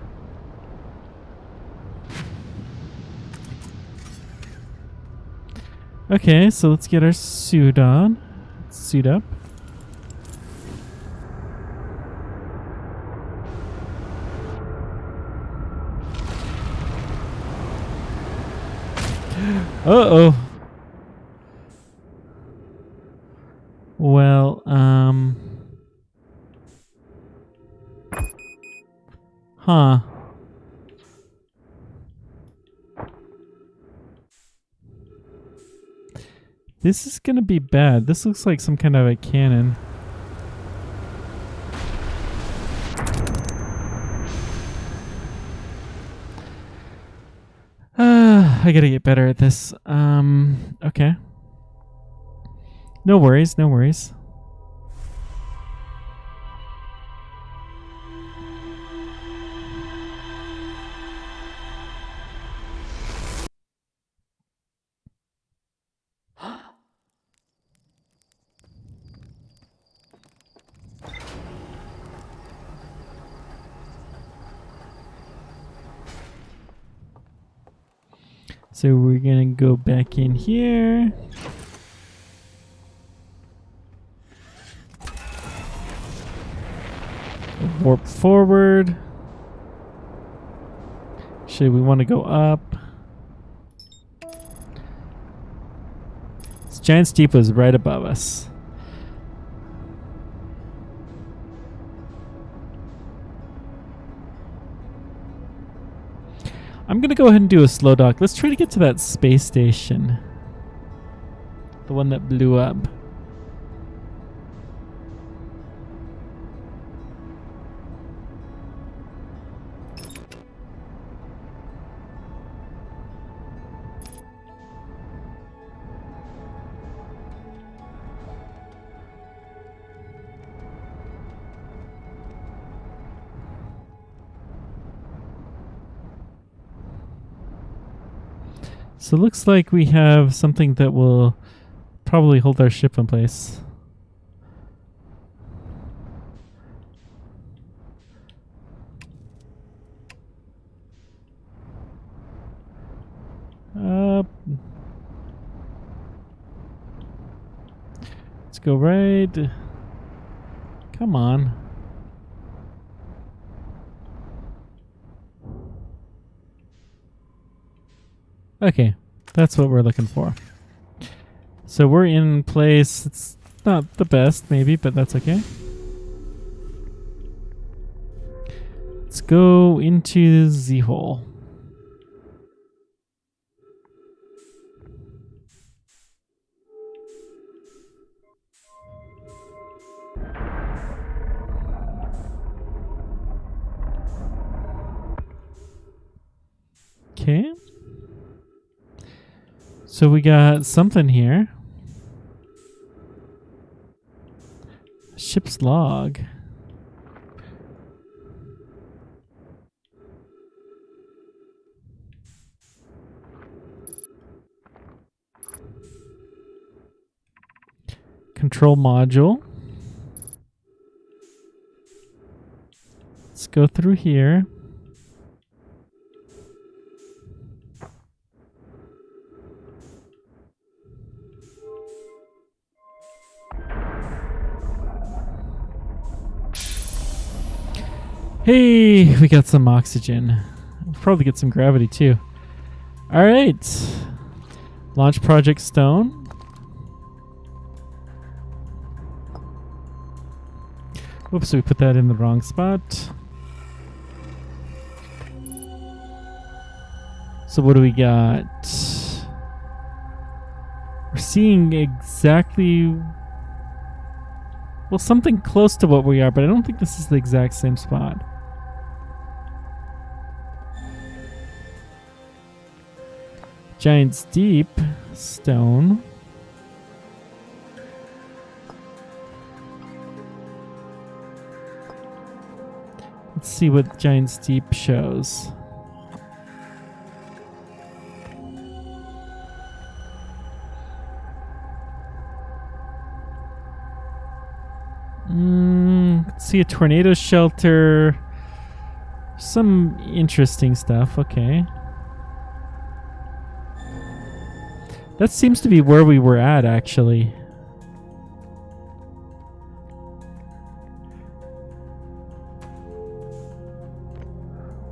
A: Okay, so let's get our suit on. Suit up. Uh-oh. Well, huh. This is gonna be bad. This looks like some kind of a cannon. I gotta get better at this. Okay. No worries, no worries. So we're gonna go back in here. Warp forward. Should we want to go up? This giant steep was right above us. I'm gonna go ahead and do a slow dock. Let's try to get to that space station. The one that blew up. So it looks like we have something that will probably hold our ship in place. Up. Let's go right. Come on. Okay, that's what we're looking for. So we're in place. It's not the best, maybe, but that's okay. Let's go into the hole. Okay. So we got something here. Ship's log. control module. Let's go through here. Hey, we got some oxygen. We'll probably get some gravity too. All right. Launch Project Stone. Whoops, we put that in the wrong spot. So what do we got? We're seeing exactly... well, something close to what we are, but I don't think this is the exact same spot. Giant's Deep stone. Let's see what Giant's Deep shows. Let's see a tornado shelter. Some interesting stuff. Okay. That seems to be where we were at, actually.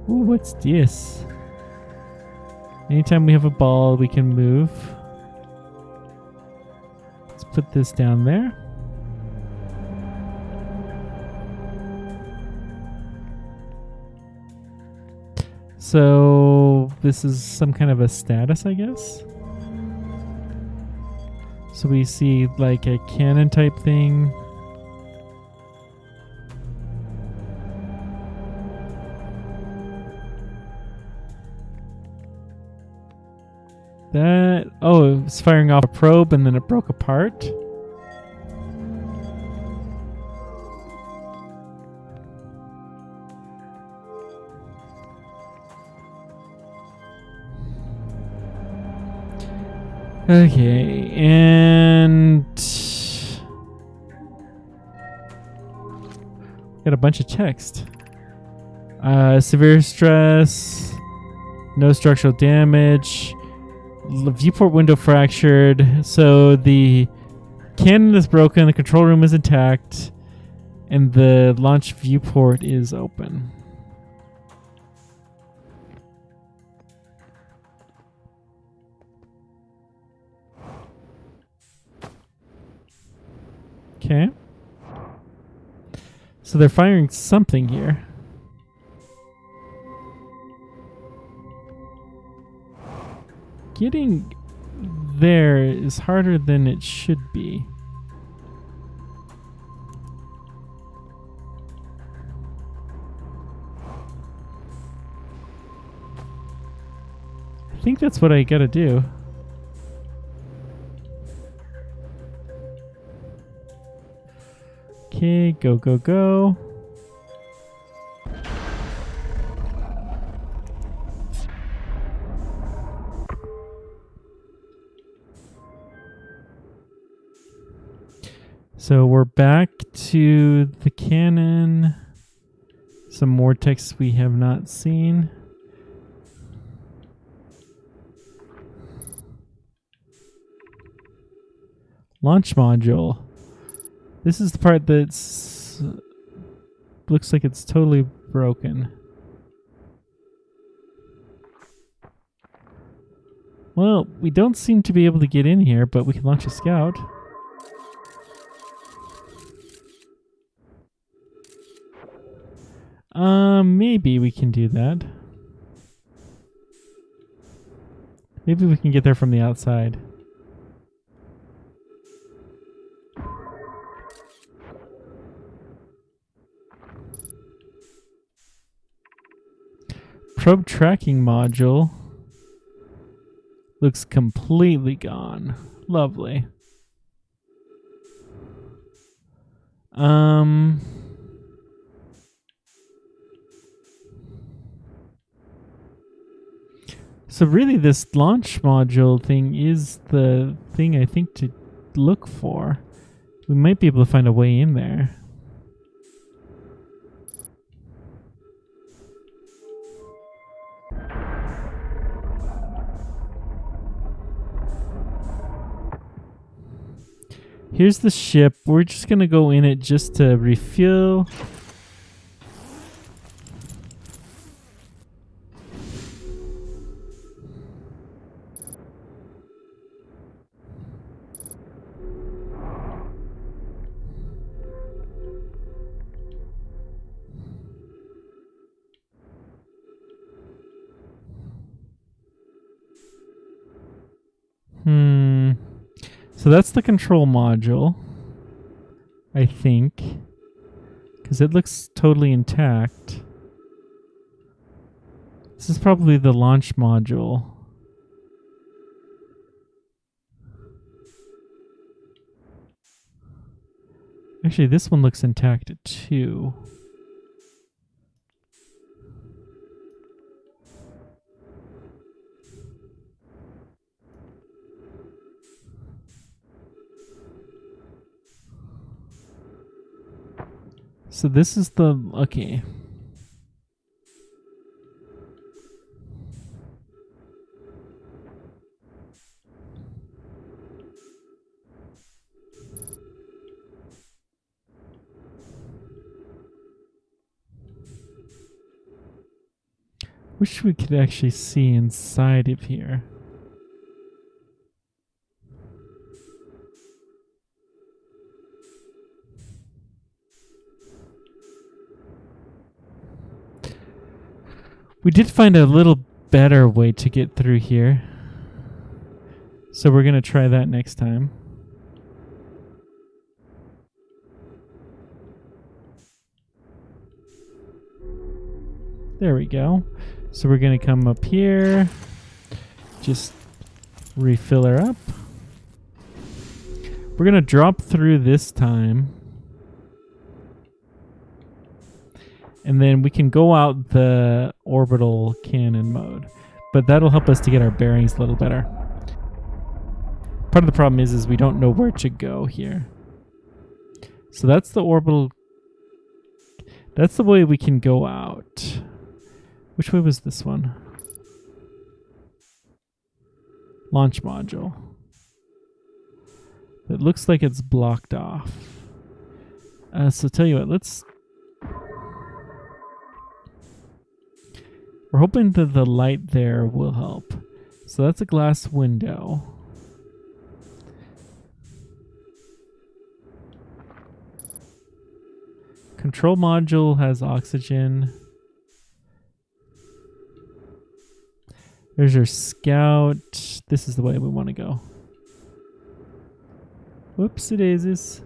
A: Ooh, what's this? Anytime we have a ball, we can move. Let's put this down there. So this is some kind of a status, I guess. So we see like a cannon type thing. That, oh, it was firing off a probe and then it broke apart. Okay, and got a bunch of text. Severe stress, no structural damage, viewport window fractured. So the cannon is broken, the control room is intact, and the launch viewport is open. Okay. So they're firing something here. Getting there is harder than it should be. I think that's what I gotta do. Okay, go, go, go. So we're back to the cannon. Some more text we have not seen. Launch module. This is the part that's looks like it's totally broken. Well, we don't seem to be able to get in here, but we can launch a scout. Maybe we can do that. Maybe we can get there from the outside. Probe tracking module looks completely gone. Lovely. So really this launch module thing is the thing I think to look for. we might be able to find a way in there. Here's the ship. We're just going to go in it just to refuel. So that's the control module, I think, because it looks totally intact. This is probably the launch module. Actually, this one looks intact too. So this is the, okay. Wish we could actually see inside of here. We did find a little better way to get through here. So we're going to try that next time. There we go. So we're going to come up here. Just refill her up. We're going to drop through this time. And then we can go out the orbital cannon mode. But that'll help us to get our bearings a little better. Part of the problem is we don't know where to go here. So that's the orbital. That's the way we can go out. Which way was this one? Launch module. It looks like it's blocked off. So tell you what, let's... We're hoping that the light there will help. So that's a glass window. Control module has oxygen. There's your scout. This is the way we want to go. Whoopsie daisies.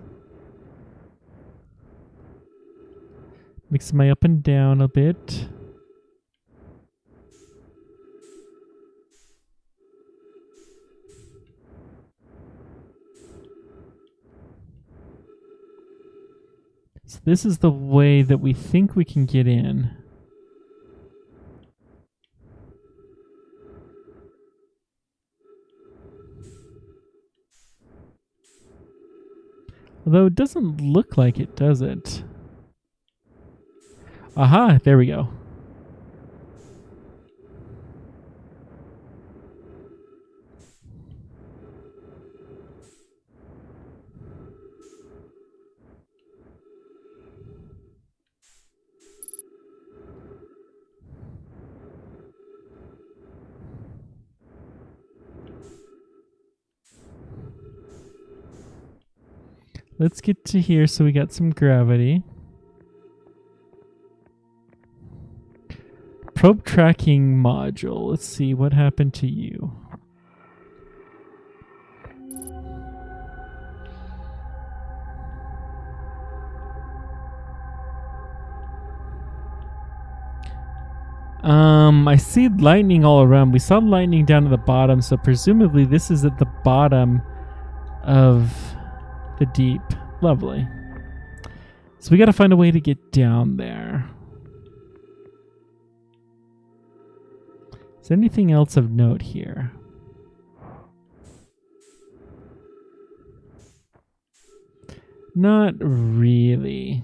A: Mix my up and down a bit. So this is the way that we think we can get in. Although it doesn't look like it, does it? Aha, there we go. Let's get to here so we got some gravity. Probe tracking module. Let's see what happened to you. I see lightning all around. We saw lightning down at the bottom, so presumably this is at the bottom of the deep. Lovely. So we got to find a way to get down there. Is there anything else of note here? Not really.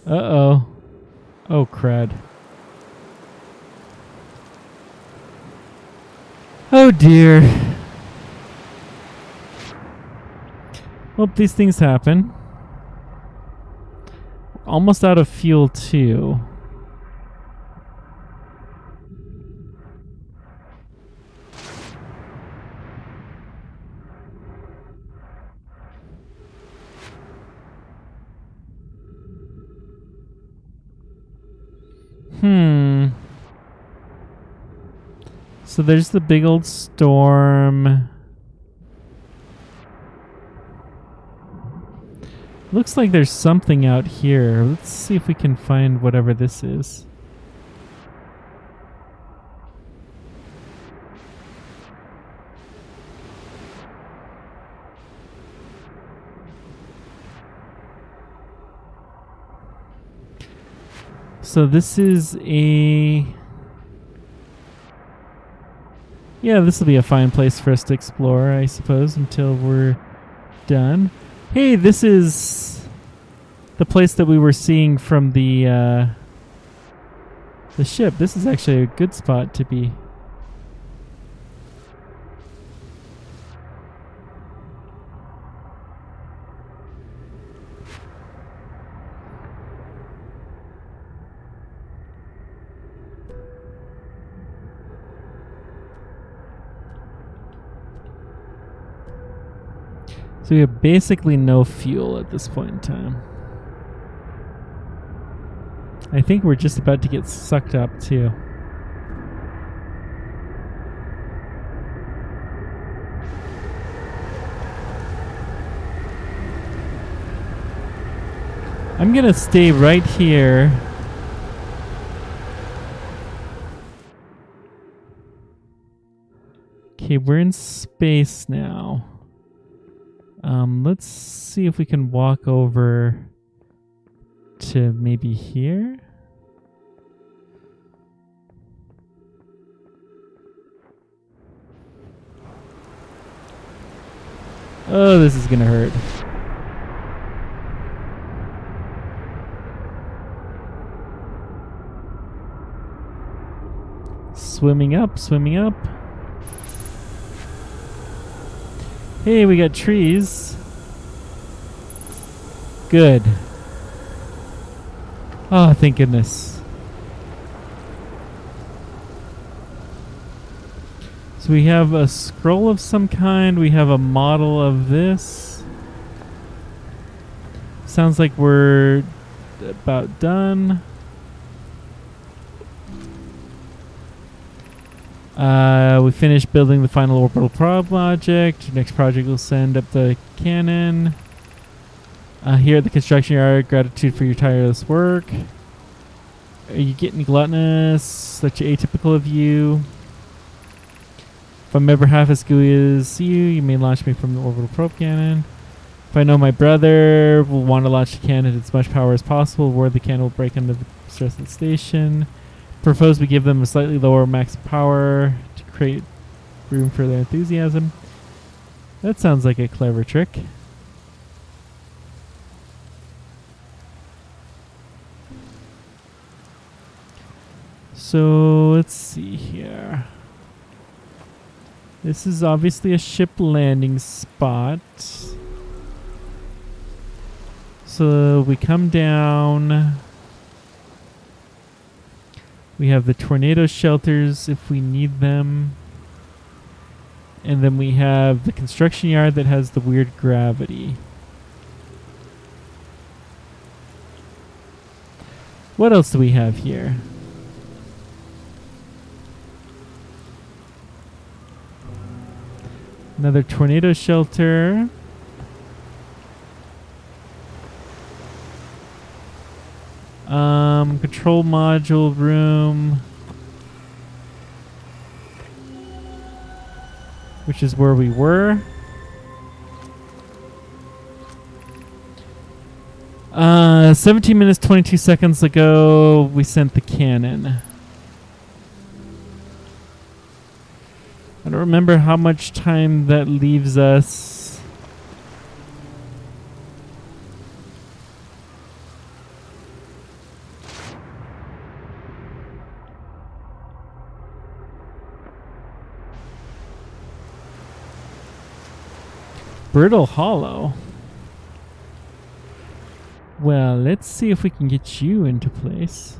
A: Uh-oh. Oh, crud. Oh, dear. Well, these things happen. Almost out of fuel, too. So there's the big old storm. Looks like there's something out here. Let's see if we can find whatever this is. So this is a... Yeah, this will be a fine place for us to explore, I suppose, until we're done. Hey, this is the place that we were seeing from the ship. This is actually a good spot to be. So we have basically no fuel at this point in time. I think we're just about to get sucked up too. I'm gonna stay right here. Okay, we're in space now. Let's see if we can walk over to maybe here. Oh, this is gonna hurt. Swimming up, swimming up. Hey, we got trees. Good. Oh, thank goodness. So we have a scroll of some kind. We have a model of this. Sounds like we're about done. We finished building the final orbital probe project. Next project will send up the cannon. Here at the construction yard, gratitude for your tireless work. Are you getting gluttonous? Such atypical of you. If I'm ever half as gooey as you may launch me from the orbital probe cannon. If I know my brother will want to launch the cannon at as much power as possible, where the cannon will break under the stress of the station. Propose we give them a slightly lower max power to create room for their enthusiasm. That sounds like a clever trick. So let's see here. This is obviously a ship landing spot. So we come down. We have the tornado shelters if we need them. And then we have the construction yard that has the weird gravity. What else do we have here? Another tornado shelter. Control module room. Which is where we were. 17 minutes, 22 seconds ago, we sent the cannon. I don't remember how much time that leaves us. Brittle Hollow. Well, let's see if we can get you into place.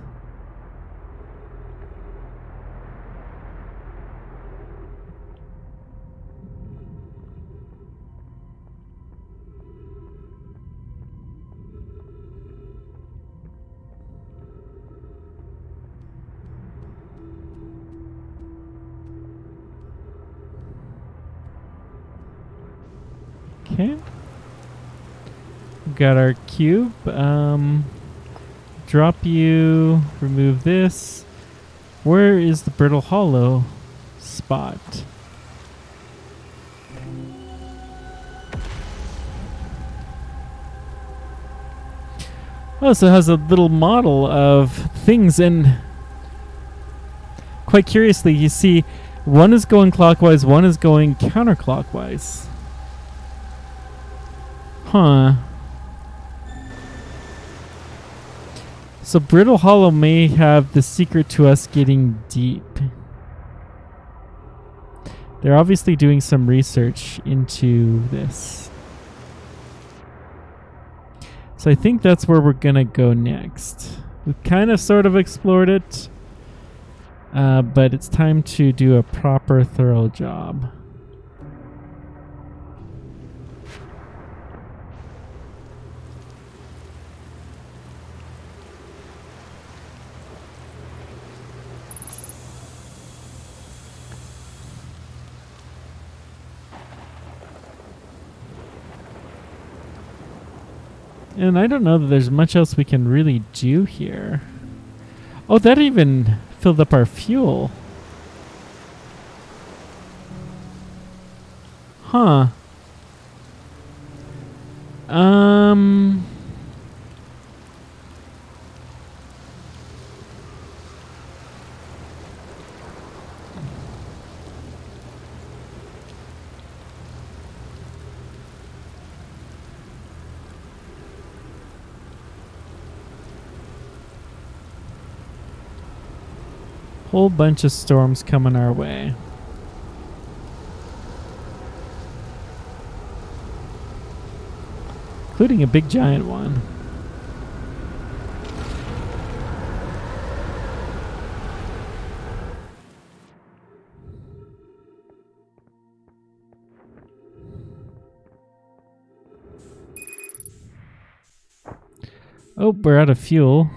A: Okay. Got our cube. Drop you. Remove this. Where is the Brittle Hollow spot? Oh, so it has a little model of things, and quite curiously, you see one is going clockwise, one is going counterclockwise. Huh. So Brittle Hollow may have the secret to us getting deep. They're obviously doing some research into this. So I think that's where we're gonna go next. We've kind of sort of explored it, but it's time to do a proper, thorough job. And I don't know that there's much else we can really do here. Oh, that even filled up our fuel. Huh. Whole bunch of storms coming our way. Including a big giant one. Oh, we're out of fuel.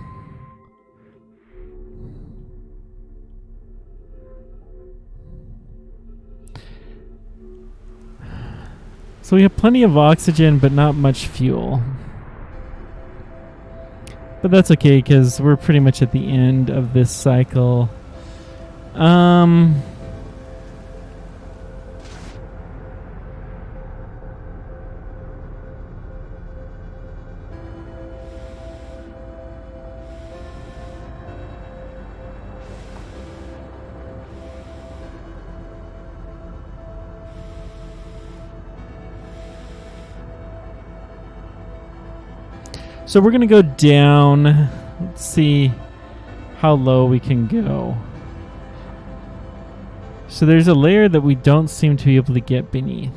A: So we have plenty of oxygen, but not much fuel. But that's okay, because we're pretty much at the end of this cycle. So we're going to go down. Let's see how low we can go. So there's a layer that we don't seem to be able to get beneath.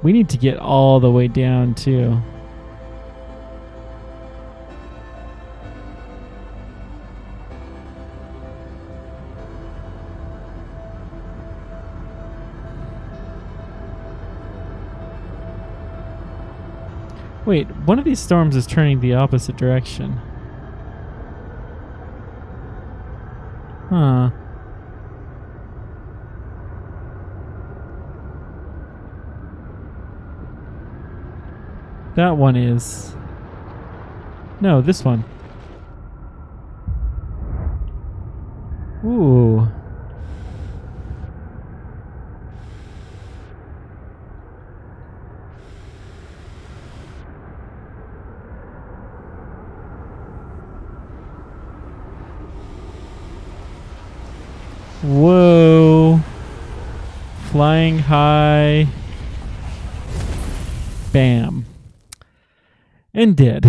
A: We need to get all the way down too. Wait, one of these storms is turning the opposite direction. Huh. That one is. No, this one. Ooh. Whoa. Flying high. Bam. And dead.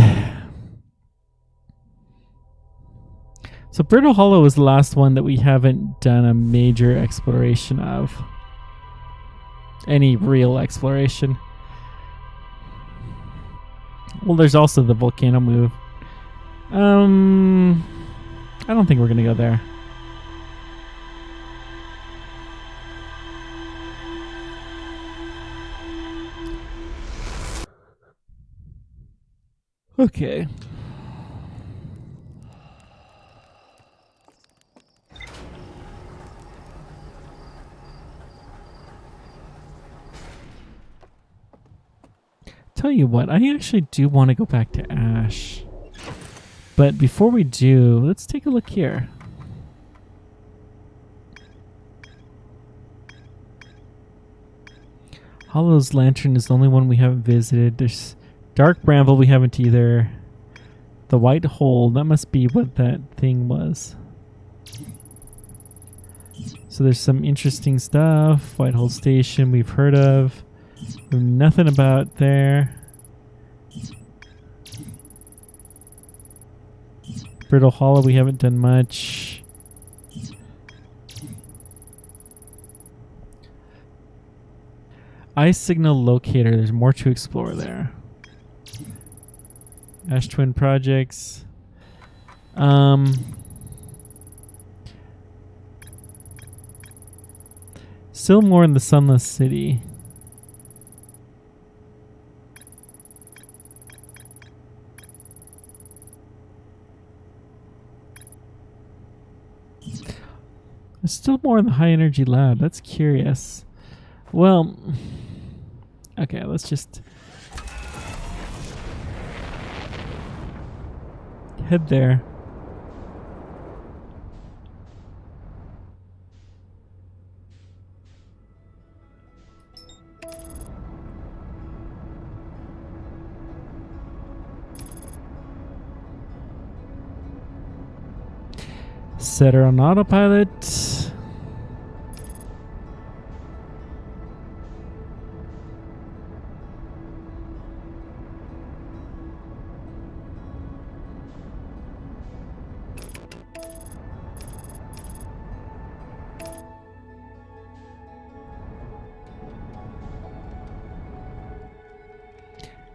A: So Brittle Hollow is the last one that we haven't done a major exploration of. Any real exploration. Well, there's also the volcano move. I don't think we're gonna go there. Okay. Tell you what, I actually do want to go back to Ash. But before we do, let's take a look here. Hollow's Lantern is the only one we haven't visited. There's Dark Bramble we haven't either. The White Hole, that must be what that thing was. So there's some interesting stuff. White Hole Station we've heard of. Nothing about there. Brittle Hollow we haven't done much. Eye Signal Locator, there's more to explore there. Ash Twin Projects. Still more in the Sunless City. There's still more in the High Energy Lab. That's curious. Well, okay, let's just head there. Set her on autopilot.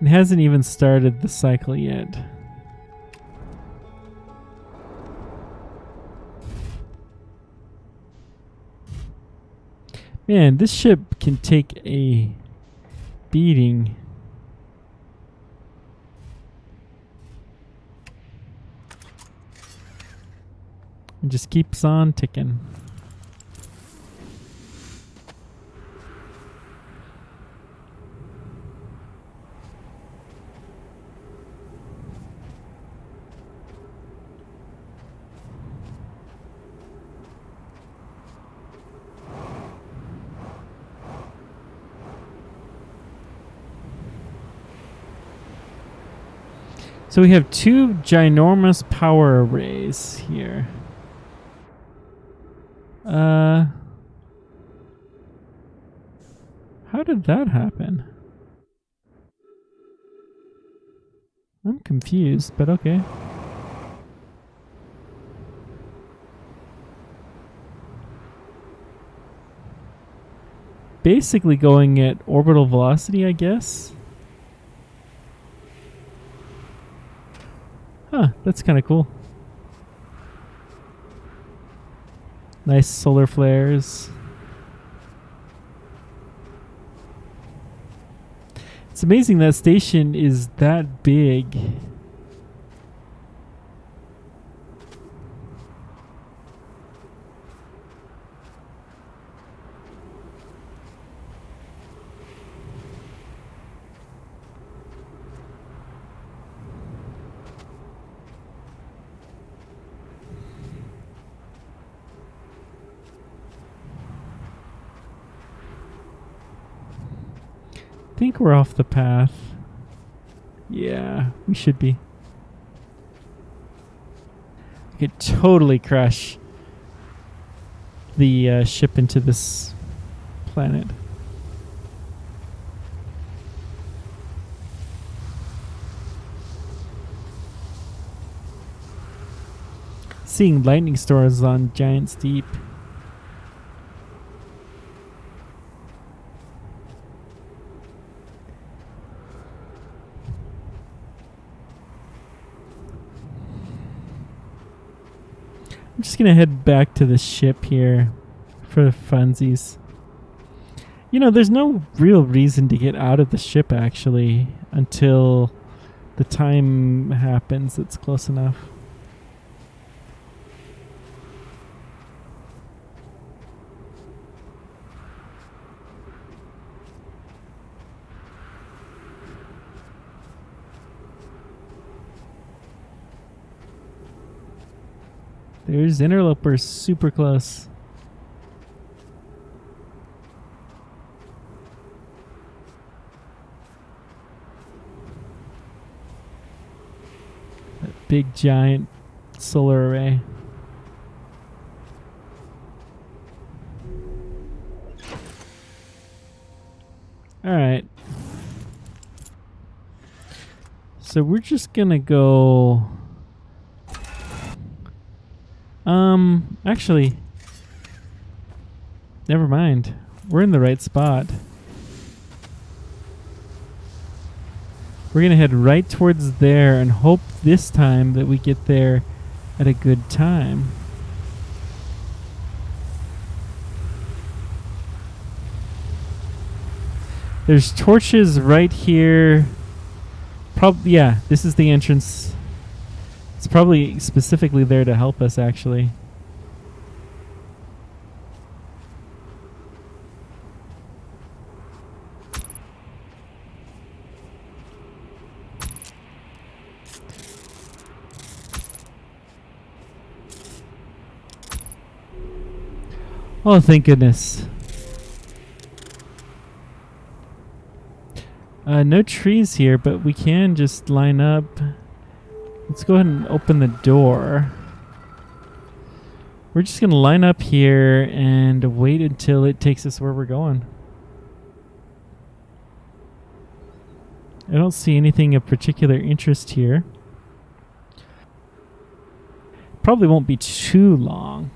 A: It hasn't even started the cycle yet. Man, this ship can take a beating. It just keeps on ticking. So we have two ginormous power arrays here. How did that happen? I'm confused, but okay. Basically going at orbital velocity, I guess. Huh, that's kind of cool. Nice solar flares. It's amazing that station is that big. think we're off the path. Yeah, we should be. We could totally crash the ship into this planet. Seeing lightning storms on Giant's Deep. I'm just gonna head back to the ship here for funsies. You know, there's no real reason to get out of the ship actually until the time happens that's close enough. There's interlopers super close. That big giant solar array. All right. So we're just gonna go. Actually, never mind. We're in the right spot. We're gonna head right towards there and hope this time that we get there at a good time. There's torches right here. Yeah, this is the entrance. It's probably specifically there to help us, actually. Oh, thank goodness. No trees here, but we can just line up. Let's go ahead and open the door. We're just going to line up here and wait until it takes us where we're going. I don't see anything of particular interest here. Probably won't be too long.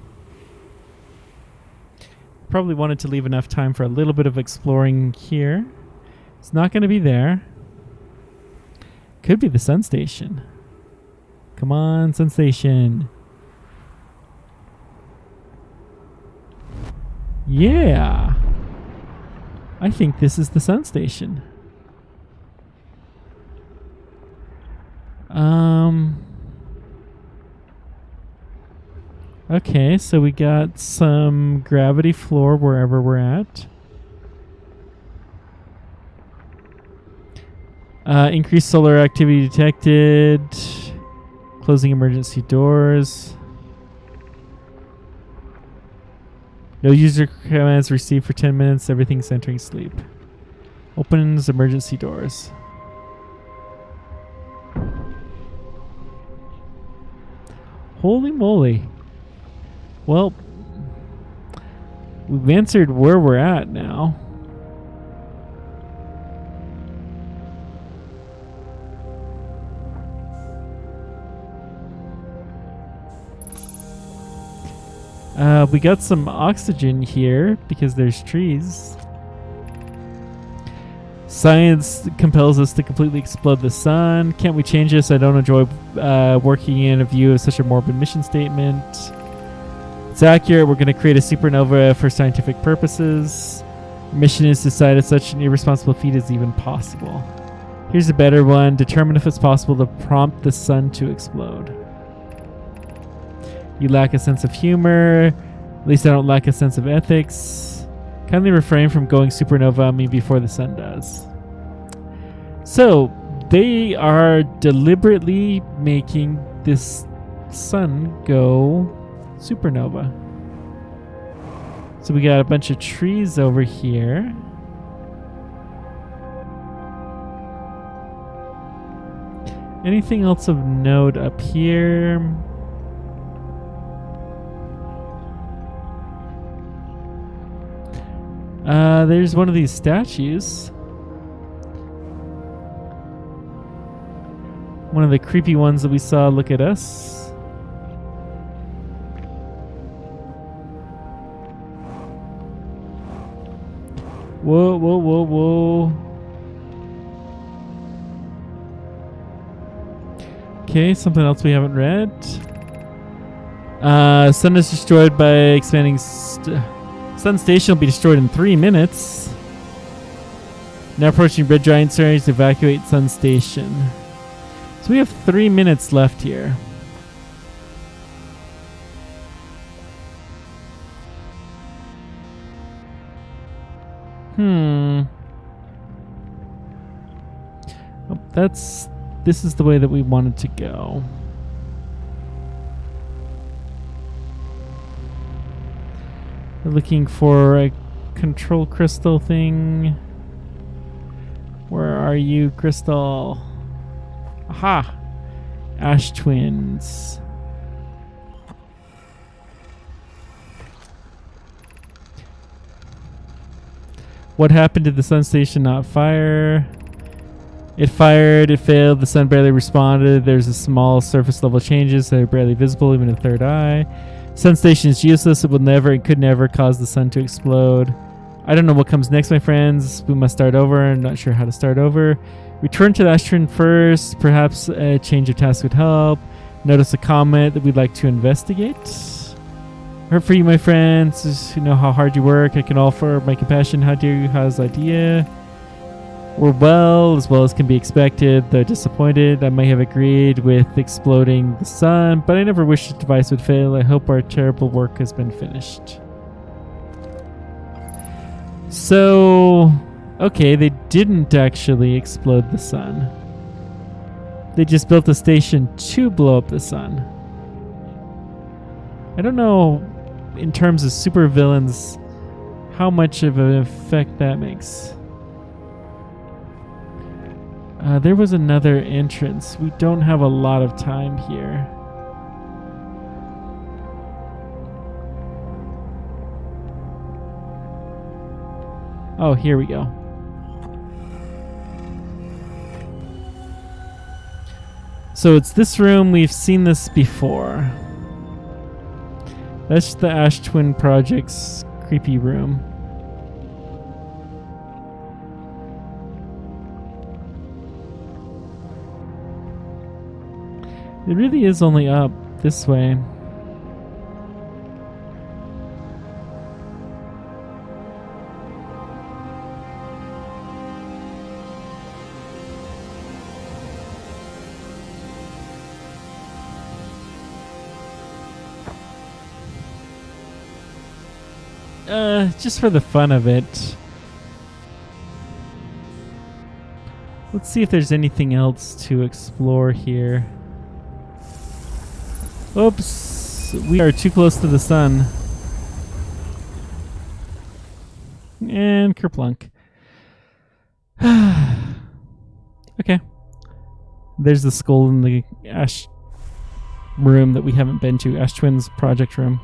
A: Probably wanted to leave enough time for a little bit of exploring here. It's not going to be there. Could be the sun station. Come on, sun station. Yeah. I think this is the sun station. Okay, so we got some gravity floor wherever we're at. Increased solar activity detected. Closing emergency doors. No user commands received for 10 minutes. Everything's entering sleep. Opens emergency doors. Holy moly. Well, we've answered where we're at now. We got some oxygen here because there's trees. Science compels us to completely explode the sun. Can't we change this? I don't enjoy working in a view of such a morbid mission statement. It's accurate. We're going to create a supernova for scientific purposes. Mission is decided such an irresponsible feat is even possible. Here's a better one. Determine if it's possible to prompt the sun to explode. You lack a sense of humor. At least I don't lack a sense of ethics. Kindly refrain from going supernova on me before the sun does. So, they are deliberately making this sun go supernova. So we got a bunch of trees over here. Anything else of note up here? There's one of these statues. One of the creepy ones that we saw look at us. Whoa, whoa, whoa, whoa. Okay, something else we haven't read. Sun is destroyed by expanding... Sun Station will be destroyed in 3 minutes. Now approaching Red Giant Surge to evacuate Sun Station. So we have 3 minutes left here. Oh, this is the way that we wanted to go. We're looking for a control crystal thing. Where are you, Crystal? Aha! Ash Twins. What happened? Did the Sun Station not fire? It fired, it failed, the sun barely responded. There's a small surface level changes that are barely visible, even in the third eye. Sun Station is useless. It will never and could never cause the sun to explode. I don't know what comes next, my friends. We must start over. I'm not sure how to start over. Return to the Ash Twin first. Perhaps a change of task would help. Notice a comet that we'd like to investigate. Heard for you, my friends. Just, you know how hard you work. I can offer my compassion. How dare you? How's the idea? We're well as can be expected, though disappointed. I may have agreed with exploding the sun, but I never wished the device would fail. I hope our terrible work has been finished. So, okay, they didn't actually explode the sun. They just built a station to blow up the sun. I don't know, in terms of supervillains, how much of an effect that makes. There was another entrance. We don't have a lot of time here. Oh, here we go. So it's this room. We've seen this before. That's the Ash Twin Project's creepy room. It really is only up this way. Just for the fun of it. Let's see if there's anything else to explore here. Oops, we are too close to the sun. And kerplunk. Okay. There's the skull in the Ash room that we haven't been to. Ash Twins project room.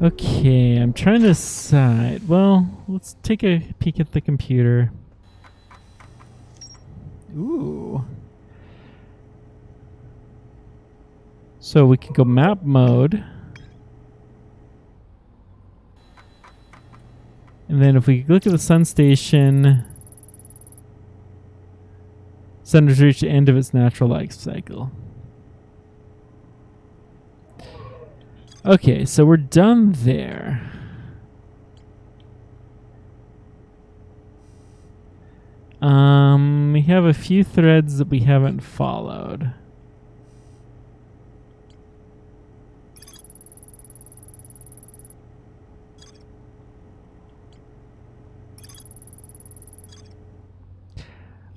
A: Okay, I'm trying to decide. Well, let's take a peek at the computer. Ooh. So we can go map mode. And then if we look at the sun station, sun has reached the end of its natural life cycle. Okay, so we're done there. We have a few threads that we haven't followed.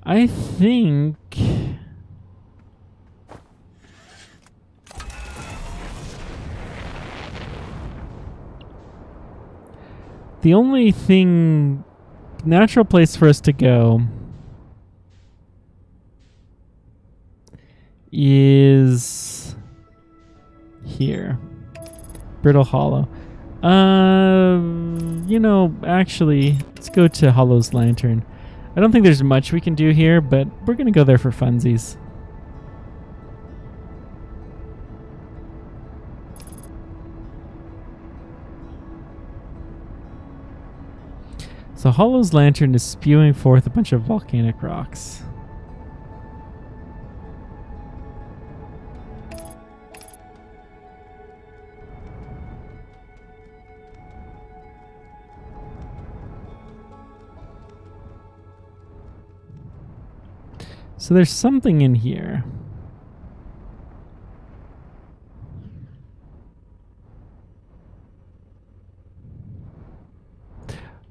A: I think... the only thing... natural place for us to go... is... here. Brittle Hollow. You know, actually, let's go to Hollow's Lantern. I don't think there's much we can do here, but we're going to go there for funsies. So Hollow's Lantern is spewing forth a bunch of volcanic rocks. So there's something in here.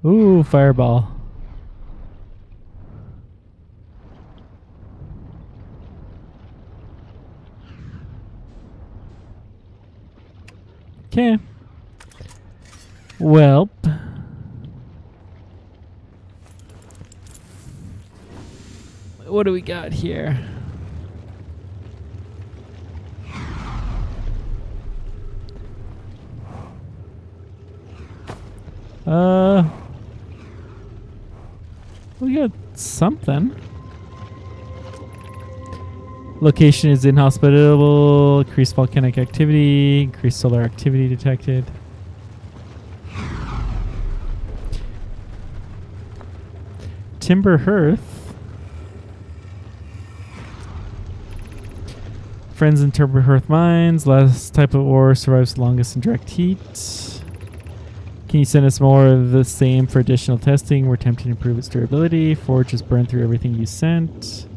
A: Ooh, fireball. Okay. Well. What do we got here? We got something. Location is inhospitable. Increased volcanic activity. Increased solar activity detected. Timber hearth. Friends in Timber hearth mines. Last type of ore survives longest in direct heat. Can you send us more of the same for additional testing? We're attempting to improve its durability. Forge just burned through everything you sent.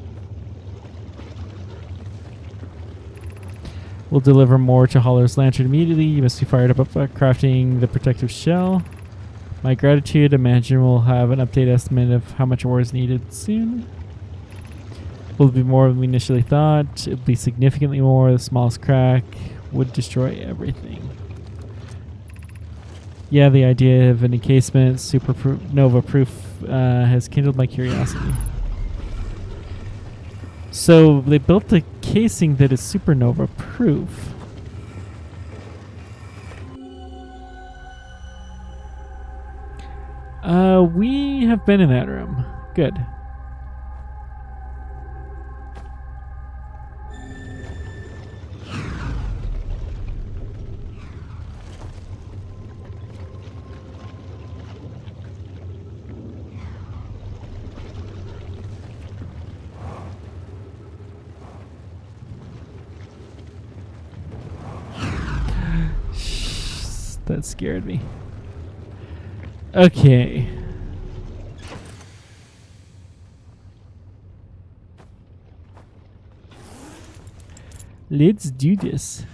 A: We'll deliver more to Hollow's Lantern immediately. You must be fired up about crafting the protective shell. My gratitude. Imagine we'll have an update estimate of how much ore is needed soon. Will be more than we initially thought. It'll be significantly more. The smallest crack would destroy everything. Yeah, the idea of an encasement, supernova proof, has kindled my curiosity. So they built a casing that is supernova proof. We have been in that room. Good. That scared me. Okay. Let's do this.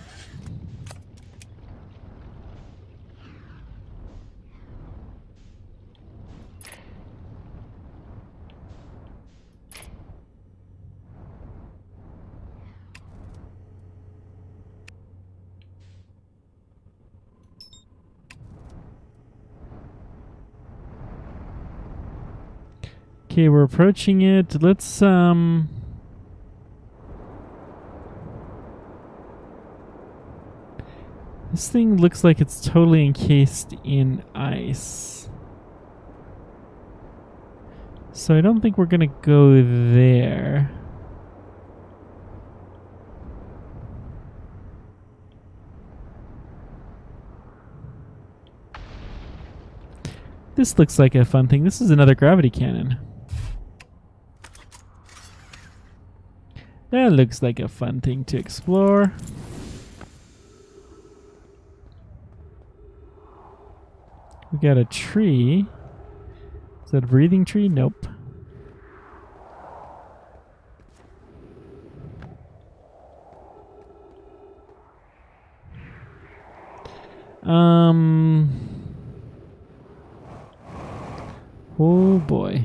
A: Okay, we're approaching it. Let's this thing looks like it's totally encased in ice. So I don't think we're gonna go there. This looks like a fun thing. This is another gravity cannon. That looks like a fun thing to explore. We got a tree. Is that a breathing tree? Nope. Oh boy.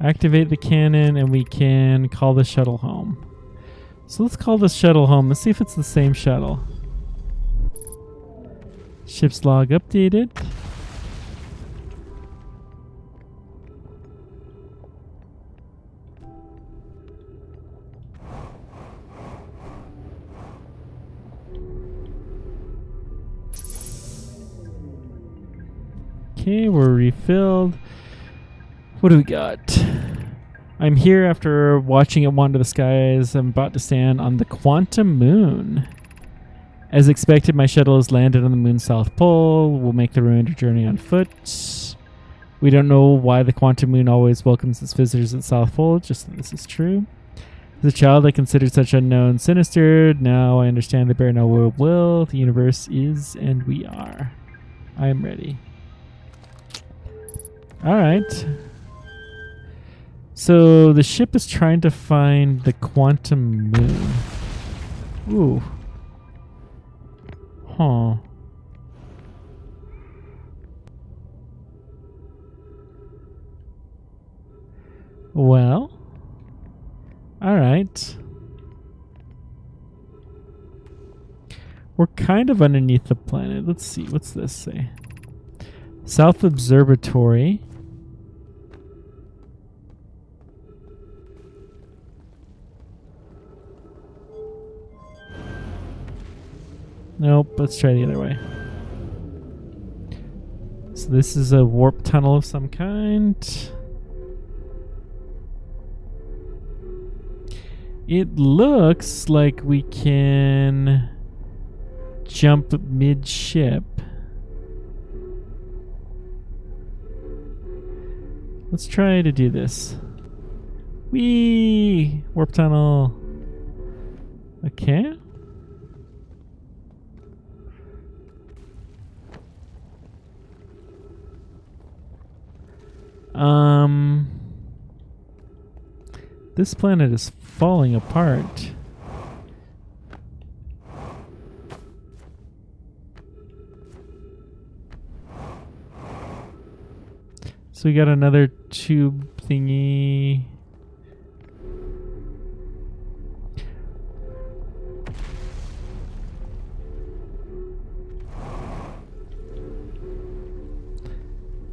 A: Activate the cannon and we can call the shuttle home. So let's call this shuttle home. Let's see if it's the same shuttle. Ship's log updated. Okay, we're refilled. What do we got? I'm here after watching it wander the skies. I'm about to stand on the quantum moon. As expected, my shuttle has landed on the moon's south pole. We'll make the remainder journey on foot. We don't know why the quantum moon always welcomes its visitors at South Pole, just that this is true. As a child, I considered such unknown sinister. Now I understand they bear no world will. The universe is, and we are. I am ready. Alright. So the ship is trying to find the quantum moon. Ooh. Huh. Well. Alright. We're kind of underneath the planet. Let's see. What's this say? South Observatory. Nope, let's try the other way. So this is a warp tunnel of some kind. It looks like we can jump mid-ship. Let's try to do this. Whee! Warp tunnel. Okay. This planet is falling apart. So we got another tube thingy.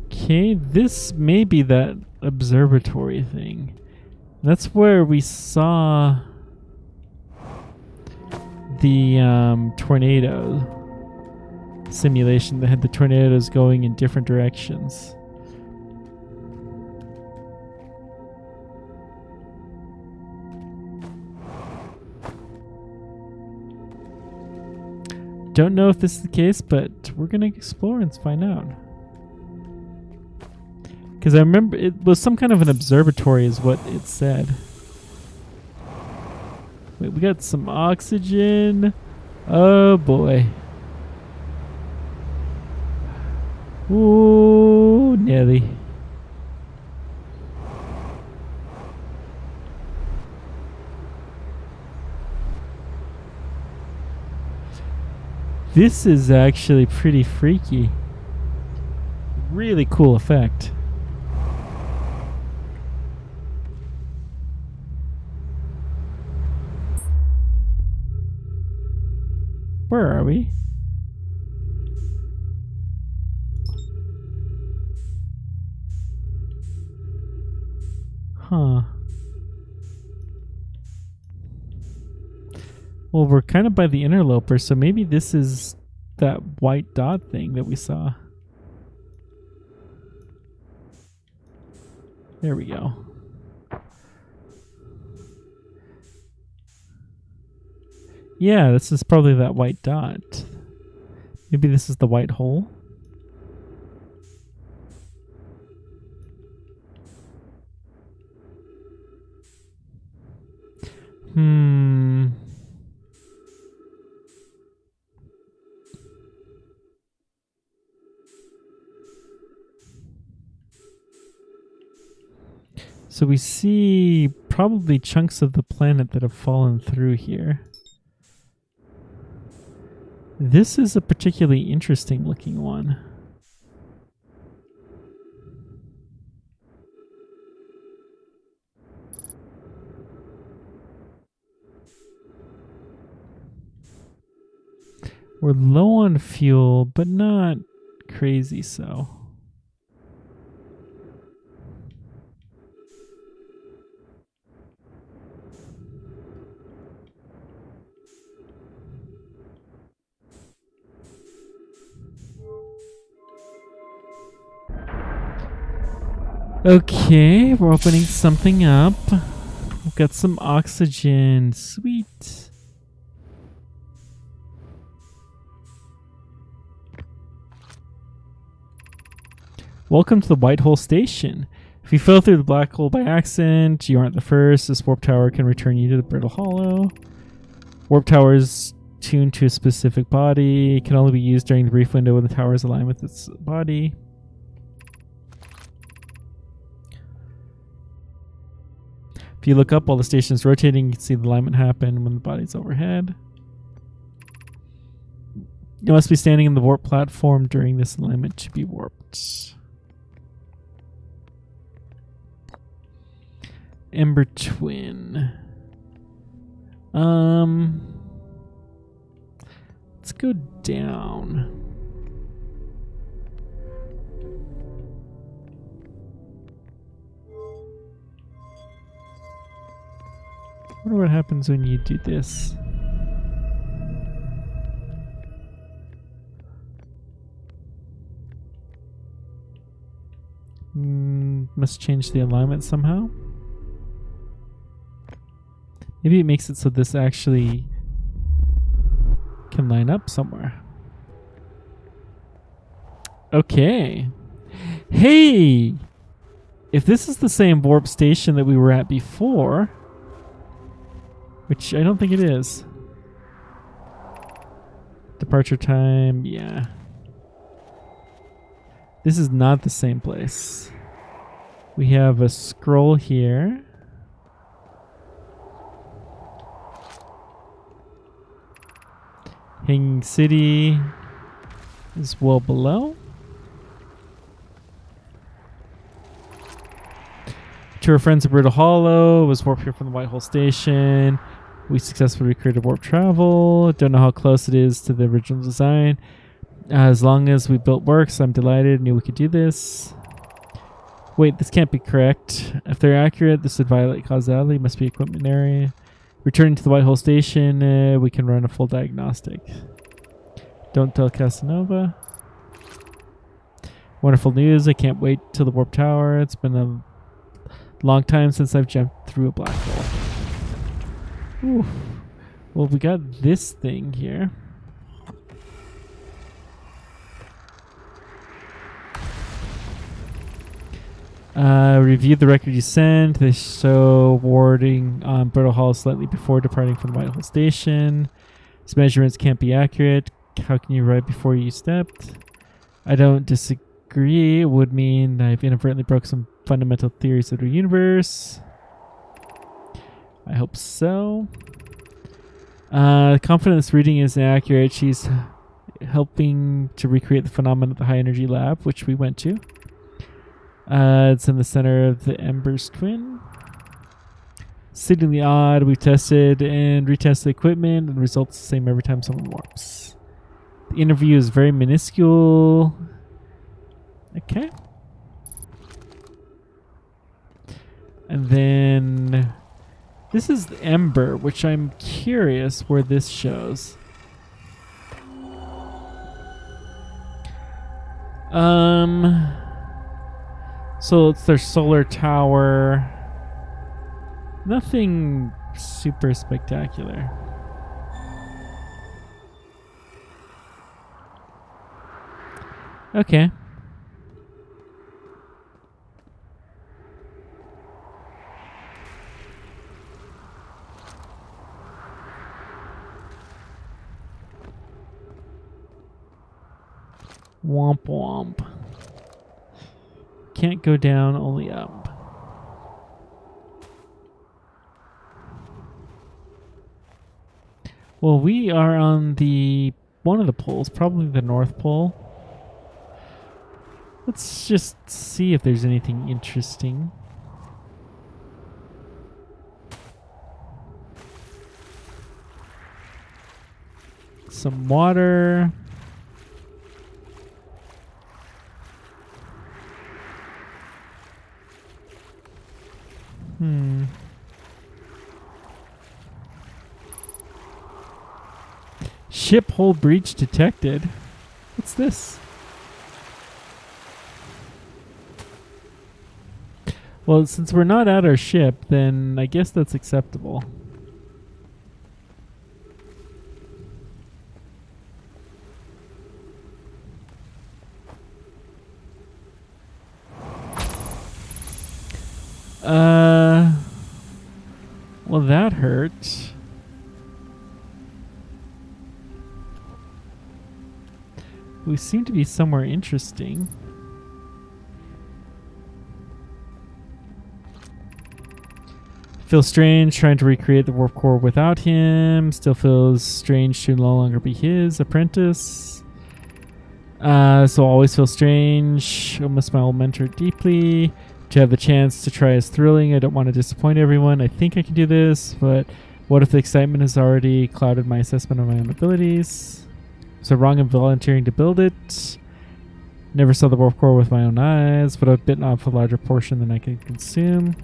A: Okay, this may be that observatory thing. That's where we saw the tornado simulation that had the tornadoes going in different directions. Don't know if this is the case, but we're going to explore and find out. Because I remember it was some kind of an observatory is what it said. Wait, we got some oxygen. Oh boy. Ooh, Nelly. This is actually pretty freaky. Really cool effect. Where are we? Huh. Well, we're kind of by the interloper, so maybe this is that white dot thing that we saw. There we go. Yeah, this is probably that white dot. Maybe this is the white hole. So we see probably chunks of the planet that have fallen through here. This is a particularly interesting looking one. We're low on fuel, but not crazy so. Okay, we're opening something up. We've got some oxygen. Sweet. Welcome to the White Hole Station. If you fell through the black hole by accident, you aren't the first. This warp tower can return you to the brittle hollow. Warp tower is tuned to a specific body. It can only be used during the brief window when the tower is aligned with its body. If you look up while the station is rotating, you can see the alignment happen when the body's overhead. You must be standing in the warp platform during this alignment to be warped. Ember Twin. Let's go down. I wonder what happens when you do this. Must change the alignment somehow. Maybe it makes it so this actually can line up somewhere. Okay. Hey! If this is the same warp station that we were at before, which I don't think it is. Departure time, yeah. This is not the same place. We have a scroll here. Hanging City is well below. To our friends at Brittle Hollow, was warped here from the White Hole Station. We successfully recreated warp travel. Don't know how close it is to the original design. As long as we built works, I'm delighted. Knew we could do this. Wait, this can't be correct. If they're accurate, this would violate causality. Must be equipment area. Returning to the White Hole Station, we can run a full diagnostic. Don't tell Casanova. Wonderful news. I can't wait till the warp tower. It's been a long time since I've jumped through a black hole. Ooh. Well, we got this thing here. Reviewed the record you sent. They show warding on Brittle Hall slightly before departing from the White Hole Station. These measurements can't be accurate. How can you write before you stepped? I don't disagree. It would mean I've inadvertently broke some fundamental theories of the universe. I hope so. Confident this reading is accurate. She's helping to recreate the phenomenon at the high energy lab, which we went to. It's in the center of the Ember's Twin. Exceedingly odd. We've tested and retested the equipment, and the results the same every time someone warps. The interview is very minuscule. Okay. And then this is the Ember, which I'm curious where this shows. So it's their solar tower. Nothing super spectacular. Okay. Womp womp. Can't go down, only up. Well, we are on the one of the poles, probably the North Pole. Let's just see if there's anything interesting. some water. Ship hull breach detected. What's this? Well, since we're not at our ship, then I guess that's acceptable. Well, that hurt. We seem to be somewhere interesting. Feels strange trying to recreate the warp core without him. Still feels strange to no longer be his apprentice. So always feels strange. I'll miss my old mentor deeply. To have the chance to try is thrilling. I don't want to disappoint everyone. I think I can do this, but what if the excitement has already clouded my assessment of my own abilities? So wrong in volunteering to build it. Never saw the warp core with my own eyes, but I've bitten off a larger portion than I can consume.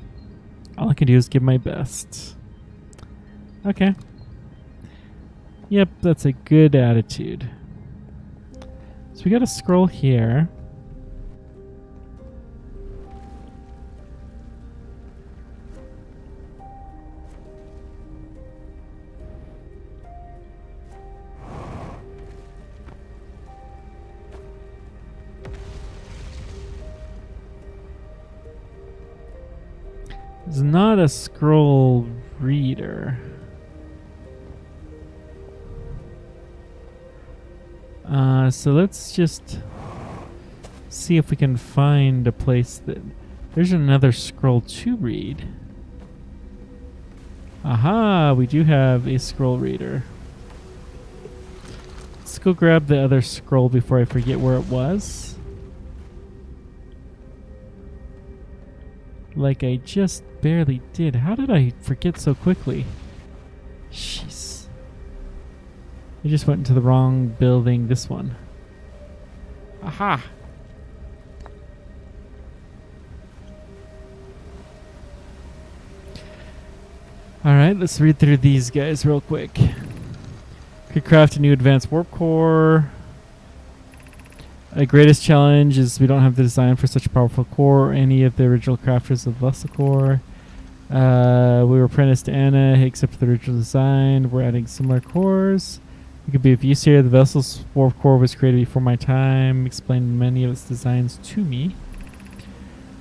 A: All I can do is give my best. Okay. Yep, that's a good attitude. So we got a scroll here. It's not a scroll reader. So let's just see if we can find a place that... There's another scroll to read. Aha, we do have a scroll reader. Let's go grab the other scroll before I forget where it was. Like I just barely did. How did I forget so quickly? Jeez. I just went into the wrong building. This one. Aha! Alright, let's read through these guys real quick. Could craft a new advanced warp core. The greatest challenge is we don't have the design for such a powerful core or any of the original crafters of Vessel Core. We were apprenticed to Anna, except the original design. We're adding similar cores. It could be of use here. The Vessel's warp core was created before my time. Explained many of its designs to me.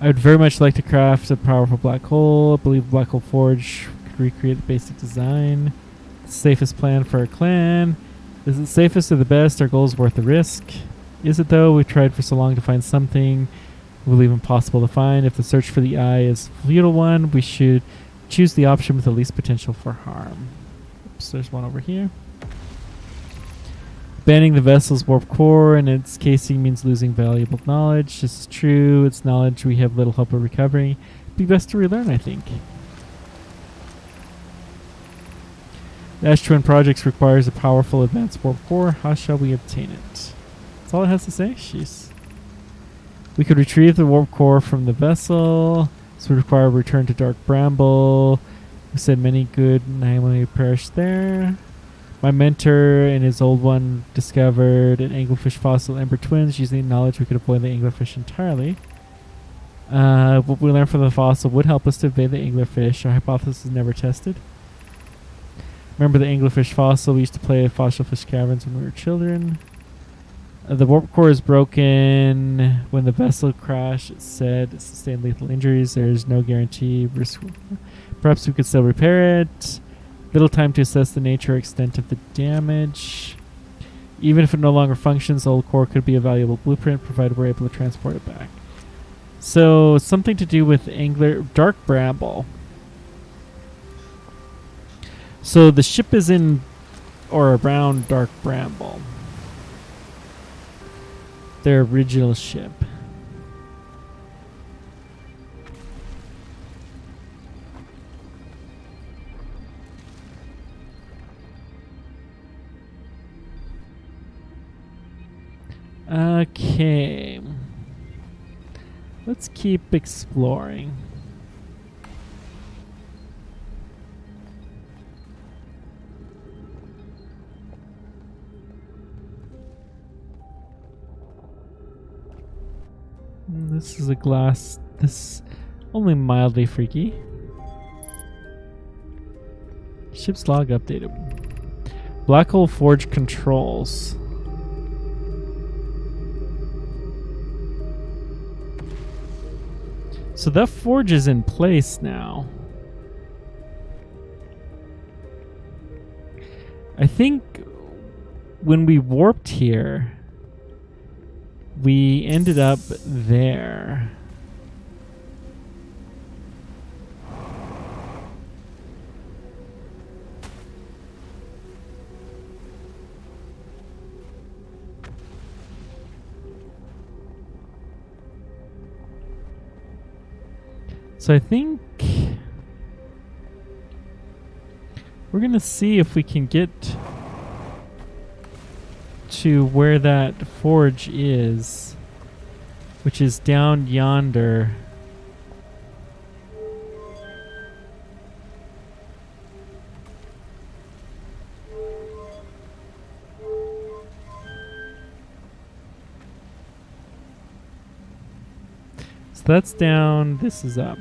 A: I would very much like to craft a powerful black hole. I believe Black Hole Forge could recreate the basic design. The safest plan for our clan. Is it safest or the best? Our goal is worth the risk. Is it though? We've tried for so long to find something we believe impossible to find. If the search for the eye is a futile one, we should choose the option with the least potential for harm. Oops, there's one over here. Banning the vessel's warp core and its casing means losing valuable knowledge. This is true. It's knowledge we have little hope of recovering. It'd be best to relearn, I think. The Ash Twin Projects requires a powerful advanced warp core. How shall we obtain it? That's all it has to say? Jeez. We could retrieve the warp core from the vessel. This would require a return to Dark Bramble. We said many good namely perished there. My mentor and his old one discovered an anglerfish fossil ember twins. Using knowledge, we could avoid the anglerfish entirely. What we learned from the fossil would help us to evade the anglerfish. Our hypothesis is never tested. Remember the anglerfish fossil? We used to play at fossil fish caverns when we were children. The warp core is broken. When the vessel crashed, it said it sustained lethal injuries. There is no guarantee. Perhaps we could still repair it. Little time to assess the nature or extent of the damage. Even if it no longer functions, the old core could be a valuable blueprint, provided we're able to transport it back. So, something to do with Dark Bramble. So, the ship is in or around Dark Bramble. Their original ship. Okay. Let's keep exploring. This is a glass. This only mildly freaky. Ship's log updated. Black hole forge controls. So that forge is in place now. I think when we warped here, we ended up there. So I think we're gonna see if we can get to where that forge is, which is down yonder. So that's down, this is up.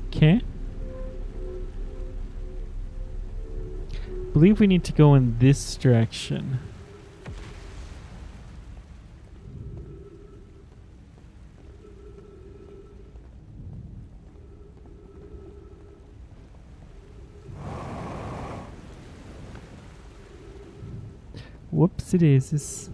A: Okay. I believe we need to go in this direction. Whoopsie daisies.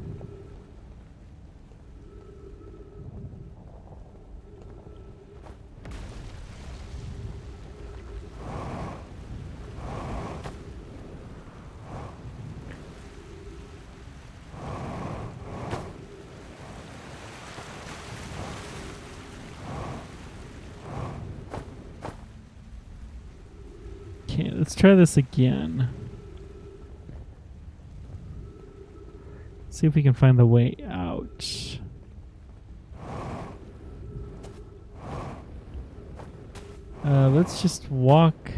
A: Okay, let's try this again. See if we can find the way out. Let's just walk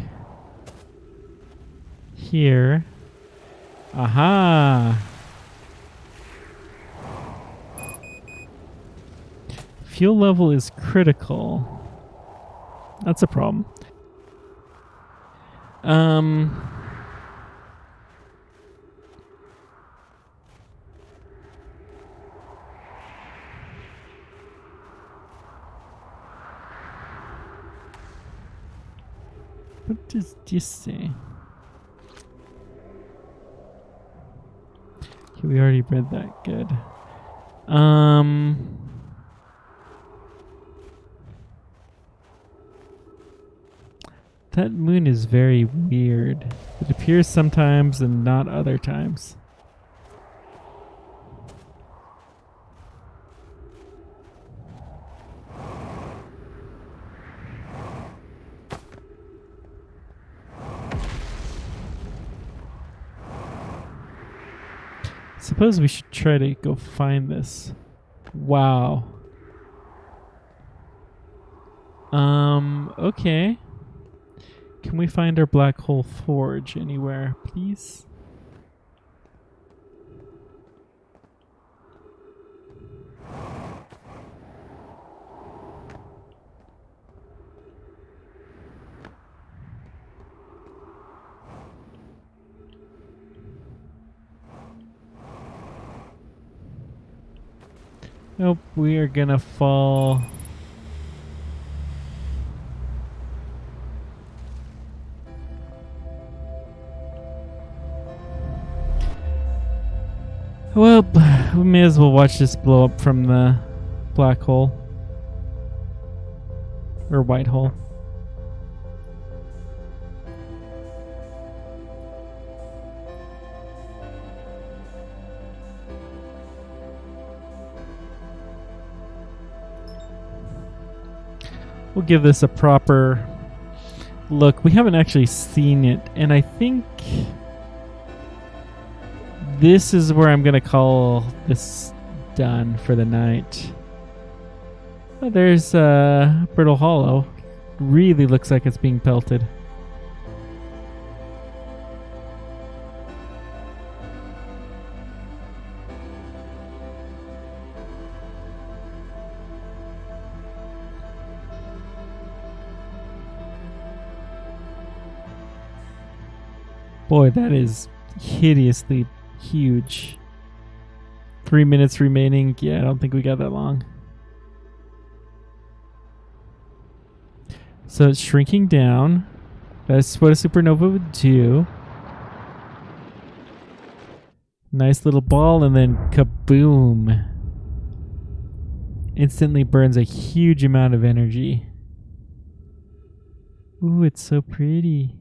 A: here. Aha! Fuel level is critical. That's a problem. What does this say? Okay, we already read that. Good. That moon is very weird. It appears sometimes and not other times. Suppose we should try to go find this. Wow. Okay. Can we find our black hole forge anywhere, please? Nope, we are gonna fall. Well, we may as well watch this blow up from the black hole. Or white hole. We'll give this a proper look. We haven't actually seen it, and I think this is where I'm going to call this done for the night. Oh, there's Brittle Hollow. Really looks like it's being pelted. Boy, that is hideously huge. 3 minutes remaining. Yeah, I don't think we got that long. So it's shrinking down. That's what a supernova would do. Nice little ball, and then kaboom. Instantly burns a huge amount of energy. Ooh, it's so pretty.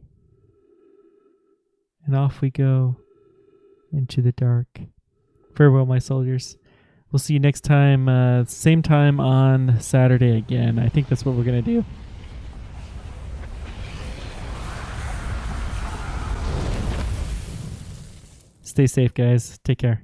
A: And off we go into the dark. Farewell, my soldiers. We'll see you next time, same time on Saturday again. I think that's what we're going to do. Stay safe, guys. Take care.